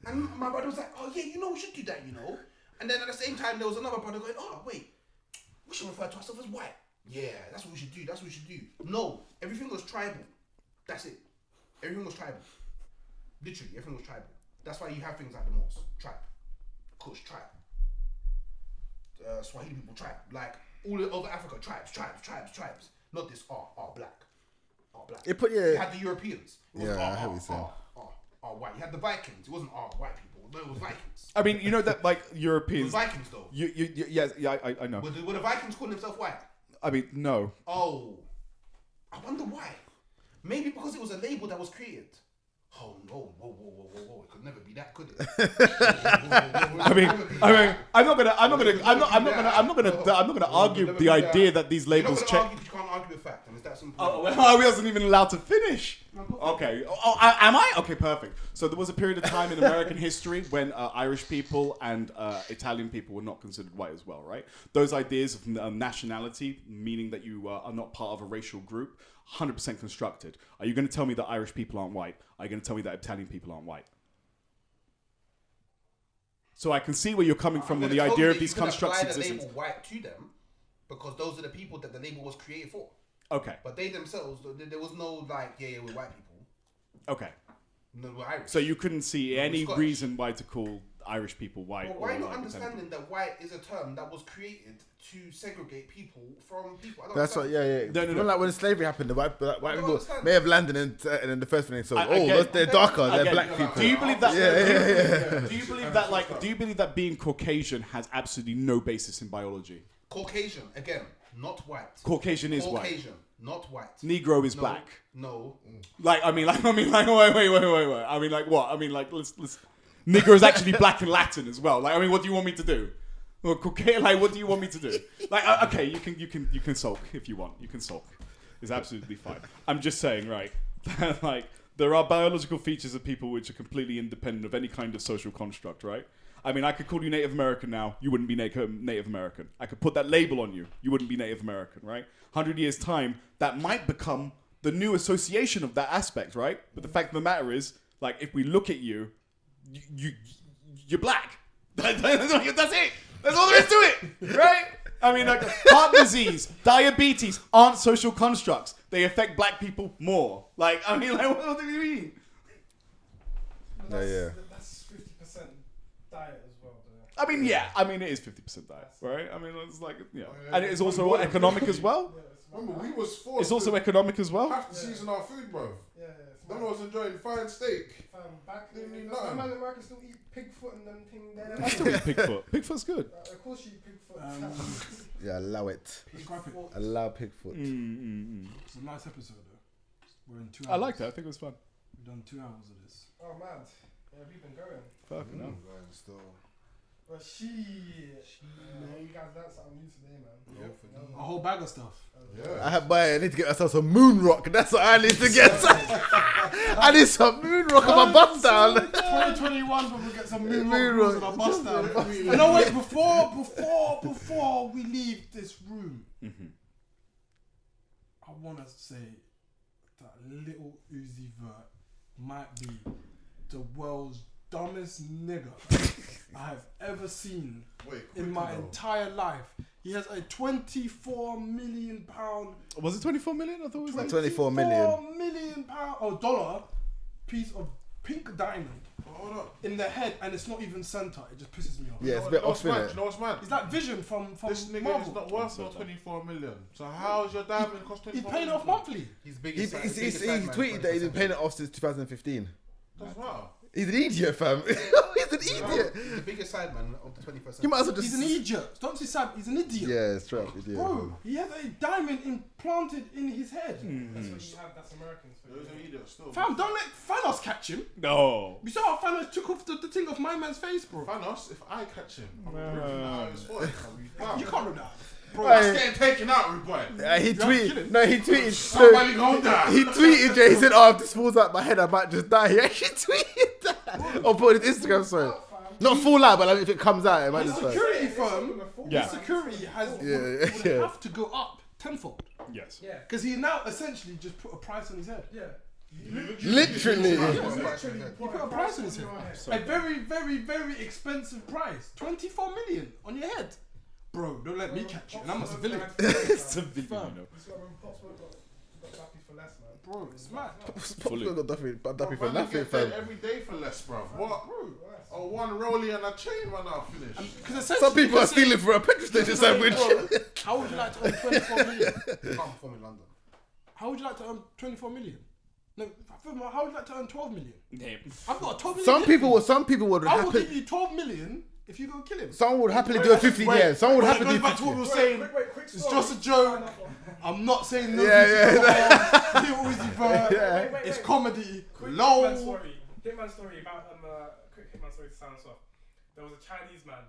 And my brother was like, "Oh yeah, you know we should do that, you know." And then at the same time, there was another brother going, "Oh wait, we should refer to ourselves as white." Yeah, that's what we should do. That's what we should do. No, everything was tribal. That's it. Everything was tribal. Literally, everything was tribal. That's why you have things like the Moors, tribe, Kush, tribe, Swahili people, tribe, like all over Africa, tribes. Not this black. It put You had the Europeans. It wasn't, Yeah, I hear what you're saying. white. You had the Vikings. It wasn't white people. No, it was Vikings. I mean, you know that like It was Europeans. Vikings though. Yes, I know. Were the Vikings calling themselves white? I mean, no. Oh, I wonder why. Maybe because it was a label that was created. Oh no! Whoa! It could never be that, could it? I'm not gonna argue the idea that these labels check. You can't argue with fact, and it's that simple. Oh, well, I wasn't even allowed to finish. Okay. Am I? Okay, perfect. So there was a period of time in American history when Irish people and Italian people were not considered white as well, right? Those ideas of nationality, meaning that you are not part of a racial group, 100% constructed. Are you going to tell me that Irish people aren't white? Are you going to tell me that Italian people aren't white? So I can see where you're coming from on the idea of these constructs existing. existing. The label white to them because those are the people that the label was created for. Okay. But they themselves, there was no like, yeah, we're white people. Okay. No, we're Irish. So you couldn't see any Scottish. reason why to call Irish people white. But why or not like understanding that white is a term that was created to segregate people from people? I don't That's what, understand. yeah. No. Even like when slavery happened, the white I people don't understand. may have landed and then the first thing they saw, Again- they're darker, they're Again, black people. Do you believe that? Yeah. Do you believe that? Like, do you believe that being Caucasian has absolutely no basis in biology? Caucasian, again, not white. Caucasian is white. Caucasian, not white. Negro is No, black. No. Like, I mean, wait. I mean, like, what? I mean, like, let's. Negro is actually black in Latin as well. Like, I mean, what do you want me to do? Well, like, what do you want me to do? Like, okay, you can sulk if you want. You can sulk. It's absolutely fine. I'm just saying, right? Like, there are biological features of people which are completely independent of any kind of social construct, right? I mean, I could call you Native American now. You wouldn't be Native American. I could put that label on you. You wouldn't be Native American, right? 100 years' time, that might become the new association of that aspect, right? But the fact of the matter is, like, if we look at you're black. That's it. That's all there is to it, right? I mean, like, heart disease, diabetes aren't social constructs. They affect black people more. Like, I mean, like, what do you mean? That's 50% diet as well. Though. I mean, yeah. I mean, it is 50% diet, right? I mean, it's like, yeah. And it is also economic as well. Remember, we was forced. It's also economic as well. Have to season our food, bro. Yeah. Then I was enjoying fine steak. Back Didn't then, need nothing. man in America still eat pig foot and them thing there. I still eat Pigfoot. Pigfoot's good. Of course you eat pig foot. Yeah, allow it. Scrap it. Allow Pigfoot. It's a nice episode though. We're in 2 hours. I liked it. I think it was fun. We've done 2 hours of this. Oh man, yeah, we've been going. Fucking hell. Going still. But you guys learned something new today, man. A whole bag of stuff. Yeah. I need to get myself some moon rock. That's what I need to get. I need some moon rock on my bust down. 2021, but we'll get some moon Moon rock rock. on our bust down. No, wait, before we leave this room, I want to say that little Uzi Vert might be the world's dumbest nigga I have ever seen in my entire life. He has a £24 million. Was it 24 million? I thought it was like 24 million. £24 million dollar piece of pink diamond Hold up. in the head, and it's not even center. It just pisses me off. Yeah, it's a bit off, mad? innit? You know what's mad? Is that Vision from This nigga Marvel? is not worth no 24 million. So how's your diamond cost 24 He's million? paying it off monthly. He's He biggest. tweeted that he's been paying it off since 2015. Doesn't matter. He's an idiot, fam. He's an idiot. He's the biggest side man of the 21st century. You might as well just. He's an idiot. Don't say Sam. He's an idiot. Yeah, it's true. Idiot. Bro, he has a diamond implanted in his head. That's what you have. That's Americans. For Those you. are idiots still. Fam, don't let Thanos catch him. No. You saw how Thanos took off the thing off my man's face, bro. Thanos, if I catch him, I'm ripping out his foot. You can't do that. Bro, That's getting taken out, rude boy. He tweeted. No, he tweeted. Somebody go down. He tweeted, Jay. He said, "Oh, if this falls out my head, I might just die." He actually tweeted that. Or put it on his Instagram story. Not fall out, but like, if it comes out, it might his just die. security firm, Yeah. his security would yeah. have to go up tenfold. Yes. Yeah. Because he now essentially just put a price on his head. Yeah. Literally. He put a price on his head. A very, very, very expensive price. 24 million on your head. Bro, don't let me catch you. And I'm a civilian. Civilian, you know. Got happy for less, man. Bro, it's mad. Pop's got Duffy for Man, they nothing, get paid fam. every day for less, bro. What? Oh, one rollie and a chain when I finish. Some people are stealing for a petrol station sandwich. How would you like to earn 24 million? You can't perform in London. How would you like to earn 24 million? No, how would you like to earn 12 million? Yeah. I've got a 12 million. Some people would I will give happily. you 12 million if you go kill him. Someone would happily do a 50. Yeah, someone would happily do Back to what we 50. were saying. Quick It's story. just a joke. I'm not saying no. Yeah, It's comedy. Quick Low. Hitman story about quick Hitman story to sound us off. There was a Chinese man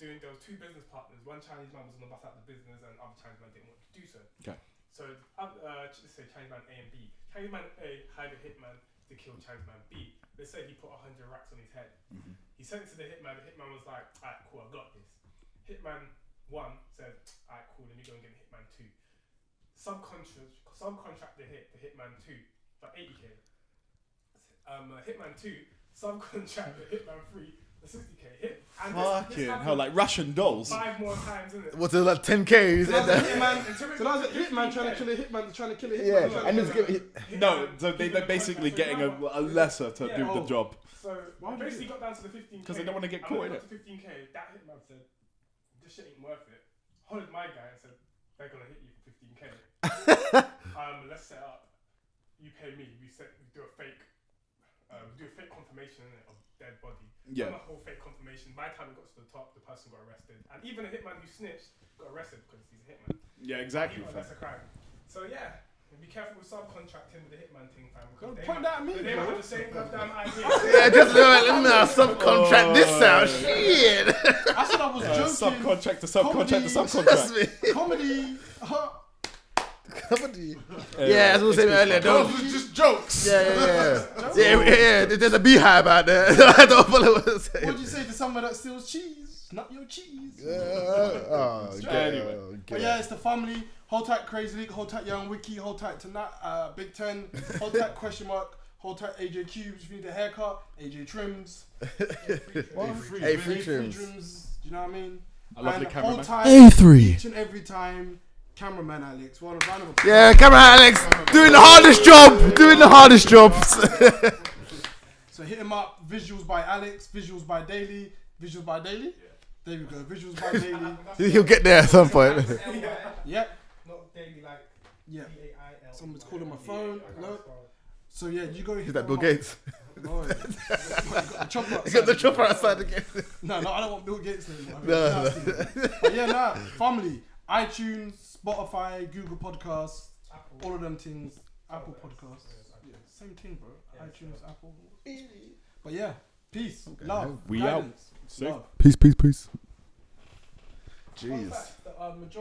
there was two business partners. One Chinese man was on the bus out of the business, and other Chinese man didn't want to do so. Okay. So let's say Chinese man A and B. Chinese man A hired a hitman to kill Chinese man B. They said he put 100 racks on his head. He sent it to the hitman. The hitman was like, "Alright, cool, I got this." Hitman 1 said, "Alright, cool, let me go and get hitman 2." Subcontract the hitman 2 for 80k. Hitman 2 subcontract the hitman 3 for 60k. Fucking hell, like Russian dolls. 5 more times, isn't it? What's it like 10k? So that's a hitman trying to kill a hitman trying to kill a hitman. Yeah, and it's giving. No, so they're basically getting a lesser to do the job. So I basically got down to the 15k. Because they don't want to get caught, I innit? got to 15k. That hitman said, "This shit ain't worth it." Hollered my guy and said, "They're gonna hit you for 15k." Let's set up. You pay me. We do a fake. We do a fake confirmation innit, of dead body. Yeah. Done a whole fake confirmation. By the time we got to the top, the person got arrested, and even a hitman who snitched got arrested because he's a hitman. Yeah, exactly. That's a crime. So yeah. Be careful with subcontracting with the hitman thing, fam. Don't point that at me, They bro. might have the same goddamn idea. Yeah, just let me subcontract this out. Shit. I said I was joking. Subcontract to subcontract to subcontract. Comedy. What do you? Yeah, as we were saying earlier. Those Don't. were just jokes. Yeah. There's a beehive out there. I don't follow what I'm saying. What'd you say to someone that steals cheese? Not your cheese. Anyway. But yeah, it's the family. Hold tight, Crazy League. Hold tight, Young Wiki. Hold tight tonight. Big Ten. Hold tight, question mark. Hold tight, AJ Cubes. If you need a haircut, AJ Trims. A3 trims. Do you know what I mean? I love the And cameraman. hold tight A3. each and every time. Cameraman Alex. Well, a round of applause. Yeah, camera Alex, doing the hardest job. Doing the hardest jobs. So hit him up. Visuals by Alex. Visuals by Daily. Visuals by Daily. There we go. Visuals by Daily. He'll get there at some point. Yep. Not daily like Yeah. DAIL. Someone's calling my phone. No. So yeah, you go hit Is that Bill them up. Gates? No. You got the chopper You got the outside. chopper outside again. No, I don't want Bill Gates anymore. No. But yeah, family. iTunes, Spotify, Google Podcasts, all of them things. Apple Podcasts. Yeah, same thing, bro. iTunes, Apple. But yeah, peace, love, We out. guidance, Safe. love. Peace. Fun Jeez. fact, the majority